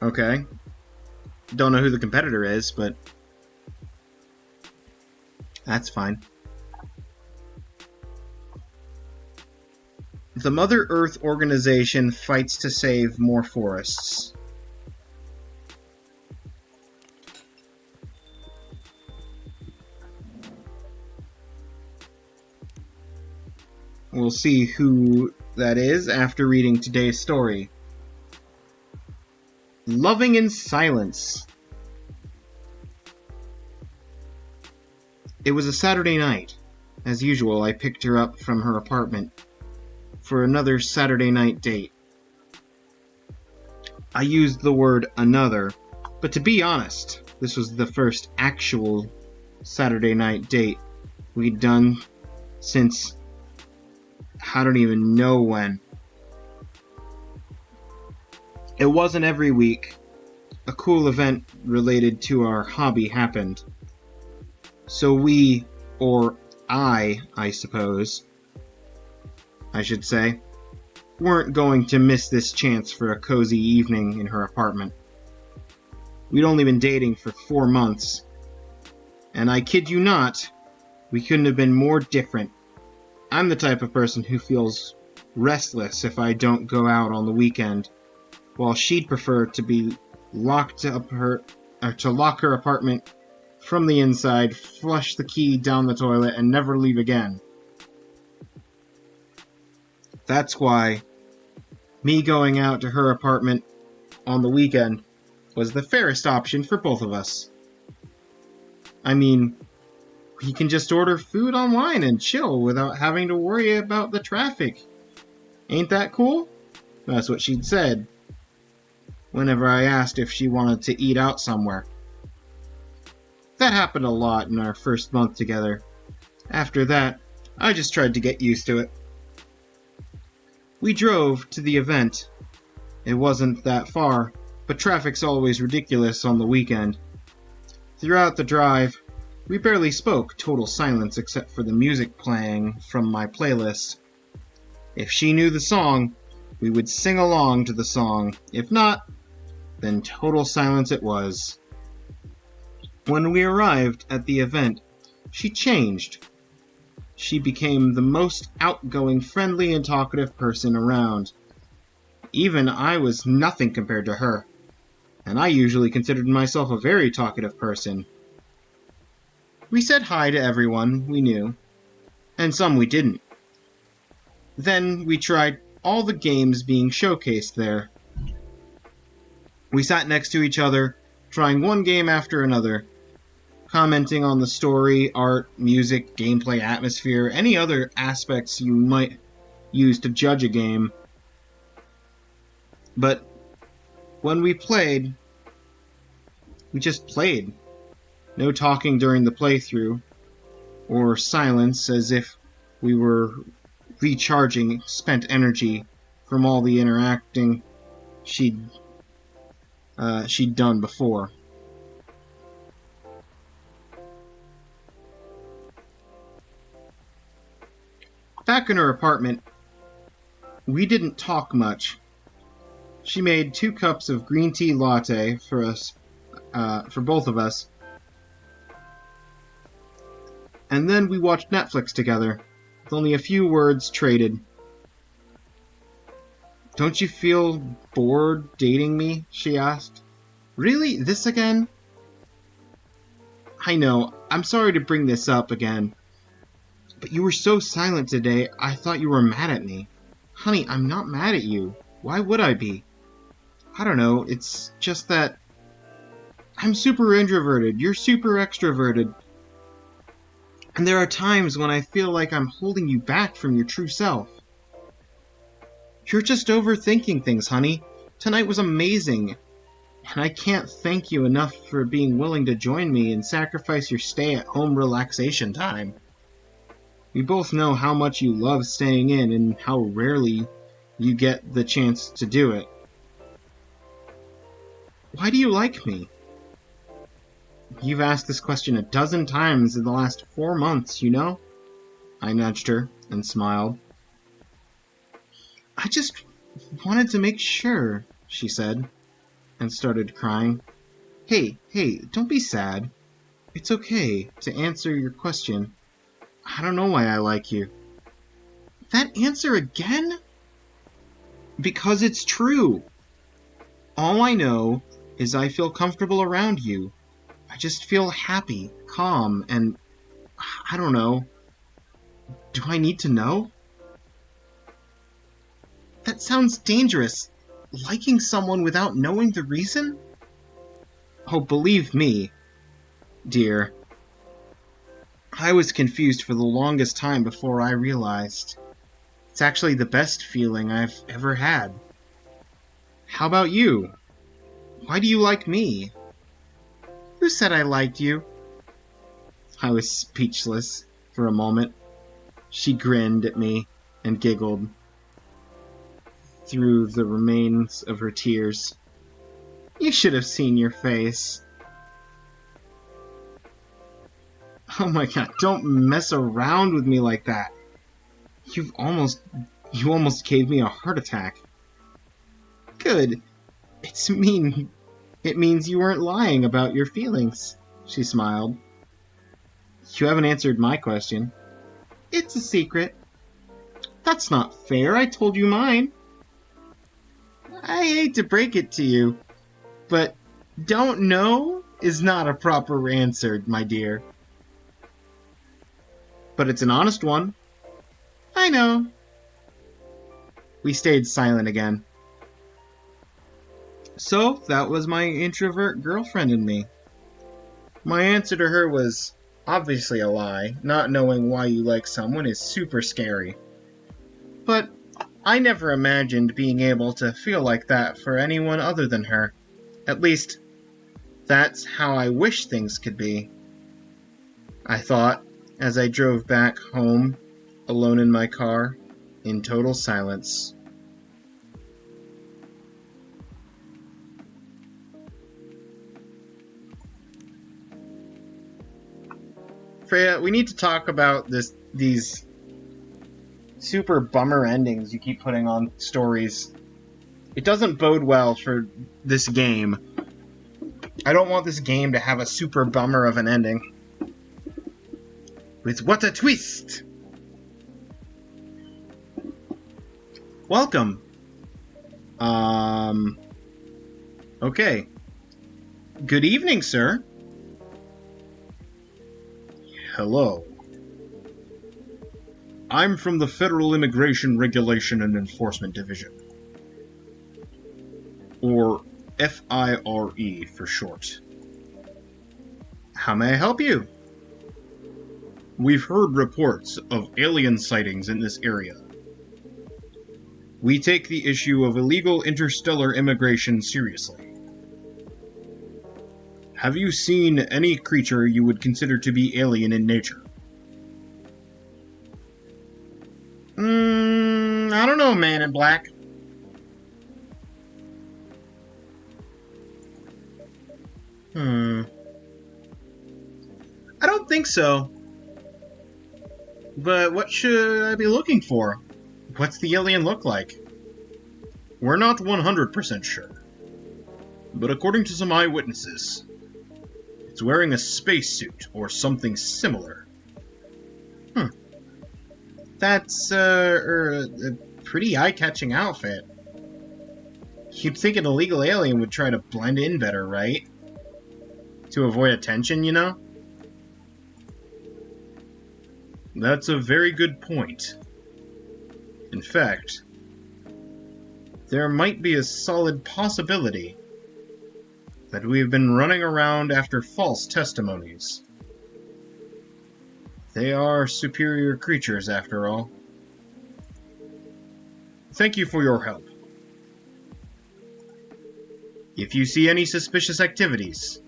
Okay. Don't know who the competitor is, but that's fine. The Mother Earth organization fights to save more forests. We'll see who that is after reading today's story. Loving in Silence. It was a Saturday night. As usual, I picked her up from her apartment for another Saturday night date. I used the word another, but to be honest, this was the first actual Saturday night date we'd done since I don't even know when. It wasn't every week. A cool event related to our hobby happened. So we, or I suppose, I should say, weren't going to miss this chance for a cozy evening in her apartment. We'd only been dating for 4 months, and I kid you not, we couldn't have been more different. I'm the type of person who feels restless if I don't go out on the weekend, while she'd prefer to be lock her apartment from the inside, flush the key down the toilet, and never leave again. That's why me going out to her apartment on the weekend was the fairest option for both of us. I mean, we can just order food online and chill without having to worry about the traffic. Ain't that cool? That's what she'd said whenever I asked if she wanted to eat out somewhere. That happened a lot in our first month together. After that, I just tried to get used to it. We drove to the event. It wasn't that far, but traffic's always ridiculous on the weekend. Throughout the drive, we barely spoke, total silence except for the music playing from my playlist. If she knew the song, we would sing along to the song. If not, then total silence it was. When we arrived at the event, she changed. She became the most outgoing, friendly, and talkative person around. Even I was nothing compared to her, and I usually considered myself a very talkative person. We said hi to everyone we knew, and some we didn't. Then we tried all the games being showcased there. We sat next to each other, trying one game after another, commenting on the story, art, music, gameplay, atmosphere, any other aspects you might use to judge a game. But when we played, we just played. No talking during the playthrough, or silence as if we were recharging spent energy from all the interacting she'd done before. Back in her apartment, we didn't talk much. She made 2 cups of green tea latte for us, for both of us, and then we watched Netflix together, with only a few words traded. "Don't you feel bored dating me?" she asked. "Really? This again?" "I know, I'm sorry to bring this up again, but you were so silent today, I thought you were mad at me." "Honey, I'm not mad at you. Why would I be?" "I don't know, it's just that I'm super introverted, you're super extroverted, and there are times when I feel like I'm holding you back from your true self." "You're just overthinking things, honey. Tonight was amazing, and I can't thank you enough for being willing to join me and sacrifice your stay-at-home relaxation time. We both know how much you love staying in and how rarely you get the chance to do it. Why do you like me?" "You've asked this question a dozen times in the last 4 months, you know?" I nudged her and smiled. "I just wanted to make sure," she said, and started crying. Hey, don't be sad. It's okay to answer your question. I don't know why I like you." "That answer again?" "Because it's true. All I know is I feel comfortable around you. I just feel happy, calm, and I don't know. Do I need to know?" "That sounds dangerous. Liking someone without knowing the reason?" "Oh, believe me, dear. I was confused for the longest time before I realized. It's actually the best feeling I've ever had. How about you? Why do you like me?" "Who said I liked you?" I was speechless for a moment. She grinned at me and giggled. through the remains of her tears. You should have seen your face. Oh my god, don't mess around with me like that. You almost gave me a heart attack. Good. It means you weren't lying about your feelings, she smiled. You haven't answered my question. It's a secret. That's not fair, I told you mine. I hate to break it to you, but don't know is not a proper answer, my dear. But it's an honest one. I know. We stayed silent again. So, that was my introvert girlfriend and me. My answer to her was obviously a lie. Not knowing why you like someone is super scary. But I never imagined being able to feel like that for anyone other than her. At least, that's how I wish things could be. I thought, as I drove back home, alone in my car, in total silence. Freya, we need to talk about these super bummer endings you keep putting on stories. It doesn't bode well for this game. I don't want this game to have a super bummer of an ending. With what a twist! Welcome. Okay. Good evening, sir. Hello. I'm from the Federal Immigration Regulation and Enforcement Division. Or FIRE for short. How may I help you? We've heard reports of alien sightings in this area. We take the issue of illegal interstellar immigration seriously. Have you seen any creature you would consider to be alien in nature? I don't know, Man in Black. I don't think so. But what should I be looking for? What's the alien look like? We're not 100% sure. But according to some eyewitnesses, it's wearing a spacesuit or something similar. That's a pretty eye-catching outfit. You'd think an illegal alien would try to blend in better, right? To avoid attention, you know? That's a very good point. In fact, there might be a solid possibility that we've been running around after false testimonies. They are superior creatures, after all. Thank you for your help. If you see any suspicious activities,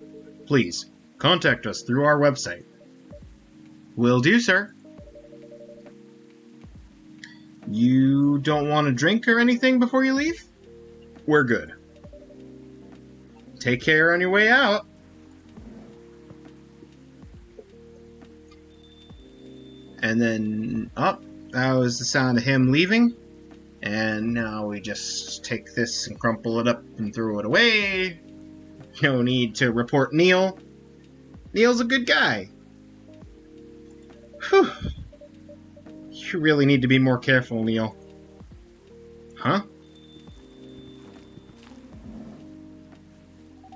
please contact us through our website. Will do, sir. You don't want a drink or anything before you leave? We're good. Take care on your way out. And then, that was the sound of him leaving. And now we just take this and crumple it up and throw it away. No need to report Neil. Neil's a good guy. Whew. You really need to be more careful, Neil. Huh?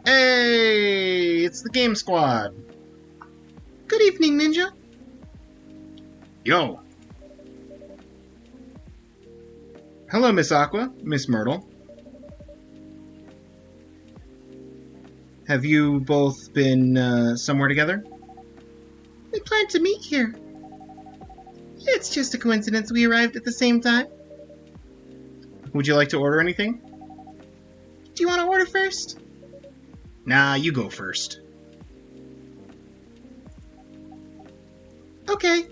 Hey! It's the Game Squad! Good evening, Ninja! Yo! Hello, Miss Aqua, Miss Myrtle. Have you both been somewhere together? We planned to meet here. It's just a coincidence we arrived at the same time. Would you like to order anything? Do you want to order first? Nah, you go first. Okay.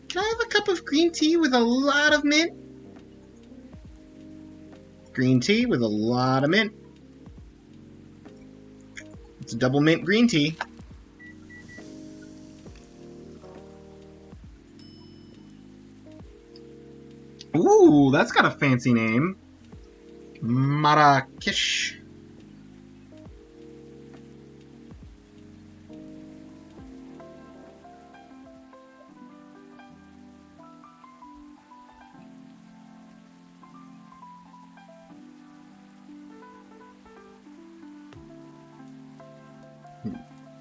Can I have a cup of green tea with a lot of mint? green tea with a lot of mint. It's a double mint green tea. Ooh, that's got a fancy name. Marrakesh.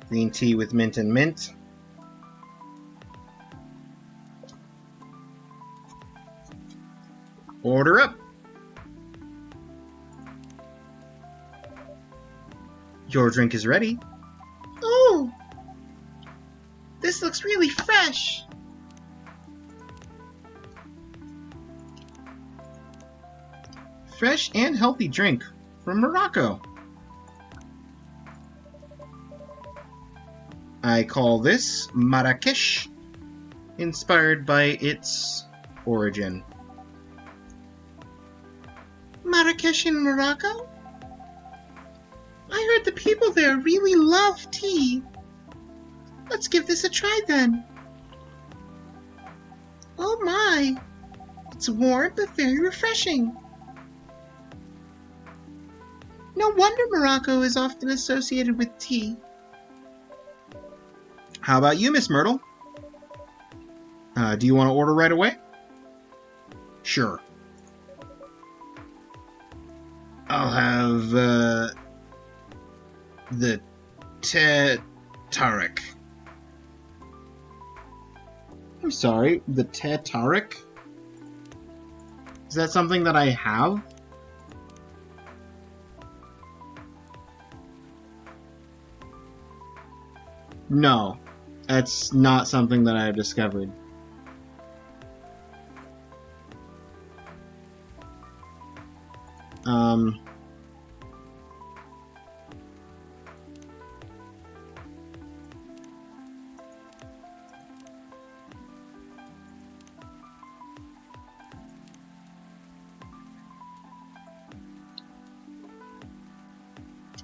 Green tea with mint and mint. Order up. Your drink is ready. Oh, this looks really fresh. Fresh and healthy drink from Morocco. I call this Marrakesh, inspired by its origin. Marrakesh in Morocco? I heard the people there really love tea. Let's give this a try then. Oh my, it's warm but very refreshing. No wonder Morocco is often associated with tea. How about you, Miss Myrtle? Do you want to order right away? Sure. I'll have the Teh Tarik. I'm sorry, the Teh Tarik? Is that something that I have? No, that's not something that I've discovered.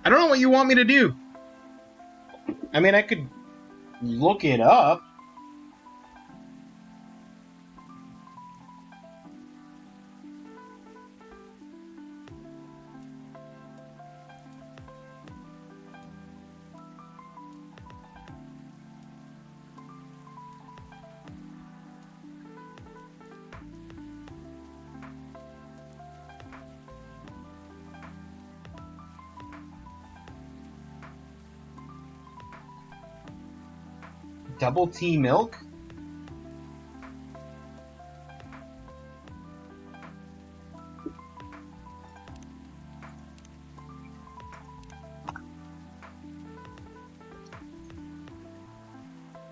I don't know what you want me to do. I mean, I could look it up. Double tea milk?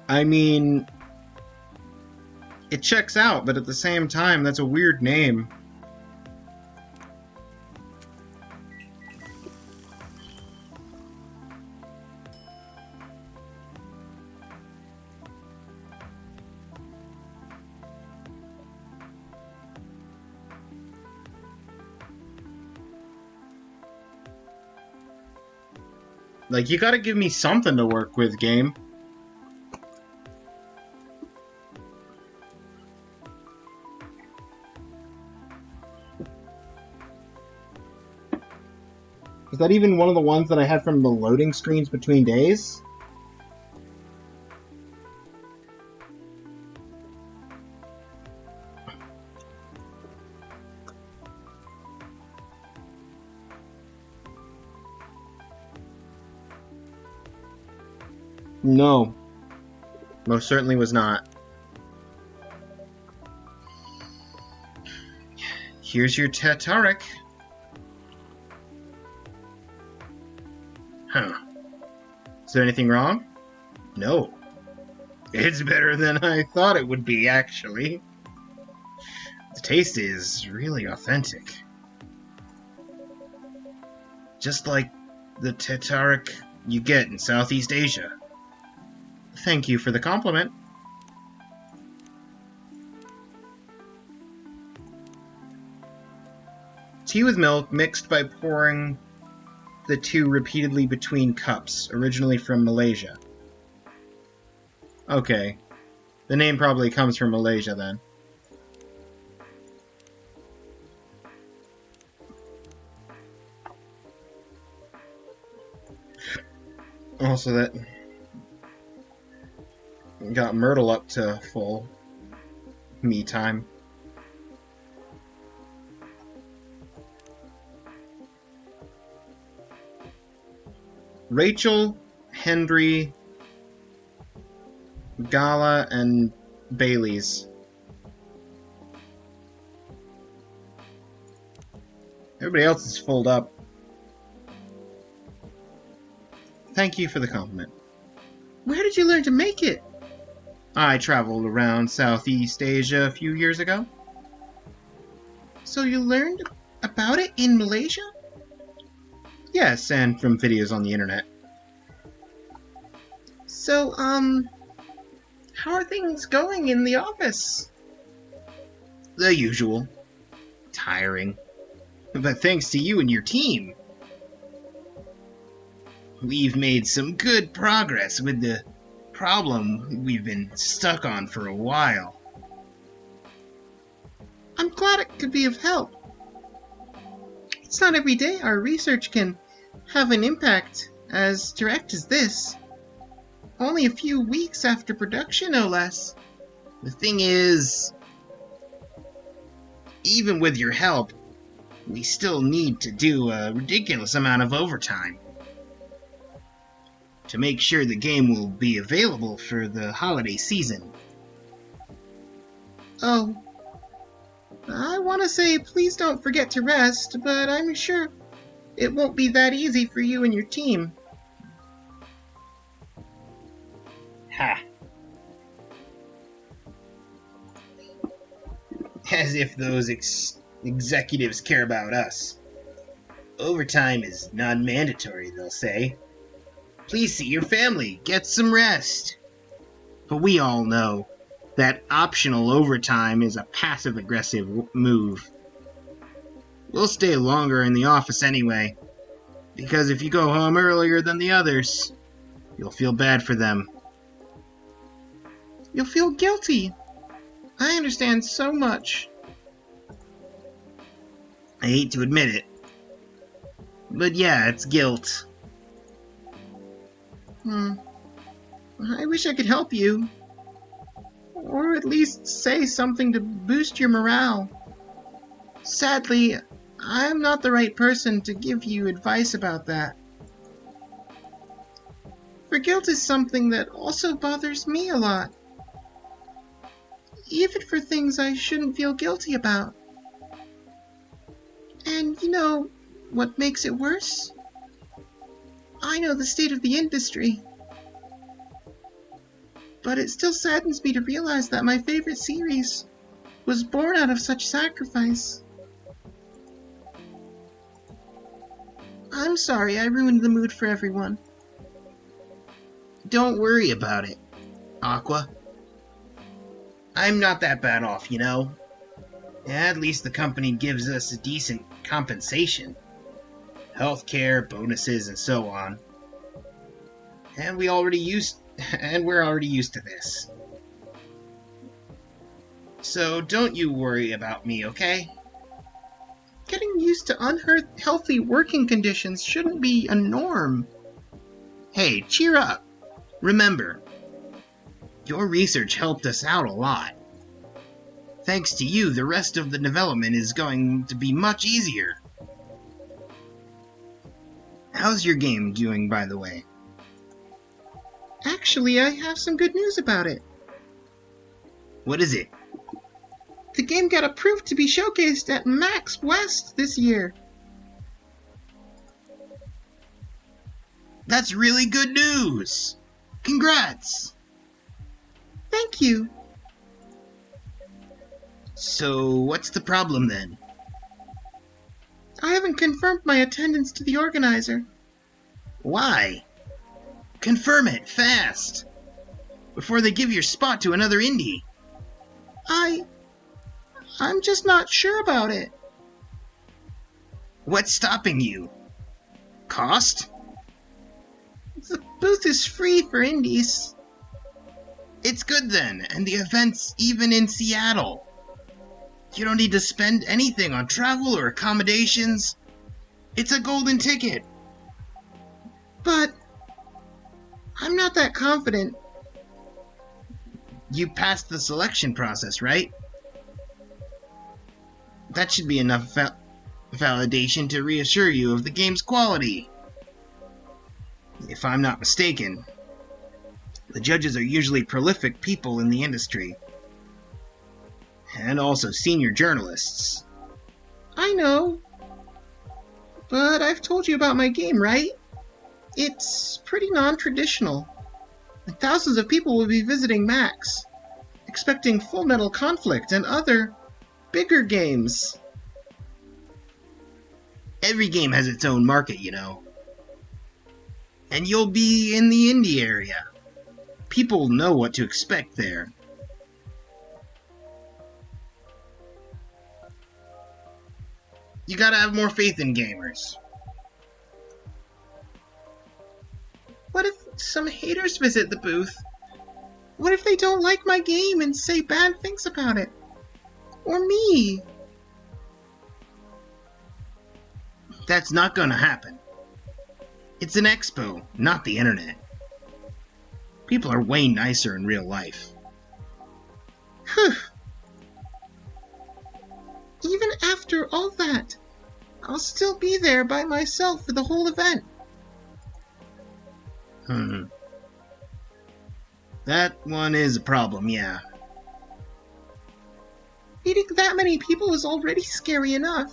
I mean, it checks out, but at the same time, that's a weird name. Like, you gotta give me something to work with, game. Is that even one of the ones that I had from the loading screens between days? No. Most certainly was not. Here's your Teh Tarik. Huh. Is there anything wrong? No. It's better than I thought it would be, actually. The taste is really authentic. Just like the Teh Tarik you get in Southeast Asia. Thank you for the compliment. Tea with milk mixed by pouring the two repeatedly between cups, originally from Malaysia. Okay. The name probably comes from Malaysia then. Also, that got Myrtle up to full me time. Rachel, Henry, Gala, and Bailey's. Everybody else is full up. Thank you for the compliment. Where did you learn to make it? I traveled around Southeast Asia a few years ago. So you learned about it in Malaysia? Yes, and from videos on the internet. So, how are things going in the office? The usual. Tiring. But thanks to you and your team, we've made some good progress with the problem we've been stuck on for a while. I'm glad it could be of help. It's not every day our research can have an impact as direct as this. Only a few weeks after production, no less. The thing is, even with your help, we still need to do a ridiculous amount of overtime to make sure the game will be available for the holiday season. Oh. I want to say please don't forget to rest, but I'm sure it won't be that easy for you and your team. Ha. As if those executives care about us. Overtime is non-mandatory, they'll say. Please see your family, get some rest. But we all know that optional overtime is a passive-aggressive move. We'll stay longer in the office anyway, because if you go home earlier than the others, you'll feel bad for them. You'll feel guilty. I understand so much. I hate to admit it, but yeah, it's guilt. I wish I could help you. Or at least say something to boost your morale. Sadly, I'm not the right person to give you advice about that. For guilt is something that also bothers me a lot. Even for things I shouldn't feel guilty about. And you know what makes it worse? I know the state of the industry. But it still saddens me to realize that my favorite series was born out of such sacrifice. I'm sorry I ruined the mood for everyone. Don't worry about it, Aqua. I'm not that bad off, you know. At least the company gives us a decent compensation. Healthcare, bonuses, and so on. And we're already used to this. So don't you worry about me, okay? Getting used to unhealthy working conditions shouldn't be a norm. Hey, cheer up. Remember, your research helped us out a lot. Thanks to you, the rest of the development is going to be much easier. How's your game doing, by the way? Actually, I have some good news about it. What is it? The game got approved to be showcased at Max West this year. That's really good news! Congrats! Thank you. So, what's the problem then? I haven't confirmed my attendance to the organizer. Why? Confirm it, fast! Before they give your spot to another indie. I'm just not sure about it. What's stopping you? Cost? The booth is free for indies. It's good then, and the event's even in Seattle. You don't need to spend anything on travel or accommodations. It's a golden ticket. But I'm not that confident. You passed the selection process, right? That should be enough validation to reassure you of the game's quality. If I'm not mistaken, the judges are usually prolific people in the industry. And also senior journalists. I know. But I've told you about my game, right? It's pretty non-traditional. And thousands of people will be visiting Max, expecting Full Metal Conflict and other bigger games. Every game has its own market, you know. And you'll be in the indie area. People know what to expect there. You gotta have more faith in gamers. What if some haters visit the booth? What if they don't like my game and say bad things about it? Or me? That's not gonna happen. It's an expo, not the internet. People are way nicer in real life. Phew. Even after all that, I'll still be there by myself for the whole event. That one is a problem, yeah. Meeting that many people is already scary enough.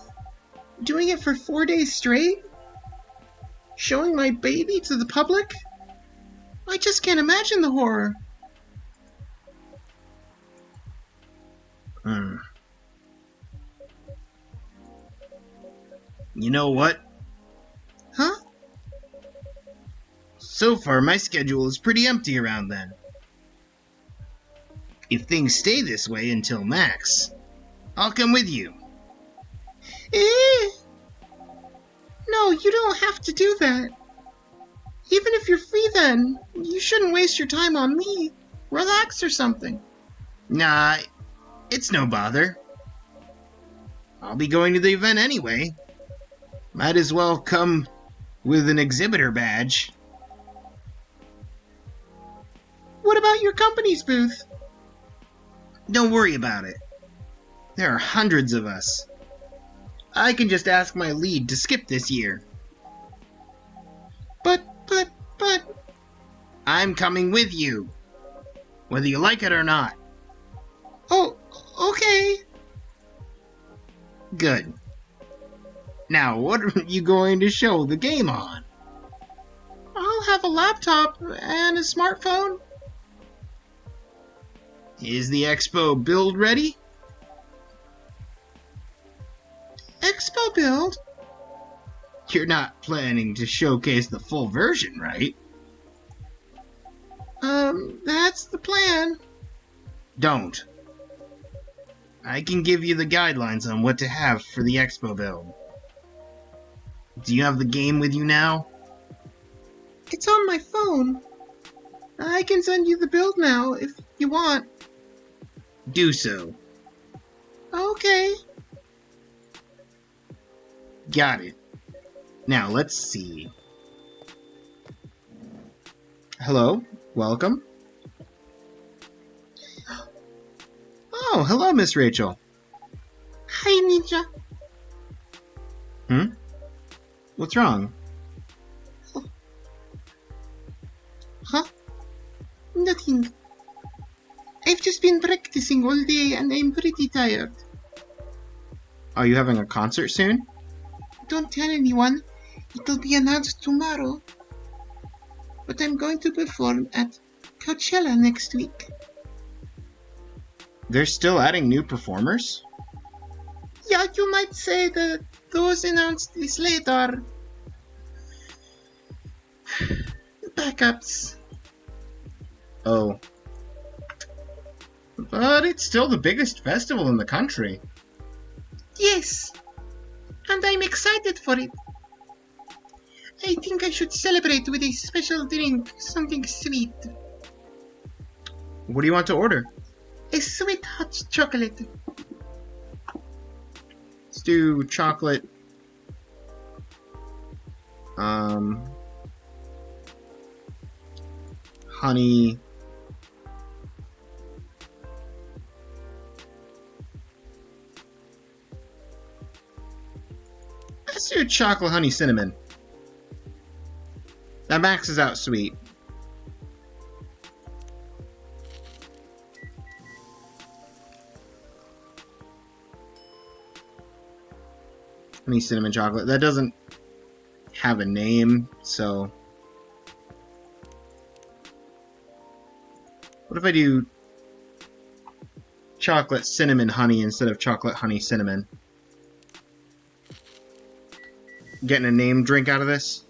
Doing it for 4 days straight? Showing my baby to the public? I just can't imagine the horror. You know what? Huh? So far, my schedule is pretty empty around then. If things stay this way until Max, I'll come with you. No, you don't have to do that. Even if you're free then, you shouldn't waste your time on me. Relax or something. Nah, it's no bother. I'll be going to the event anyway. Might as well come with an exhibitor badge. What about your company's booth? Don't worry about it. There are hundreds of us. I can just ask my lead to skip this year. But... I'm coming with you. Whether you like it or not. Oh, okay. Good. Now, what are you going to show the game on? I'll have a laptop and a smartphone. Is the expo build ready? Expo build? You're not planning to showcase the full version, right? That's the plan. Don't. I can give you the guidelines on what to have for the expo build. Do you have the game with you now? It's on my phone. I can send you the build now if you want. Do so. Okay. Got it. Now, let's see. Hello? Welcome? Oh, hello, Miss Rachel. Hi, Ninja. What's wrong? Huh? Nothing. I've just been practicing all day and I'm pretty tired. Are you having a concert soon? Don't tell anyone. It'll be announced tomorrow. But I'm going to perform at Coachella next week. They're still adding new performers? Yeah, you might say that those announced this late are backups. Oh. But it's still the biggest festival in the country. Yes. And I'm excited for it. I think I should celebrate with a special drink, something sweet. What do you want to order? A sweet hot chocolate. Let's do chocolate. Honey. Let's do chocolate honey cinnamon. That maxes out sweet. Honey cinnamon chocolate. That doesn't have a name, so... What if I do chocolate cinnamon honey instead of chocolate honey cinnamon? Getting a name drink out of this?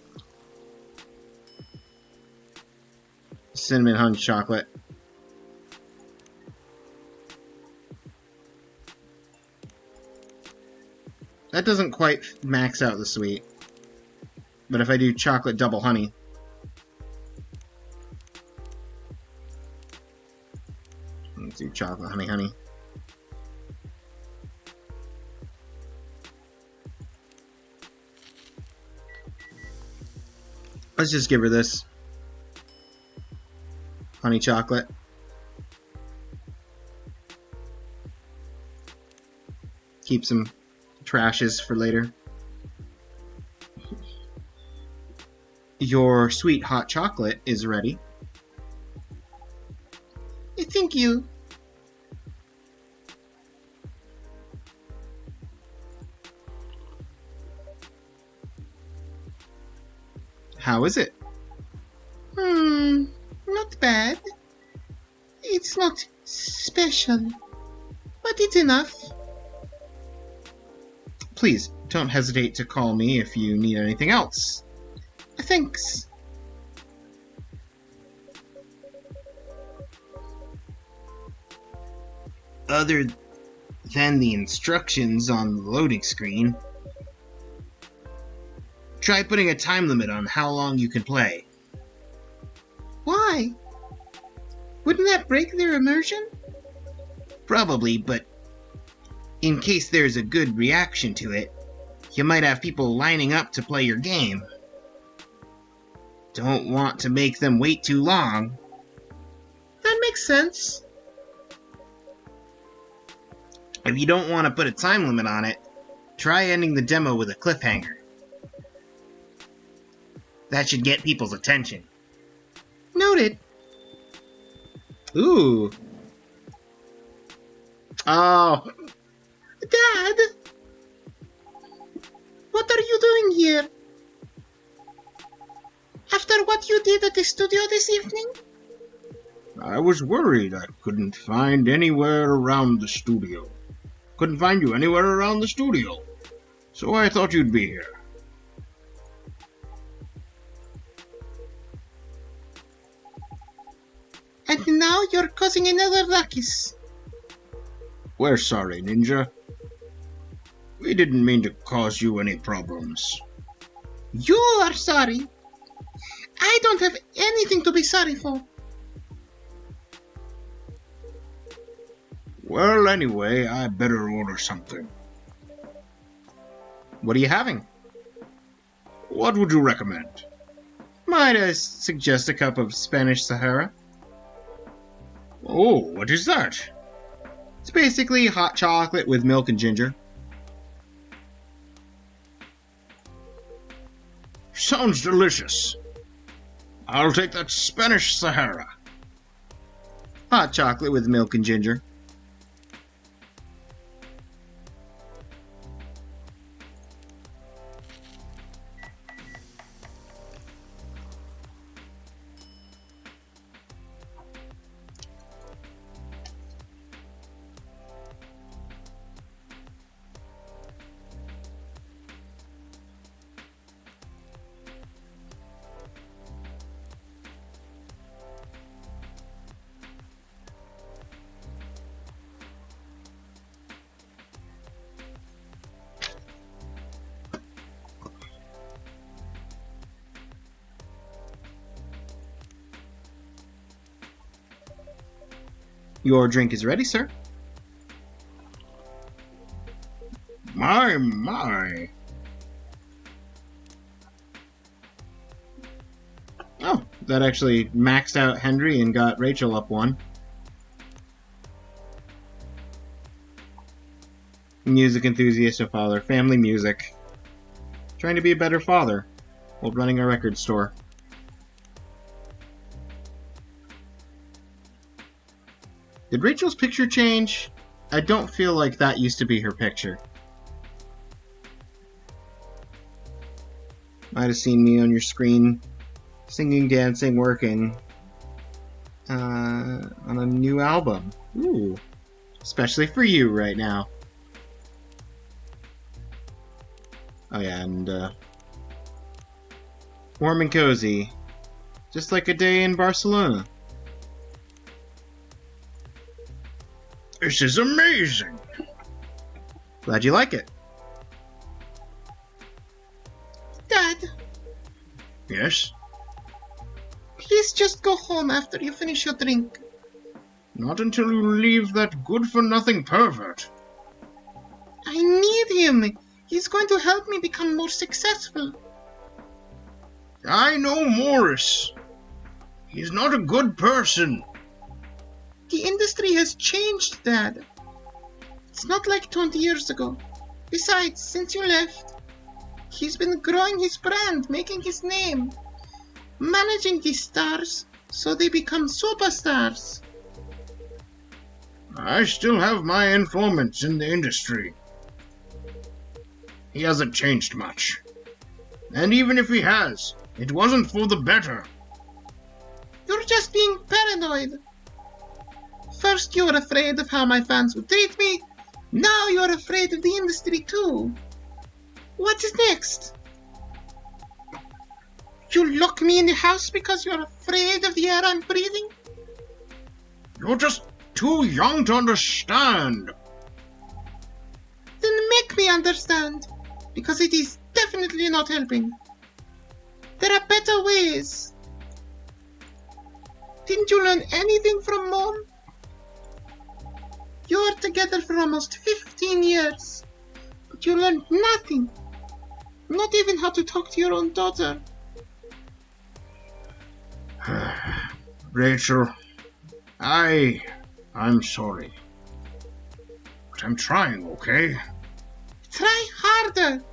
Cinnamon honey chocolate. That doesn't quite max out the sweet. But if I do chocolate double honey... Let's do chocolate honey honey. Let's just give her this. Honey chocolate. Keep some trashes for later. Your sweet hot chocolate is ready. Thank you. How is it? Not bad. It's not special, but it's enough. Please, don't hesitate to call me if you need anything else. Thanks. Other than the instructions on the loading screen, try putting a time limit on how long you can play. Why? Wouldn't that break their immersion? Probably, but in case there's a good reaction to it, you might have people lining up to play your game. Don't want to make them wait too long. That makes sense. If you don't want to put a time limit on it, try ending the demo with a cliffhanger. That should get people's attention. Noted. Ooh. Oh. Dad! What are you doing here? After what you did at the studio this evening? I was worried I couldn't find anywhere around the studio. Couldn't find you anywhere around the studio. So I thought you'd be here. And now you're causing another ruckus. We're sorry, Ninja. We didn't mean to cause you any problems. You are sorry. I don't have anything to be sorry for. Well, anyway, I better order something. What are you having? What would you recommend? Might I suggest a cup of Spanish Sahara? Oh, what is that? It's basically hot chocolate with milk and ginger. Sounds delicious. I'll take that Spanish Sahara. Hot chocolate with milk and ginger. Your drink is ready, sir. My. Oh, that actually maxed out Henry and got Rachel up one. Music enthusiast and father. Family music. Trying to be a better father while running a record store. Did Rachel's picture change? I don't feel like that used to be her picture. Might have seen me on your screen singing, dancing, working on a new album. Ooh. Especially for you right now. Oh yeah, and warm and cozy. Just like a day in Barcelona. This is amazing. Glad you like it. Dad, Yes? please just go home after you finish your drink. Not until you leave that good-for-nothing pervert. I need him. He's going to help me become more successful. I know Morris. He's not a good person. The industry has changed, Dad. It's not like 20 years ago. Besides, since you left, he's been growing his brand, making his name, managing these stars so they become superstars. I still have my informants in the industry. He hasn't changed much. And even if he has, it wasn't for the better. You're just being paranoid. First you were afraid of how my fans would treat me, now you're afraid of the industry too. What's next? You lock me in the house because you're afraid of the air I'm breathing? You're just too young to understand. Then make me understand, because it is definitely not helping. There are better ways. Didn't you learn anything from Mom? You were together for almost 15 years, but you learned nothing. Not even how to talk to your own daughter. Rachel, I'm sorry. But I'm trying, okay? Try harder.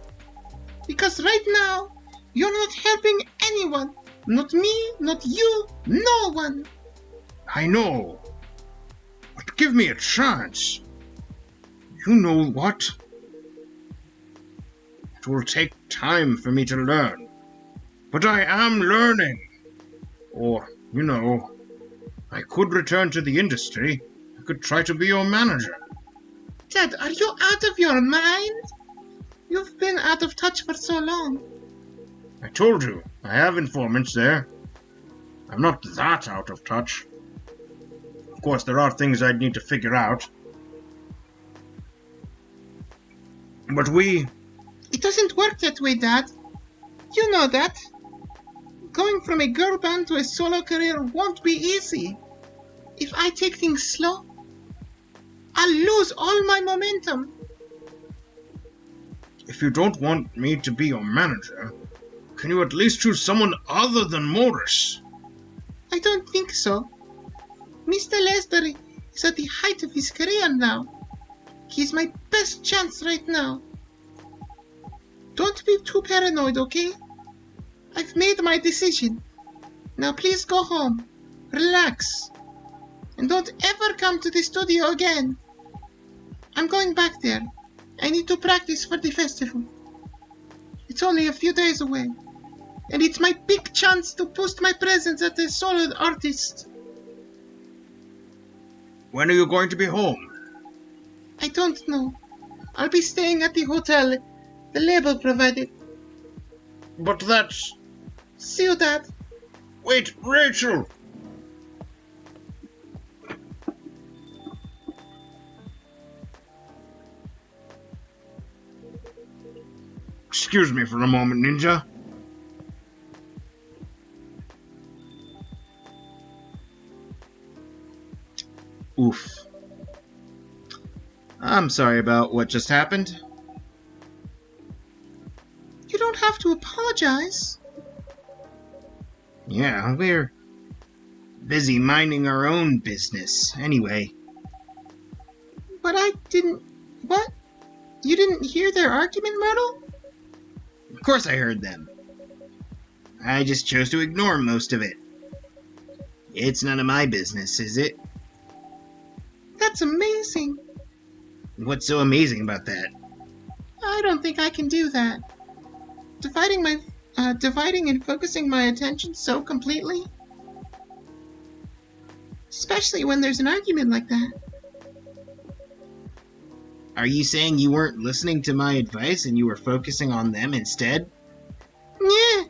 Because right now, you're not helping anyone. Not me, not you, no one. I know. But give me a chance. You know what? It will take time for me to learn. But I am learning. Or, I could return to the industry. I could try to be your manager. Dad, are you out of your mind? You've been out of touch for so long. I told you, I have informants there. I'm not that out of touch. Of course, there are things I'd need to figure out. But It doesn't work that way, Dad. You know that. Going from a girl band to a solo career won't be easy. If I take things slow, I'll lose all my momentum. If you don't want me to be your manager, can you at least choose someone other than Morris? I don't think so. Mr. Lester is at the height of his career now. He's my best chance right now. Don't be too paranoid, okay? I've made my decision. Now please go home. Relax. And don't ever come to the studio again. I'm going back there. I need to practice for the festival. It's only a few days away. And it's my big chance to boost my presence as a solo artist. When are you going to be home? I don't know. I'll be staying at the hotel the label provided. But that's... See you, Dad. Wait, Rachel! Excuse me for a moment, Ninja. Oof. I'm sorry about what just happened. You don't have to apologize. Yeah, we're busy minding our own business, anyway. But I didn't... What? You didn't hear their argument, Myrtle? Of course I heard them. I just chose to ignore most of it. It's none of my business, is it? That's amazing. What's so amazing about that? I don't think I can do that. Dividing and focusing my attention so completely? Especially when there's an argument like that. Are you saying you weren't listening to my advice and you were focusing on them instead? Yeah.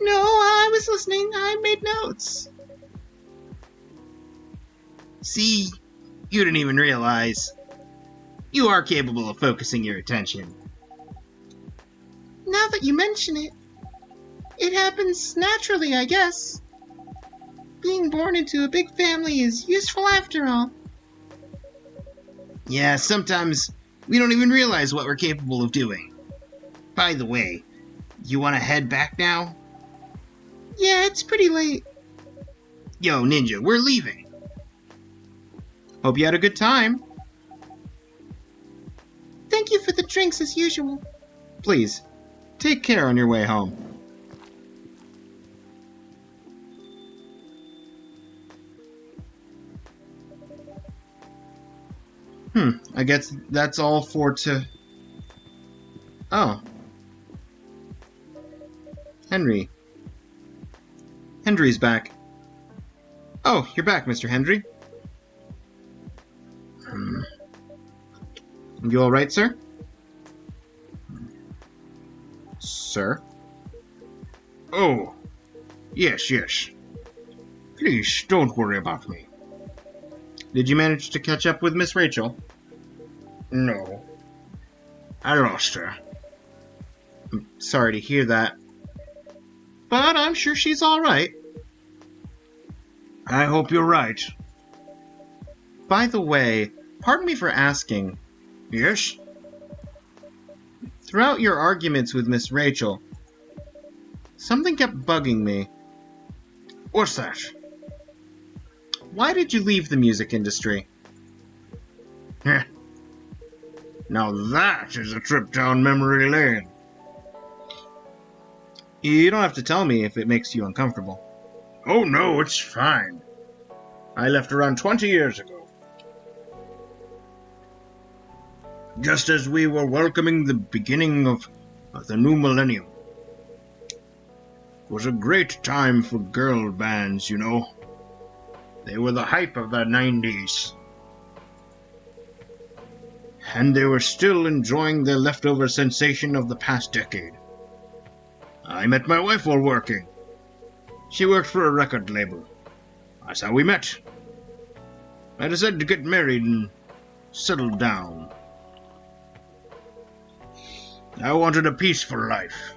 No, I was listening. I made notes. See, you didn't even realize. You are capable of focusing your attention. Now that you mention it, it happens naturally, I guess. Being born into a big family is useful after all. Yeah, sometimes we don't even realize what we're capable of doing. By the way, you want to head back now? Yeah, it's pretty late. Yo, Ninja, we're leaving. Hope you had a good time. Thank you for the drinks as usual. Please, take care on your way home. I guess that's all for Oh. Henry's back. Oh, you're back, Mr. Hendry. You alright, sir? Sir? Oh, yes. Please, don't worry about me. Did you manage to catch up with Miss Rachel? No. I lost her. I'm sorry to hear that. But I'm sure she's alright. I hope you're right. By the way, pardon me for asking. Yes? Throughout your arguments with Miss Rachel, something kept bugging me. What's that? Why did you leave the music industry? Heh. Now that is a trip down memory lane. You don't have to tell me if it makes you uncomfortable. Oh no, it's fine. I left around 20 years ago. Just as we were welcoming the beginning of the new millennium. It was a great time for girl bands, you know. They were the hype of the 90s. And they were still enjoying the leftover sensation of the past decade. I met my wife while working. She worked for a record label. That's how we met. I decided to get married and settle down. I wanted a peaceful life.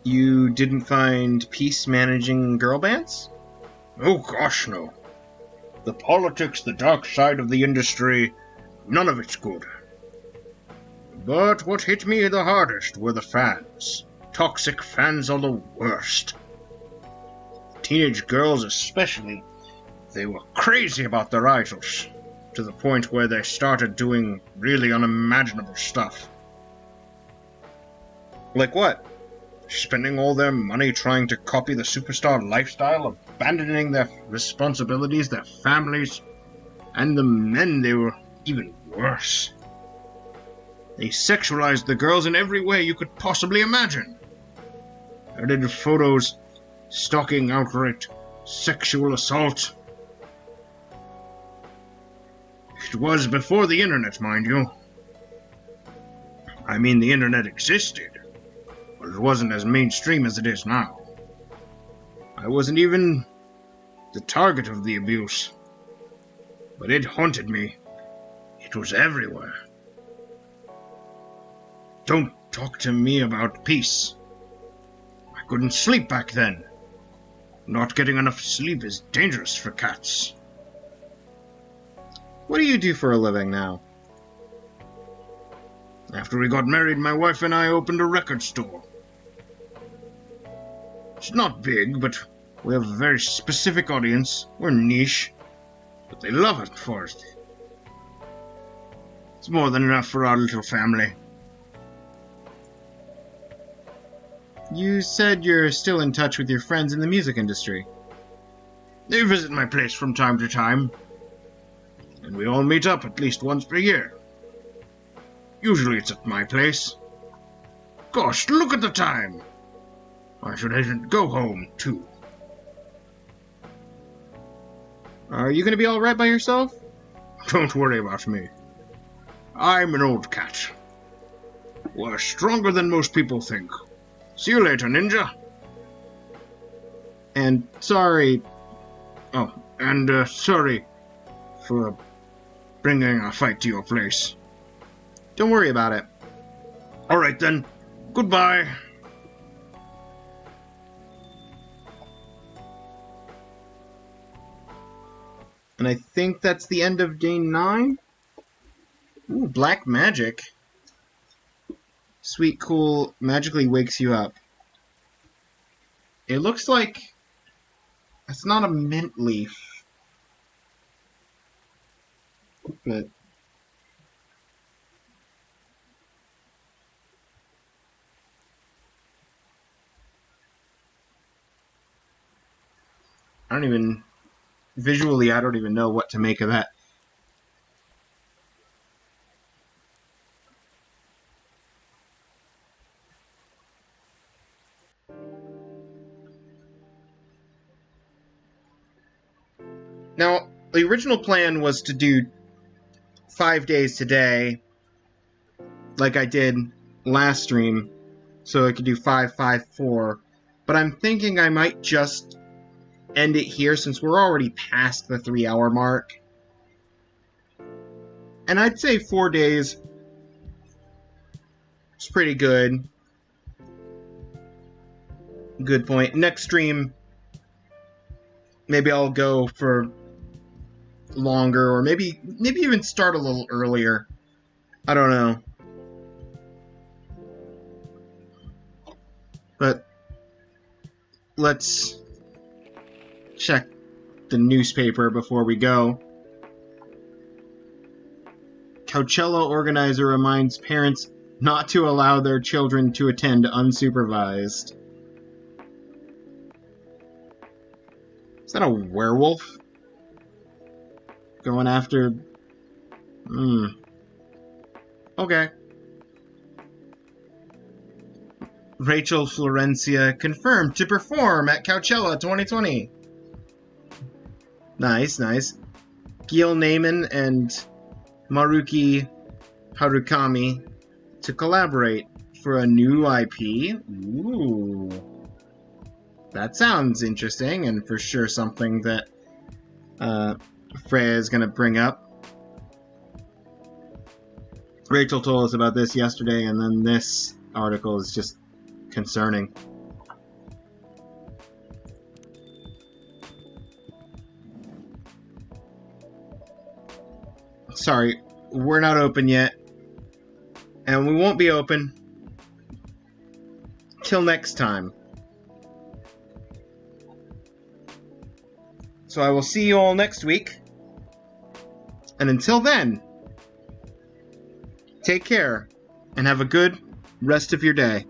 You didn't find peace managing girl bands? Oh gosh, no. The politics, the dark side of the industry, none of it's good. But what hit me the hardest were the fans. Toxic fans are the worst. Teenage girls especially, they were crazy about their idols, to the point where they started doing really unimaginable stuff. Like what? Spending all their money trying to copy the superstar lifestyle, abandoning their responsibilities, their families, and the men, they were even worse. They sexualized the girls in every way you could possibly imagine. Edited photos, stalking, outright sexual assault. It was before the internet, mind you. I mean, the internet existed, but it wasn't as mainstream as it is now. I wasn't even the target of the abuse, but it haunted me. It was everywhere. Don't talk to me about peace. I couldn't sleep back then. Not getting enough sleep is dangerous for cats. What do you do for a living now? After we got married, my wife and I opened a record store. It's not big, but we have a very specific audience. We're niche, but they love it for it. It's more than enough for our little family. You said you're still in touch with your friends in the music industry. They visit my place from time to time, and we all meet up at least once per year. Usually it's at my place. Gosh, look at the time! I should go home, too. Are you gonna be alright by yourself? Don't worry about me. I'm an old cat. We're stronger than most people think. See you later, Ninja. And sorry... Oh, and sorry for bringing a fight to your place. Don't worry about it. Alright then. Goodbye. And I think that's the end of day 9? Ooh, black magic. Sweet Cool magically wakes you up. It looks like... it's not a mint leaf. But... visually, I don't even know what to make of that. Now, the original plan was to do 5 days today, like I did last stream, so I could do 5, 5, 4. But I'm thinking I might just end it here since we're already past the 3-hour mark. And I'd say 4 days is pretty good. Good point. Next stream, maybe I'll go for longer, or maybe even start a little earlier. I don't know. But let's check the newspaper before we go. Coachella organizer reminds parents not to allow their children to attend unsupervised. Is that a werewolf? Going after... Okay. Rachel Florencia confirmed to perform at Coachella 2020. Nice, nice. Gil Naiman and Maruki Harukami to collaborate for a new IP. Ooh. That sounds interesting, and for sure something that Freya is going to bring up. Rachel told us about this yesterday, and then this article is just concerning. Sorry, we're not open yet. And we won't be open till next time. So I will see you all next week. And until then, take care and have a good rest of your day.